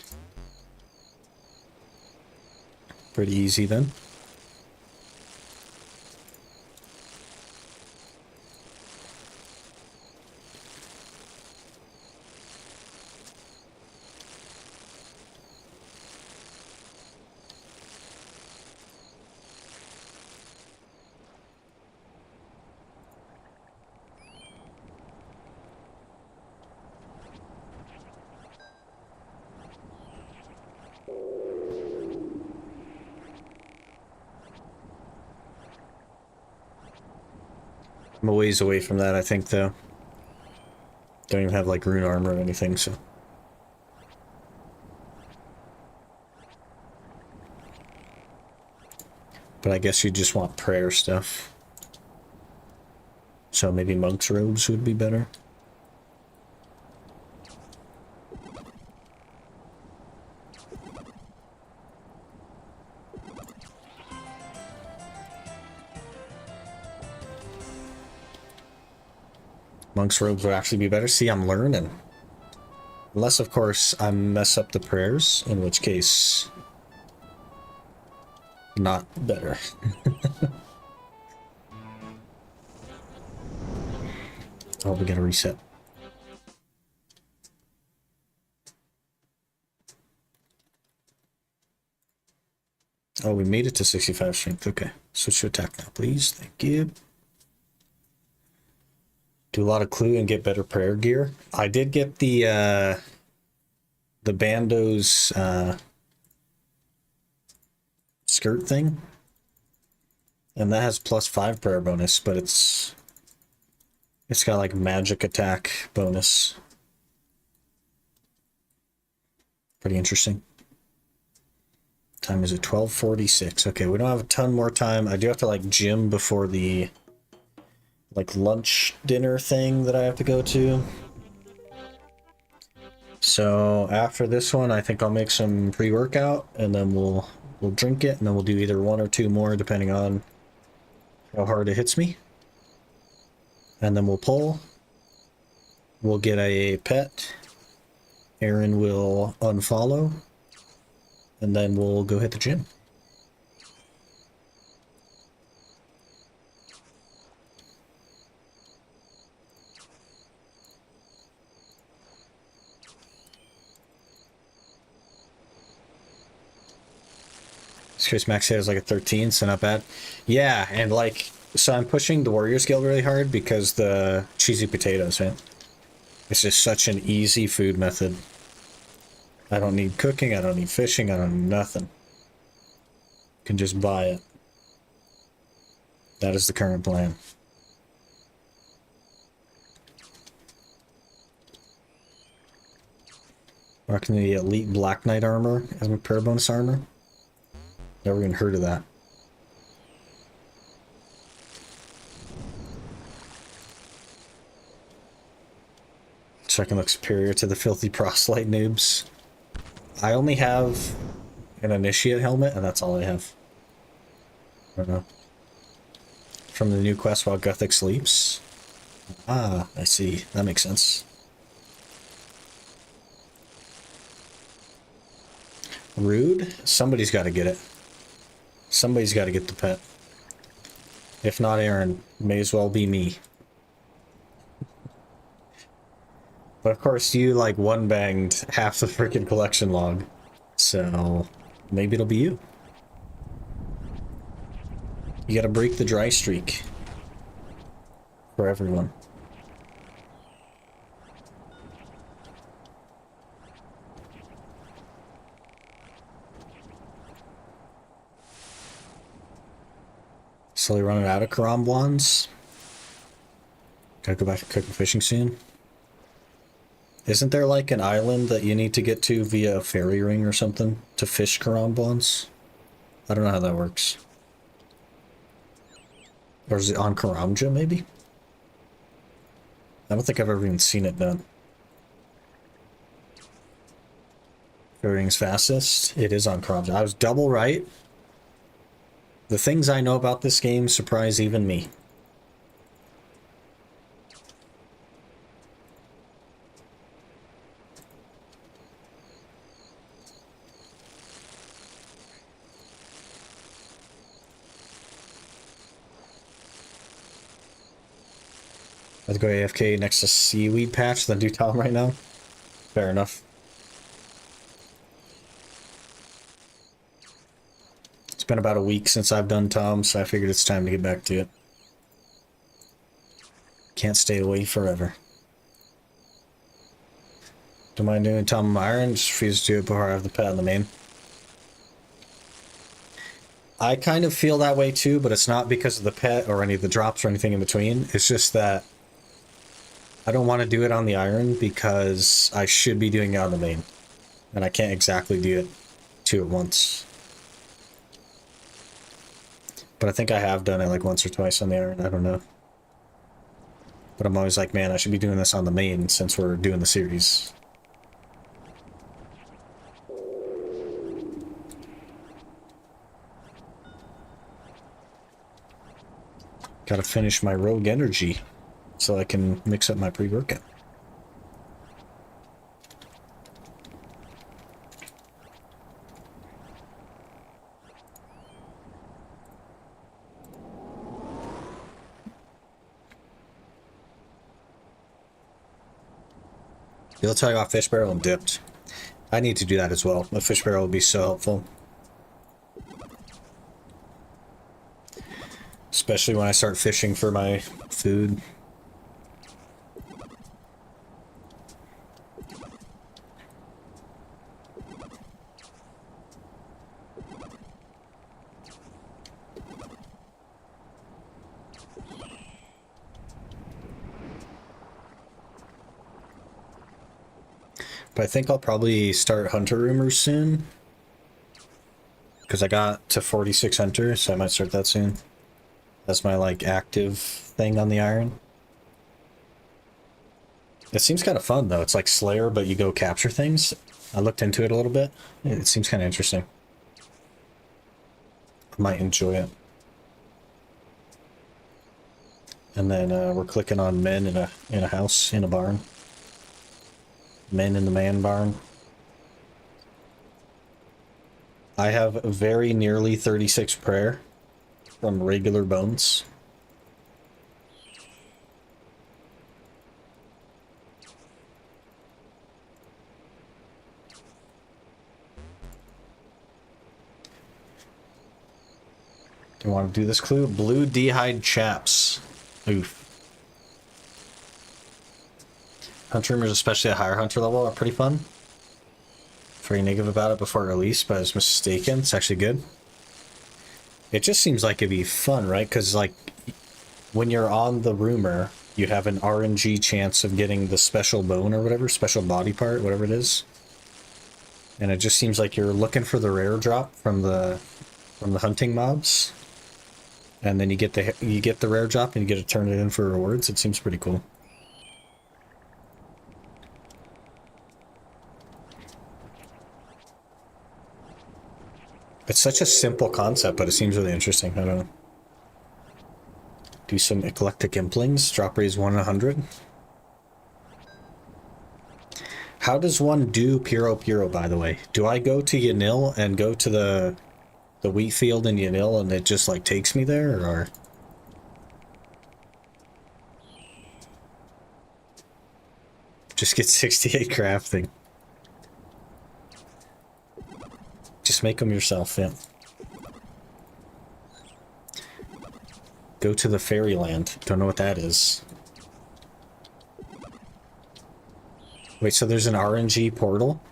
Pretty easy then. I'm a ways away from that, I think, though. Don't even have, like, rune armor or anything, so... But I guess you just want prayer stuff. So maybe monk's robes would be better. Monk's robes would actually be better. See, I'm learning. Unless, of course, I mess up the prayers, in which case... not better. Oh, we gotta reset. Oh, we made it to 65 strength. Okay. Switch to attack now, please. Thank you. Do a lot of clue and get better prayer gear. I did get the Bando's skirt thing. And that has +5 prayer bonus, but it's got like magic attack bonus. Pretty interesting. Time is at 12:46. Okay, we don't have a ton more time. I do have to like gym before the like lunch dinner thing that I have to go to. So after this one, I think I'll make some pre-workout and then we'll drink it and then we'll do either 1 or 2 more depending on how hard it hits me. And then we'll pull. We'll get a pet. Aaron will unfollow. And then we'll go hit the gym. Chris Max has like a 13, so not bad. Yeah, and like, so I'm pushing the Warriors Guild really hard because the cheesy potatoes, man. It's just such an easy food method. I don't need cooking, I don't need fishing, I don't need nothing. Can just buy it. That is the current plan. Rocking the Elite Black Knight armor as my pair bonus armor. Never even heard of that. So I can look superior to the filthy proselyte noobs. I only have an initiate helmet, and that's all I have. I don't know. From the new quest while Gothic sleeps. Ah, I see. That makes sense. Rude? Somebody's got to get it. Somebody's got to get the pet. If not Aaron, may as well be me. But of course, you like one-banged half the freaking collection log. So maybe it'll be you. You gotta break the dry streak. For everyone. Slowly running out of Karamblons. Gotta go back to cooking fishing soon. Isn't there like an island that you need to get to via a fairy ring or something to fish Karamblons? I don't know how that works. Or is it on Karamja, maybe? I don't think I've ever even seen it done. Fairy ring's fastest. It is on Karamja. I was double right. The things I know about this game surprise even me. I'd go AFK next to Seaweed Patch than do Tom right now. Fair enough. It's been about a week since I've done Tom, so I figured it's time to get back to it. Can't stay away forever. Don't mind doing Tom and Iron, just refuse to do it before I have the pet on the main. I kind of feel that way too, but it's not because of the pet or any of the drops or anything in between. It's just that I don't want to do it on the Iron because I should be doing it on the main. And I can't exactly do it two at once. But I think I have done it like once or twice on the Iron, I don't know. But I'm always like, man, I should be doing this on the main since we're doing the series. Gotta finish my Rogue Energy so I can mix up my pre-workout. You'll tell you about fish barrel and dipped. I need to do that as well. The fish barrel would be so helpful. Especially when I start fishing for my food. But I think I'll probably start Hunter Rumors soon. Because I got to 46 Hunter, so I might start that soon. That's my, like, active thing on the Iron. It seems kind of fun, though. It's like Slayer, but you go capture things. I looked into it a little bit. It seems kind of interesting. I might enjoy it. And then we're clicking on men in a house, in a barn. Men in the man barn. I have very nearly 36 prayer from regular bones. Do you want to do this clue? Blue D'hide Chaps. Oof. Hunter Rumors, especially at higher Hunter level, are pretty fun. Very negative about it before release, but I was mistaken. It's actually good. It just seems like it'd be fun, right? Because, like, when you're on the rumor, you have an RNG chance of getting the special bone or whatever, special body part, whatever it is. And it just seems like you're looking for the rare drop from the hunting mobs. And then you get the rare drop and you get to turn it in for rewards. It seems pretty cool. It's such a simple concept, but it seems really interesting. I don't know. Do some eclectic implings. Drop raise 1 in 100. How does one do Puro Puro, by the way? Do I go to Yanil and go to the wheat field in Yanil and it just like takes me there, or? Just get 68 crafting. Just make them yourself, yeah. Go to the fairyland. Don't know what that is. Wait, so there's an RNG portal?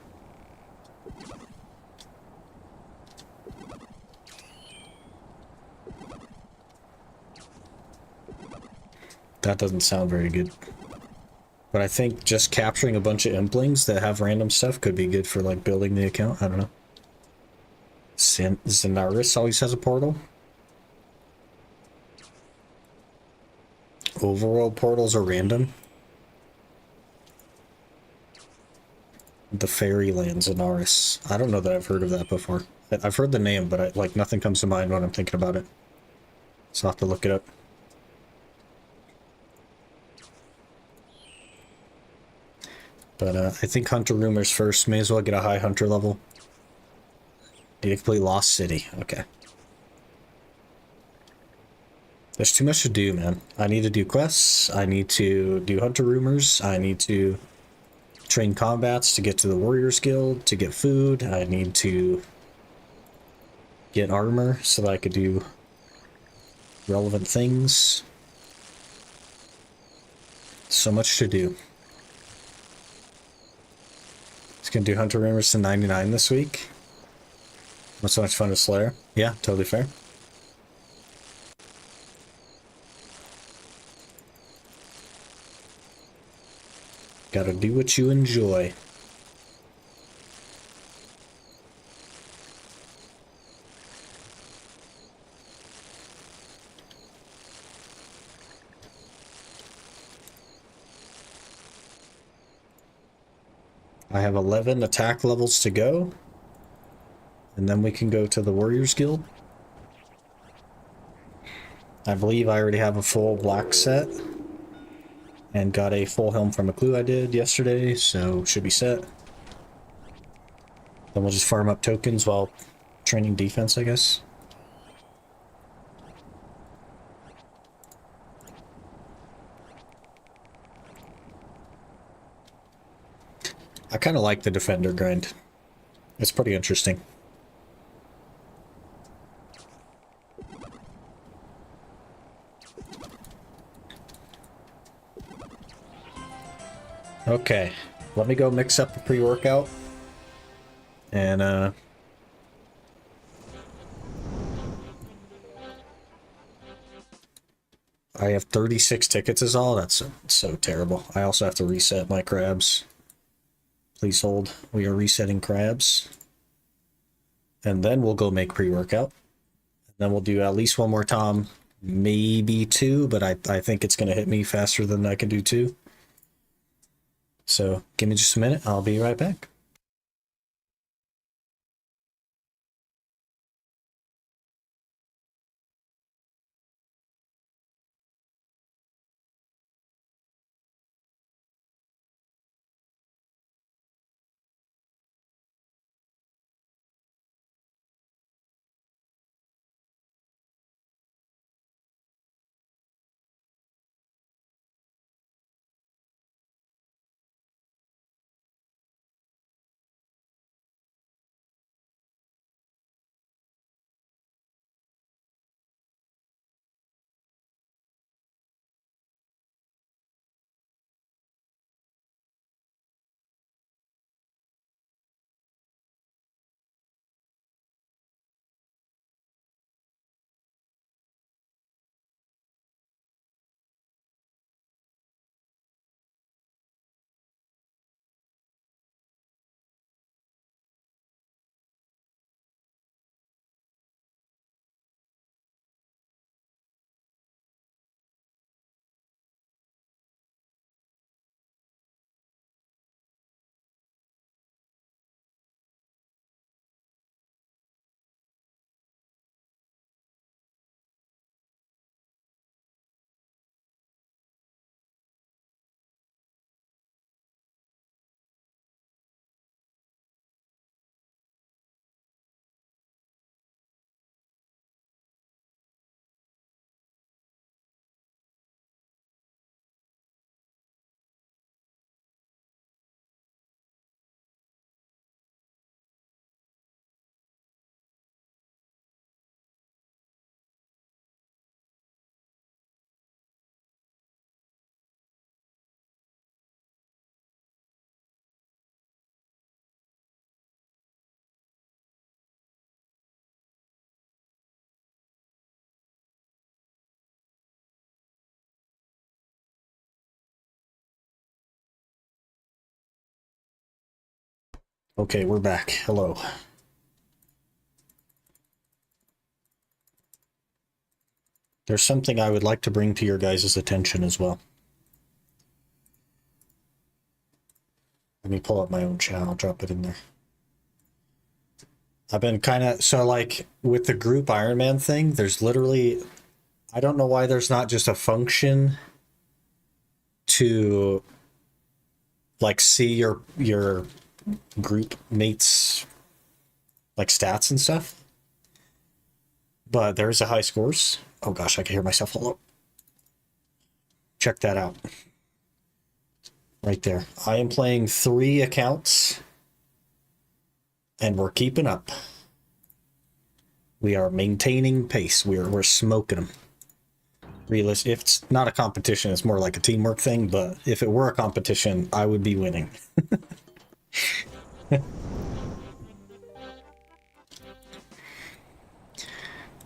That doesn't sound very good. But I think just capturing a bunch of implings that have random stuff could be good for like building the account. I don't know. Zenaris always has a portal. Overworld portals are random. The Fairyland Zenaris. I don't know that I've heard of that before. I've heard the name, but like nothing comes to mind when I'm thinking about it. So I'll have to look it up. But I think Hunter Rumors first. May as well get a high Hunter level. Need to complete Lost City. Okay. There's too much to do, man. I need to do quests. I need to do Hunter Rumors. I need to train combats to get to the Warriors Guild, to get food. I need to get armor so that I could do relevant things. So much to do. Just gonna do Hunter Rumors to 99 this week. Not so much fun with Slayer. Yeah, totally fair. Gotta do what you enjoy. I have 11 attack levels to go. And then we can go to the Warriors Guild. I believe I already have a full black set. And got a full helm from a clue I did yesterday, so should be set. Then we'll just farm up tokens while training defense, I guess. I kind of like the defender grind. It's pretty interesting. Okay, let me go mix up the pre-workout. And, I have 36 tickets is all. That's so terrible. I also have to reset my crabs. Please hold. We are resetting crabs. And then we'll go make pre-workout. Then we'll do at least one more Tom, maybe two, but I think it's going to hit me faster than I can do two. So give me just a minute. I'll be right back. Okay, we're back. Hello. There's something I would like to bring to your guys' attention as well. Let me pull up my own channel, drop it in there. I've been kind of, so like with the group Ironman thing, there's literally, I don't know why there's not just a function to like see your group mates like stats and stuff. But there's a high scores. Oh gosh, I can hear myself. Hold up. Check that out. Right there. I am playing 3 accounts and we're keeping up. We are maintaining pace. We're smoking them. Realistic. If it's not a competition, it's more like a teamwork thing. But if it were a competition, I would be winning.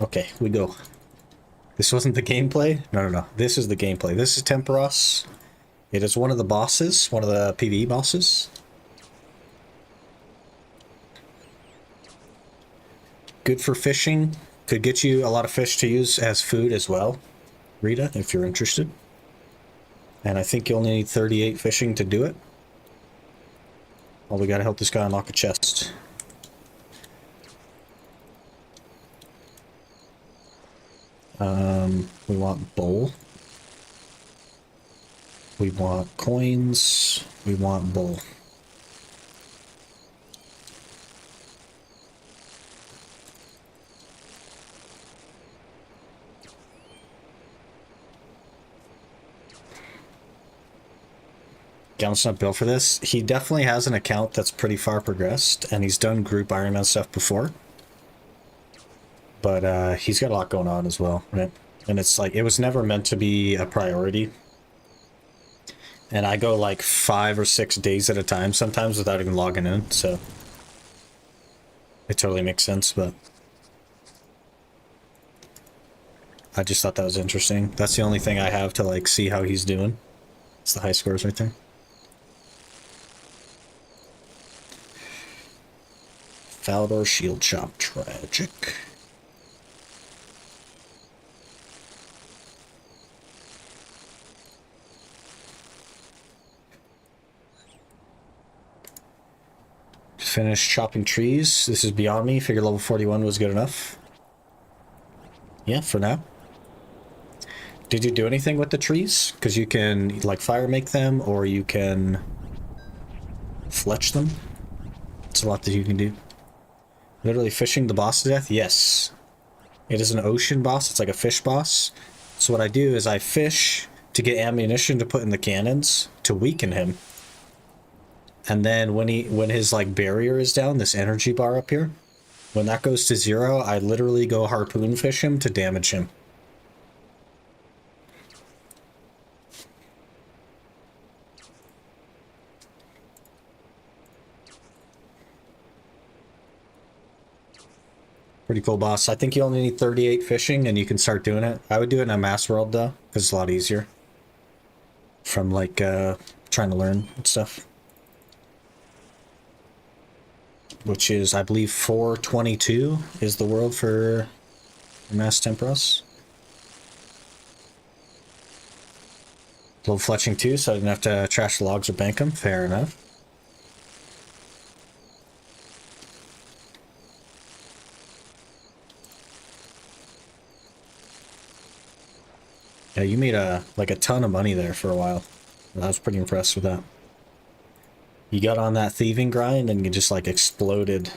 Okay, we go. This wasn't the gameplay? No. This is the gameplay. This is Temperos. It is one of the bosses, one of the PvE bosses. Good for fishing. Could get you a lot of fish to use as food as well, Rita, if you're interested. And I think you only need 38 fishing to do it. Well, we gotta help this guy unlock a chest. We want bowl. We want coins. We want bowl. Gal's not built for this. He definitely has an account that's pretty far progressed, and he's done group Ironman stuff before. But he's got a lot going on as well, right? And it's like, it was never meant to be a priority. And I go like 5 or 6 days at a time sometimes without even logging in, so it totally makes sense, but I just thought that was interesting. That's the only thing I have to like see how he's doing. It's the high scores right there. Faldor shield chop, tragic. Finish chopping trees. This is beyond me. Figure level 41 was good enough. Yeah, for now. Did you do anything with the trees? Because you can like fire make them, or you can fletch them. It's a lot that you can do. Literally fishing the boss to death? Yes. It is an ocean boss. It's like a fish boss. So what I do is I fish to get ammunition to put in the cannons to weaken him. And then when his like barrier is down, this energy bar up here, when that goes to 0, I literally go harpoon fish him to damage him. Pretty cool boss. I think you only need 38 fishing and you can start doing it. I would do it in a mass world though, because it's a lot easier. From like trying to learn and stuff. Which is, I believe, 422 is the world for mass Temperos. Little fletching too, so I didn't have to trash the logs or bank them. Fair enough. Yeah, you made like a ton of money there for a while. I was pretty impressed with that. You got on that thieving grind and you just like exploded.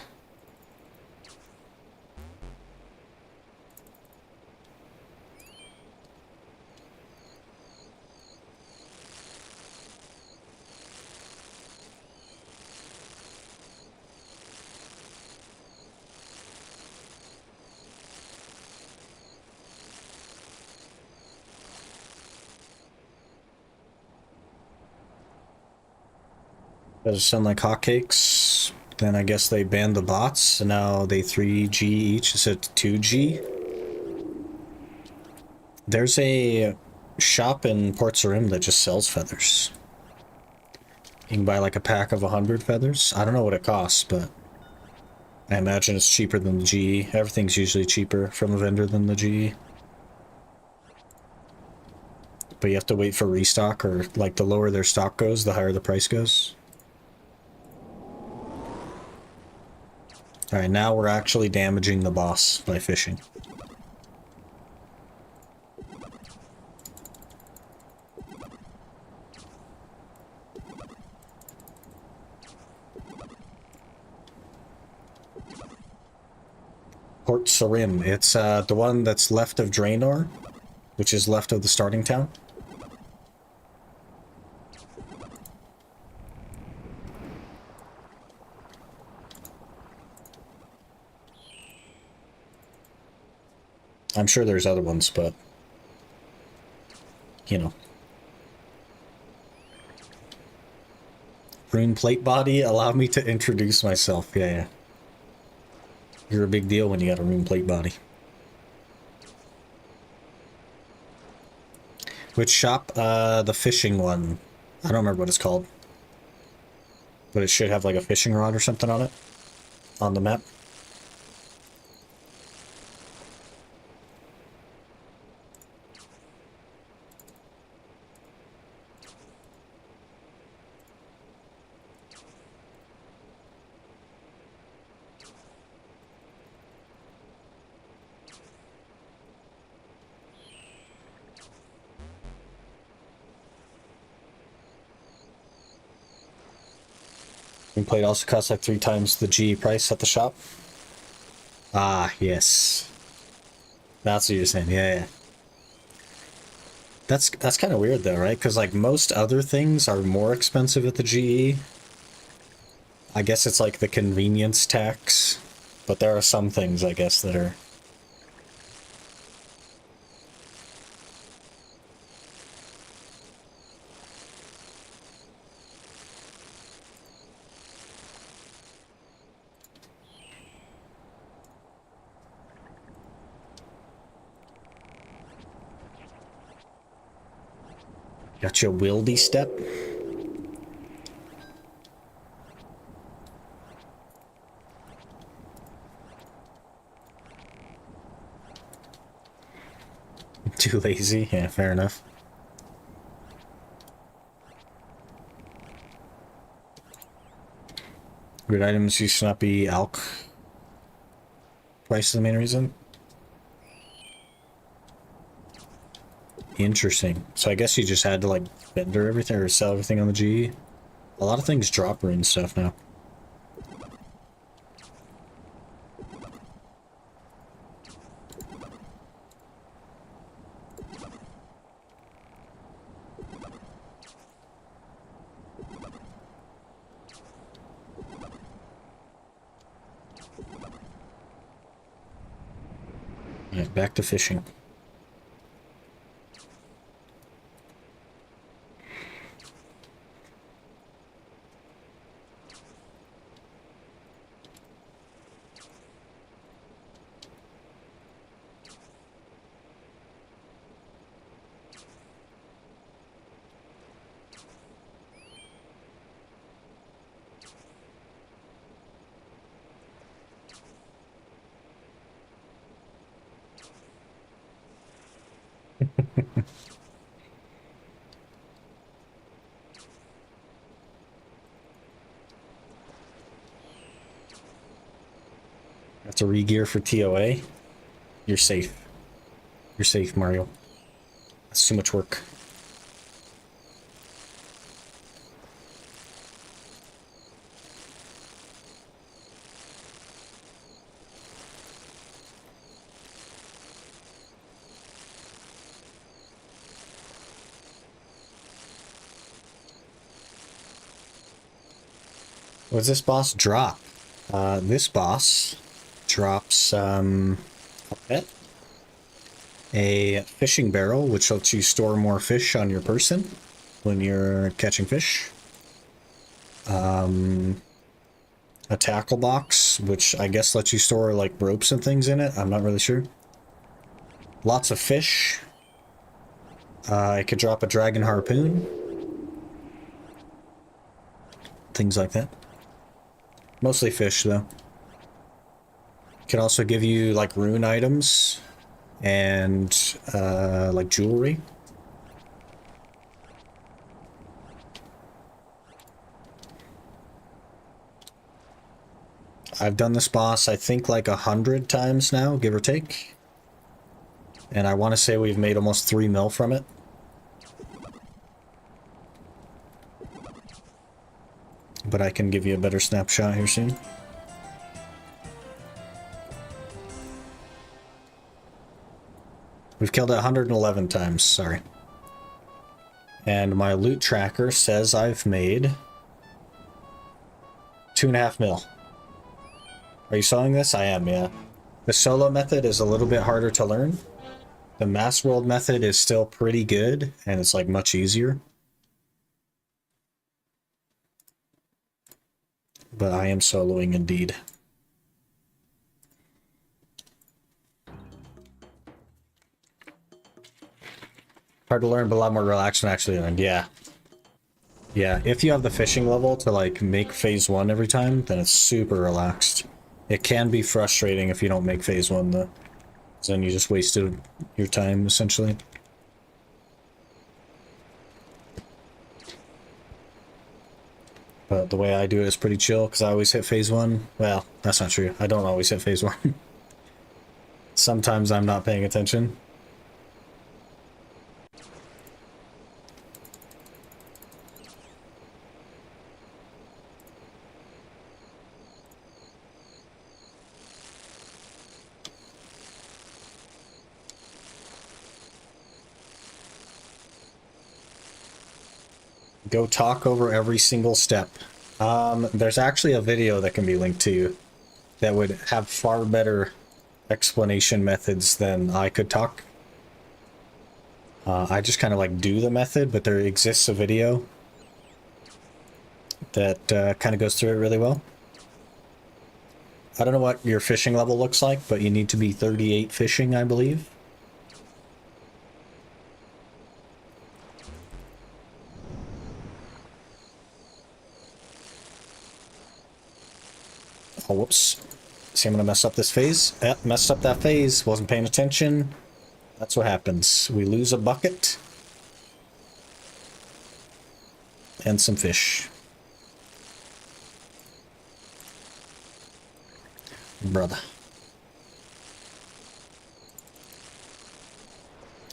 Does it sound like hotcakes? Then I guess they banned the bots, so now they 3G each instead of 2G. There's a shop in Port Sarim that just sells feathers. You can buy like a pack of 100 feathers. I don't know what it costs, but I imagine it's cheaper than the GE. Everything's usually cheaper from a vendor than the GE. But you have to wait for restock, or like the lower their stock goes, the higher the price goes. Alright, now we're actually damaging the boss by fishing. Port Sarim. It's the one that's left of Draenor, which is left of the starting town. I'm sure there's other ones, but you know. Rune plate body, allow me to introduce myself. Yeah. You're a big deal when you got a rune plate body. Which shop? The fishing one. I don't remember what it's called. But it should have like a fishing rod or something on it. On the map. Plate also costs like 3 times the GE price at the shop. Ah, yes. That's what you're saying. Yeah. That's kind of weird though, right? Because like most other things are more expensive at the GE. I guess it's like the convenience tax, but there are some things I guess that are. Got your wildy step. Too lazy? Yeah, fair enough. Weird items used to not be alk. Price is the main reason. Interesting. So I guess you just had to like vendor everything or sell everything on the GE. A lot of things drop rune stuff now. Alright, back to fishing. Have to re-gear for TOA. You're safe. You're safe, Mario. That's too much work. What does this boss drop? This boss drops a pet, a fishing barrel, which lets you store more fish on your person when you're catching fish. A tackle box, which I guess lets you store like ropes and things in it. I'm not really sure. Lots of fish. I could drop a dragon harpoon. things like that. Mostly fish, though. Can also give you, like, rune items and, like, jewelry. I've done this boss, I think, like 100 times now, give or take. And I want to say we've made almost 3 mil from it. But I can give you a better snapshot here soon. We've killed it 111 times, sorry. And my loot tracker says I've made 2.5 mil. Are you sawing this? I am, yeah. The solo method is a little bit harder to learn. The mass world method is still pretty good, and it's like much easier. But I am soloing indeed. Hard to learn, but a lot more relaxing actually learned. Yeah. Yeah, if you have the fishing level to like make phase 1 every time, then it's super relaxed. It can be frustrating if you don't make phase 1 though. Then you just wasted your time essentially. But the way I do it is pretty chill because I always hit phase 1. Well, that's not true. I don't always hit phase 1. Sometimes I'm not paying attention. Go talk over every single step. There's actually a video that can be linked to you that would have far better explanation methods than I could talk. I just kind of like do the method, but there exists a video that kind of goes through it really well. I don't know what your fishing level looks like, but you need to be 38 fishing, I believe. Oh, whoops. See, I'm gonna mess up this phase. Yep, messed up that phase. Wasn't paying attention. That's what happens. We lose a bucket. And some fish. Brother.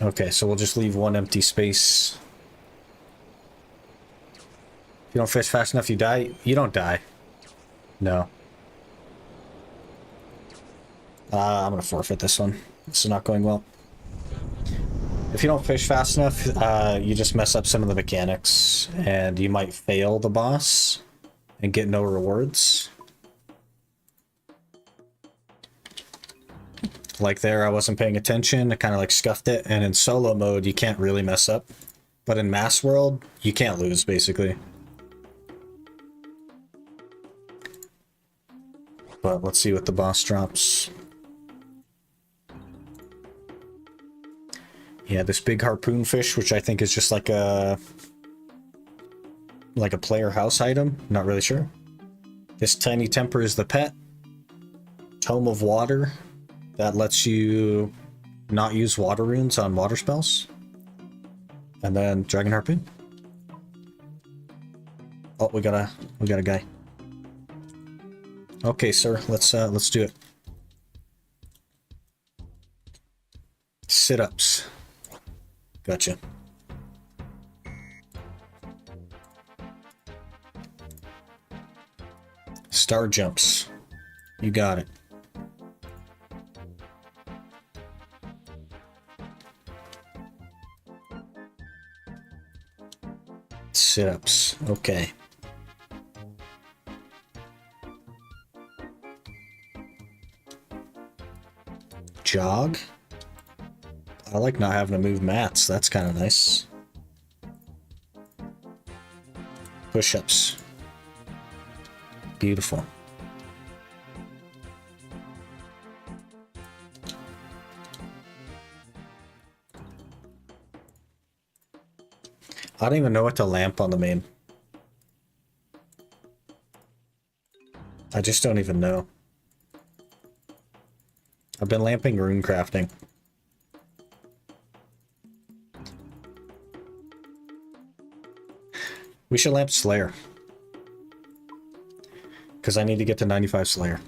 Okay, so we'll just leave one empty space. If you don't fish fast enough, you die. You don't die. No. I'm gonna forfeit this one. This is not going well. If you don't fish fast enough, you just mess up some of the mechanics, and you might fail the boss and get no rewards. Like there, I wasn't paying attention, I kind of like scuffed it, and in solo mode, you can't really mess up. But in mass world, you can't lose, basically. But let's see what the boss drops. Yeah, this big harpoon fish, which I think is just like a player house item. Not really sure. This tiny temper is the pet. Tome of Water. That lets you not use water runes on water spells. And then Dragon Harpoon. Oh, we got a guy. Okay, sir, let's do it. Sit-ups. Gotcha. Star jumps. You got it. Sit-ups. Okay. Jog. I like not having to move mats. That's kind of nice. Push-ups. Beautiful. I don't even know what to lamp on the main. I just don't even know. I've been lamping rune crafting. We should lamp Slayer. Because I need to get to 95 Slayer.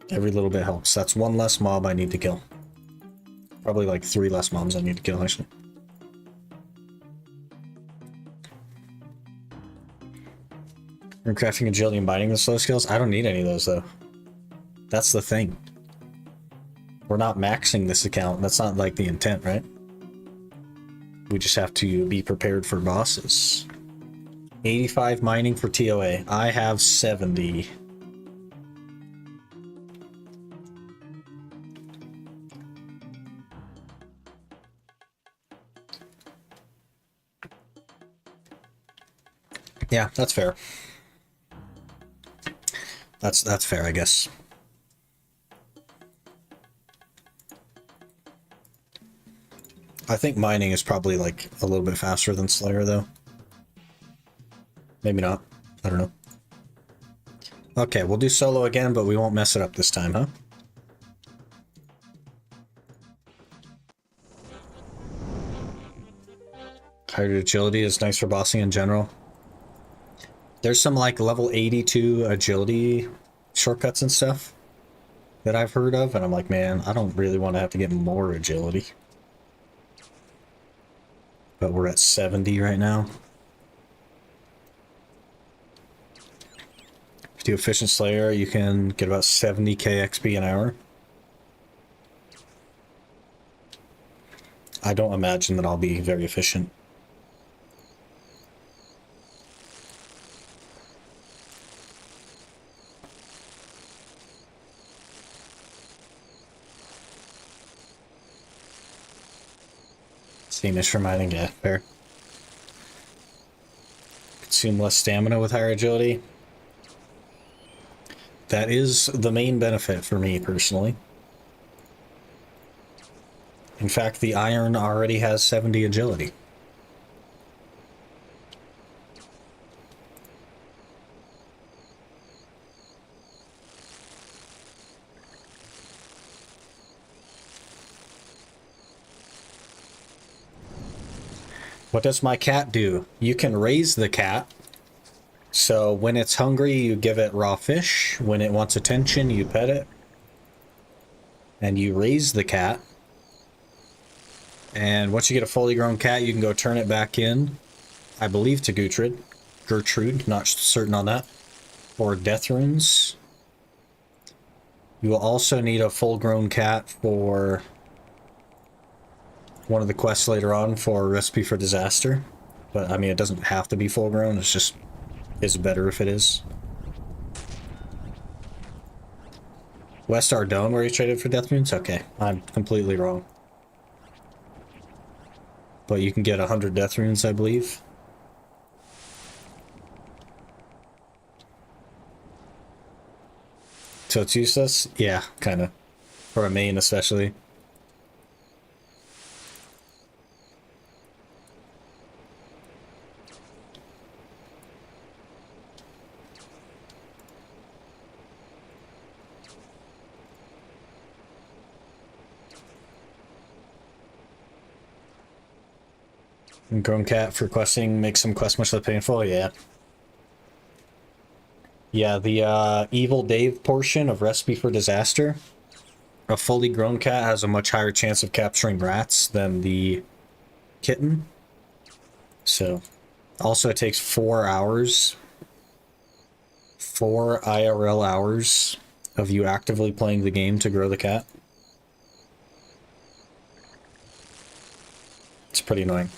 Every little bit helps. That's one less mob I need to kill. Probably like 3 less mobs I need to kill, actually. Rune crafting, agility, and binding the slow skills? I don't need any of those, though. That's the thing. We're not maxing this account. That's not like the intent, right? We just have to be prepared for bosses. 85 mining for TOA. I have 70. Yeah, that's fair. That's fair, I guess. I think mining is probably like a little bit faster than Slayer, though. Maybe not. I don't know. Okay, we'll do solo again, but we won't mess it up this time, huh? Higher agility is nice for bossing in general. There's some like level 82 agility shortcuts and stuff that I've heard of, and I'm like, man, I don't really want to have to get more agility. But we're at 70 right now. If you do Efficient Slayer, you can get about 70k XP an hour. I don't imagine that I'll be very efficient. Same-ish for mining, yeah, fair. Consume less stamina with higher agility. That is the main benefit for me, personally. In fact, the iron already has 70 agility. What does my cat do? You can raise the cat. So when it's hungry, you give it raw fish. When it wants attention, you pet it. And you raise the cat. And once you get a fully grown cat, you can go turn it back in, I believe, to Gertrude, not certain on that, or death runes. You will also need a full-grown cat for one of the quests later on for a recipe for disaster. But, I mean, it doesn't have to be full-grown, it's just, it's better if it is. West Ardone, where you traded for death runes? Okay, I'm completely wrong. But you can get 100 death runes, I believe. So it's useless? Yeah, kind of. For a main, especially. And grown cat for questing makes some quest much less painful, yeah. Yeah, the Evil Dave portion of Recipe for Disaster. A fully grown cat has a much higher chance of capturing rats than the kitten. So, also it takes 4 hours. 4 IRL hours of you actively playing the game to grow the cat. It's pretty annoying.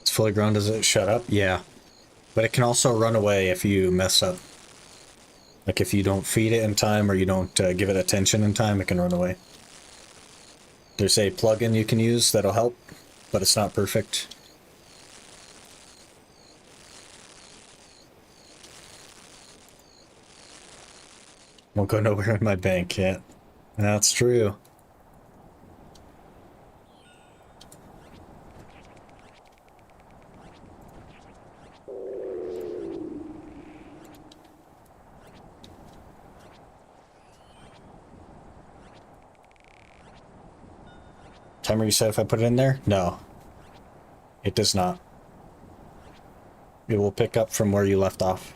Fully grown, does it shut up? Yeah. But it can also run away if you mess up. Like if you don't feed it in time or you don't give it attention in time, it can run away. There's a plugin you can use that'll help, but it's not perfect. Won't go nowhere in my bank yet. That's true. Timer you said if I put it in there? No. It does not. It will pick up from where you left off.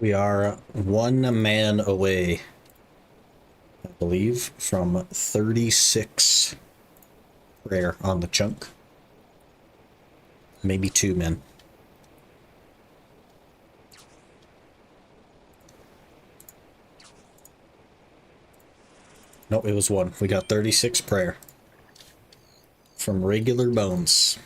We are one man away, I believe, from 36 rare on the chunk. Maybe 2 men. No, it was 1. We got 36 prayer from regular bones.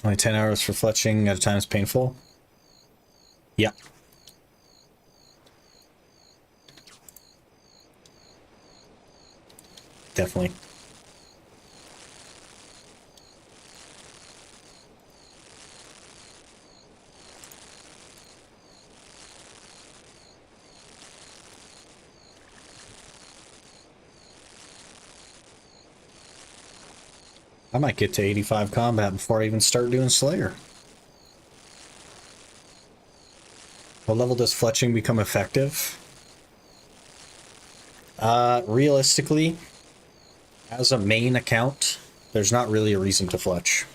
Only 10 hours for fletching at a time is painful. Yeah. Definitely. I might get to 85 combat before I even start doing Slayer. What level does fletching become effective? Realistically, as a main account, there's not really a reason to fletch.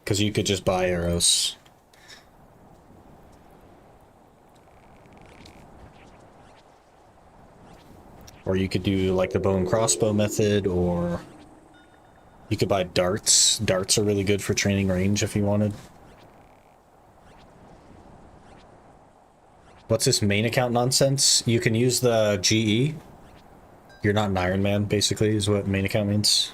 Because you could just buy arrows. Or you could do like the bow and crossbow method, or you could buy darts. Darts are really good for training range if you wanted. What's this main account nonsense? You can use the GE. You're not an Ironman, basically, is what main account means.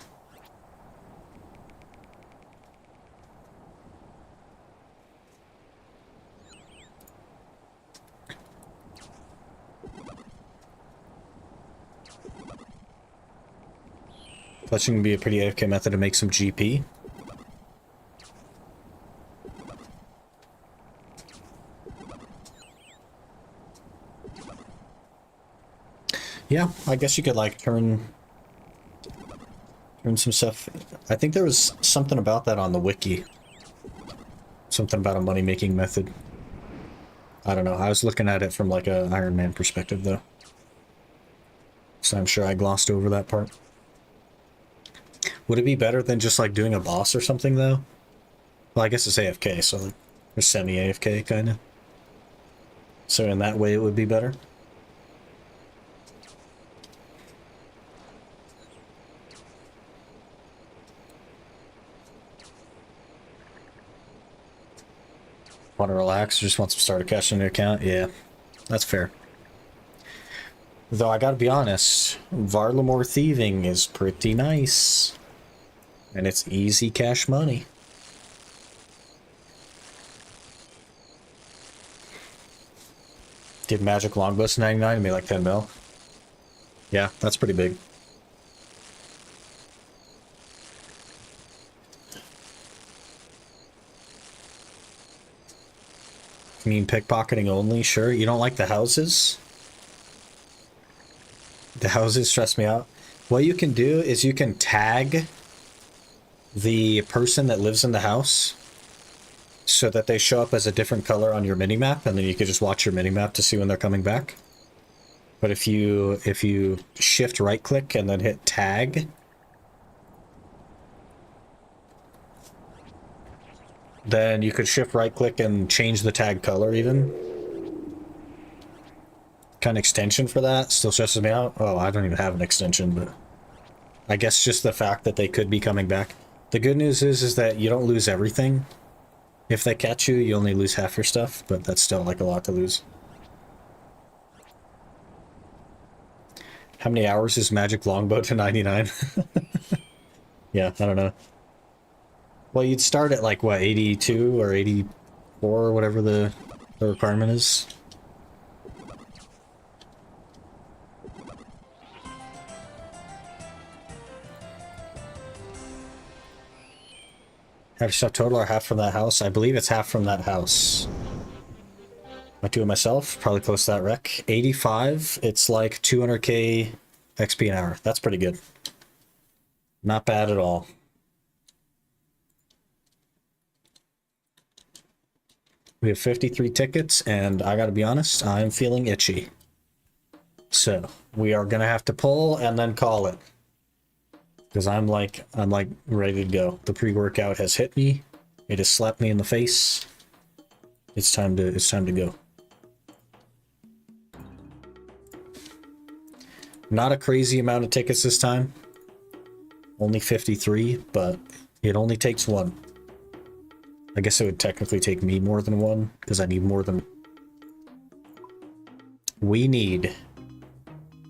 Fletching can be a pretty AFK method to make some GP. Yeah, I guess you could like turn some stuff. I think there was something about that on the wiki. Something about a money-making method. I don't know. I was looking at it from like a Iron Man perspective though. So I'm sure I glossed over that part. Would it be better than just like doing a boss or something though? Well, I guess it's AFK, so like, or semi-AFK kind of. So in that way it would be better. Want to relax? Just want some starter cash in your account? Yeah, that's fair. Though I gotta be honest, Varlamore thieving is pretty nice. And it's easy cash money. Did Magic Longbow's 99 and made like 10 mil? Yeah, that's pretty big. You mean pickpocketing only? Sure. You don't like the houses? The houses stress me out. What you can do is you can tag the person that lives in the house so that they show up as a different color on your minimap, and then you can just watch your minimap to see when they're coming back. But if you shift right click and then hit tag, then you could shift right click and change the tag color even. Kind of extension for that still stresses me out. Oh, I don't even have an extension, but I guess just the fact that they could be coming back. The good news is that you don't lose everything. If they catch you, you only lose half your stuff, but that's still like a lot to lose. How many hours is Magic Longbow to 99? Yeah, I don't know. Well, you'd start at like, what, 82 or 84 or whatever the requirement is. Half stuff total or half from that house? I believe it's half from that house. I do it myself, probably close to that wreck. 85, it's like 200k XP an hour. That's pretty good. Not bad at all. We have 53 tickets, and I gotta be honest, I'm feeling itchy. So, we are gonna have to pull and then call it. Because I'm like ready to go. The pre-workout has hit me. It has slapped me in the face. It's time to go. Not a crazy amount of tickets this time. Only 53, but it only takes one. I guess it would technically take me more than one, because I need more than... We need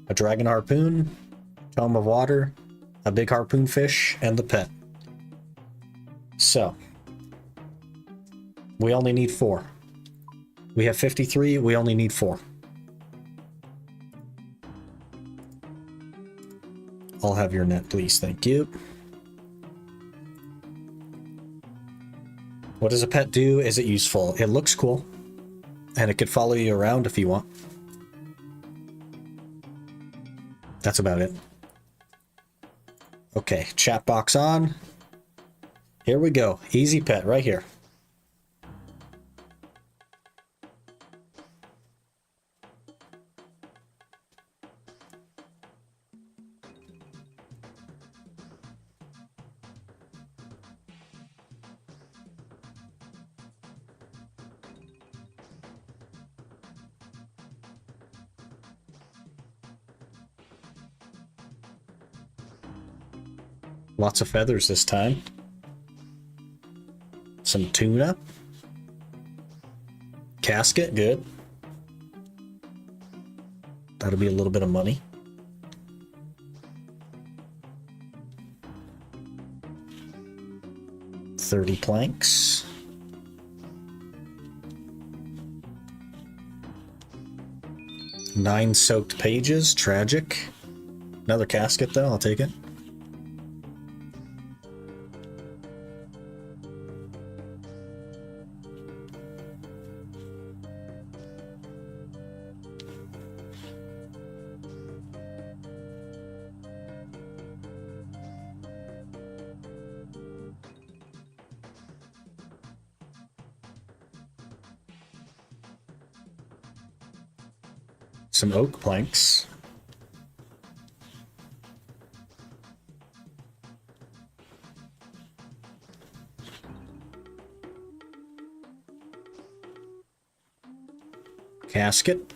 a dragon harpoon, tome of water, a big harpoon fish, and the pet. So, we only need 4. We have 53, we only need 4. I'll have your net, please, thank you. What does a pet do? Is it useful? It looks cool, and it could follow you around if you want. That's about it. Okay, chat box on. Here we go. Easy pet right here. Lots of feathers this time. Some tuna. Casket, good. That'll be a little bit of money. $30 planks. Nine soaked pages, tragic. Another casket though, I'll take it. Some oak planks. Casket.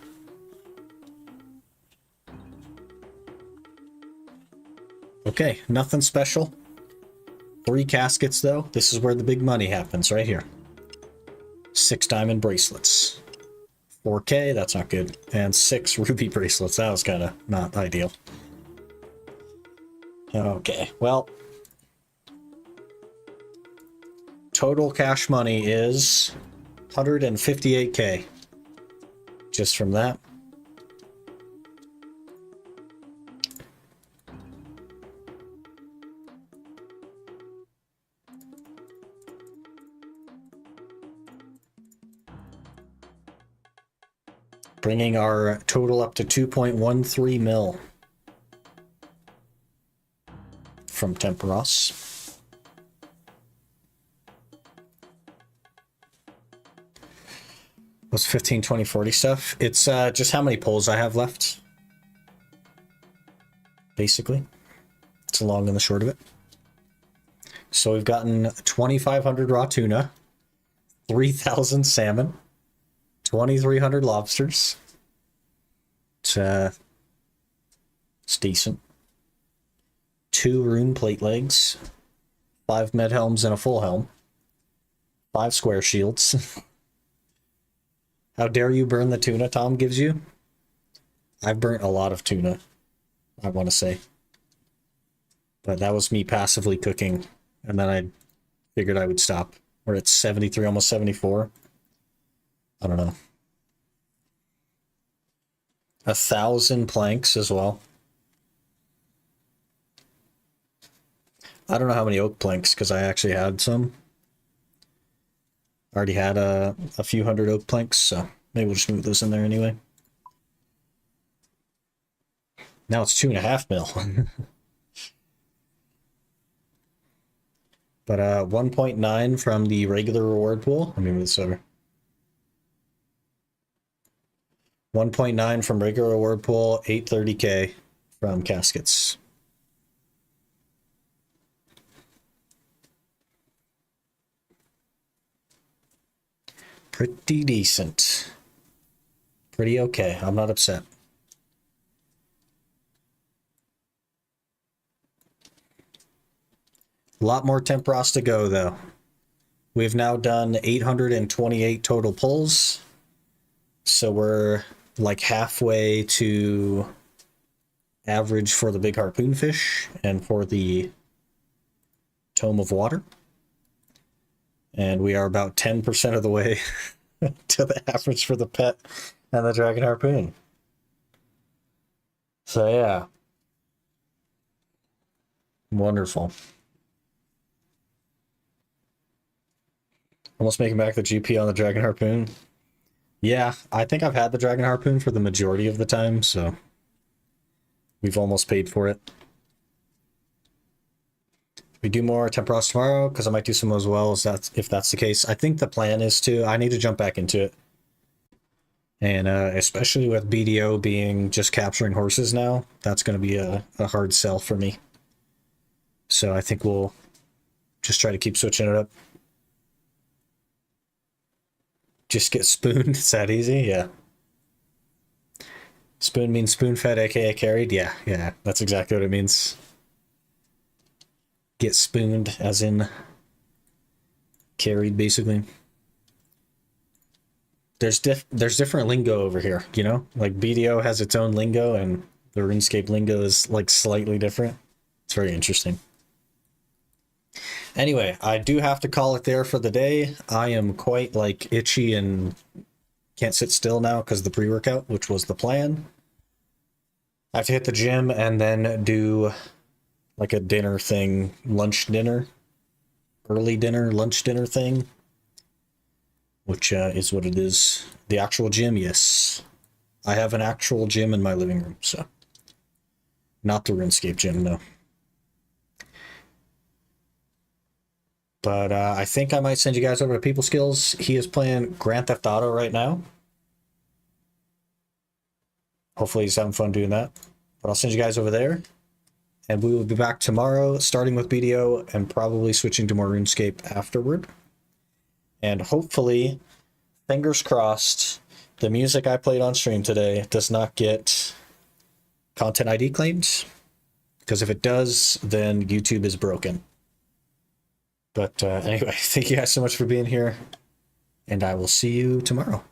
Okay, nothing special. 3 caskets though. This is where the big money happens, right here. 6 diamond bracelets. 4K, that's not good. And 6 ruby bracelets. That was kind of not ideal. Okay, well. Total cash money is 158K. Just from that. Bringing our total up to 2.13 mil. from Temperos. What's 15, 20, 40 stuff? It's just how many pulls I have left. Basically. It's the long and the short of it. So we've gotten 2,500 raw tuna, 3,000 salmon, 2,300 lobsters. It's decent. 2 rune plate legs, 5 med helms and a full helm, 5 square shields. How dare you burn the tuna Tom gives you? I've burnt a lot of tuna, I want to say. But that was me passively cooking, and then I figured I would stop. We're at 73, almost 74. I don't know. 1,000 planks as well. I don't know how many oak planks, because I actually had some. Already had a few hundred oak planks, so maybe we'll just move those in there anyway. Now it's 2.5 mil. But 1.9 from the regular reward pool. Let me move this over. 1.9 from regular reward pool, 830k from caskets. Pretty decent. Pretty okay. I'm not upset. A lot more Temperos to go, though. We've now done 828 total pulls. So we're like halfway to average for the big harpoon fish and for the tome of water. And we are about 10% of the way to the average for the pet and the dragon harpoon. So yeah. Wonderful. Almost making back the GP on the dragon harpoon. Yeah, I think I've had the dragon harpoon for the majority of the time, so we've almost paid for it. We do more Temperos tomorrow, because I might do some as well, if that's the case. I think the plan is to, I need to jump back into it. And especially with BDO being just capturing horses now, that's going to be a hard sell for me. So I think we'll just try to keep switching it up. Just get spooned, it's that easy? Yeah. Spoon means spoon-fed, aka carried? Yeah, that's exactly what it means. Get spooned, as in carried, basically. There's different lingo over here, you know? Like, BDO has its own lingo, and the RuneScape lingo is, like, slightly different. It's very interesting. Anyway, I do have to call it there for the day. I am quite, like, itchy and can't sit still now because of the pre-workout, which was the plan. I have to hit the gym and then do like a dinner thing, lunch dinner, early dinner, lunch dinner thing, which is what it is. The actual gym, yes. I have an actual gym in my living room, so not the RuneScape gym, no. But I think I might send you guys over to People Skills. He is playing Grand Theft Auto right now. Hopefully he's having fun doing that. But I'll send you guys over there. And we will be back tomorrow, starting with BDO and probably switching to more RuneScape afterward. And hopefully, fingers crossed, the music I played on stream today does not get content ID claimed. Because if it does, then YouTube is broken. But anyway, thank you guys so much for being here. And I will see you tomorrow.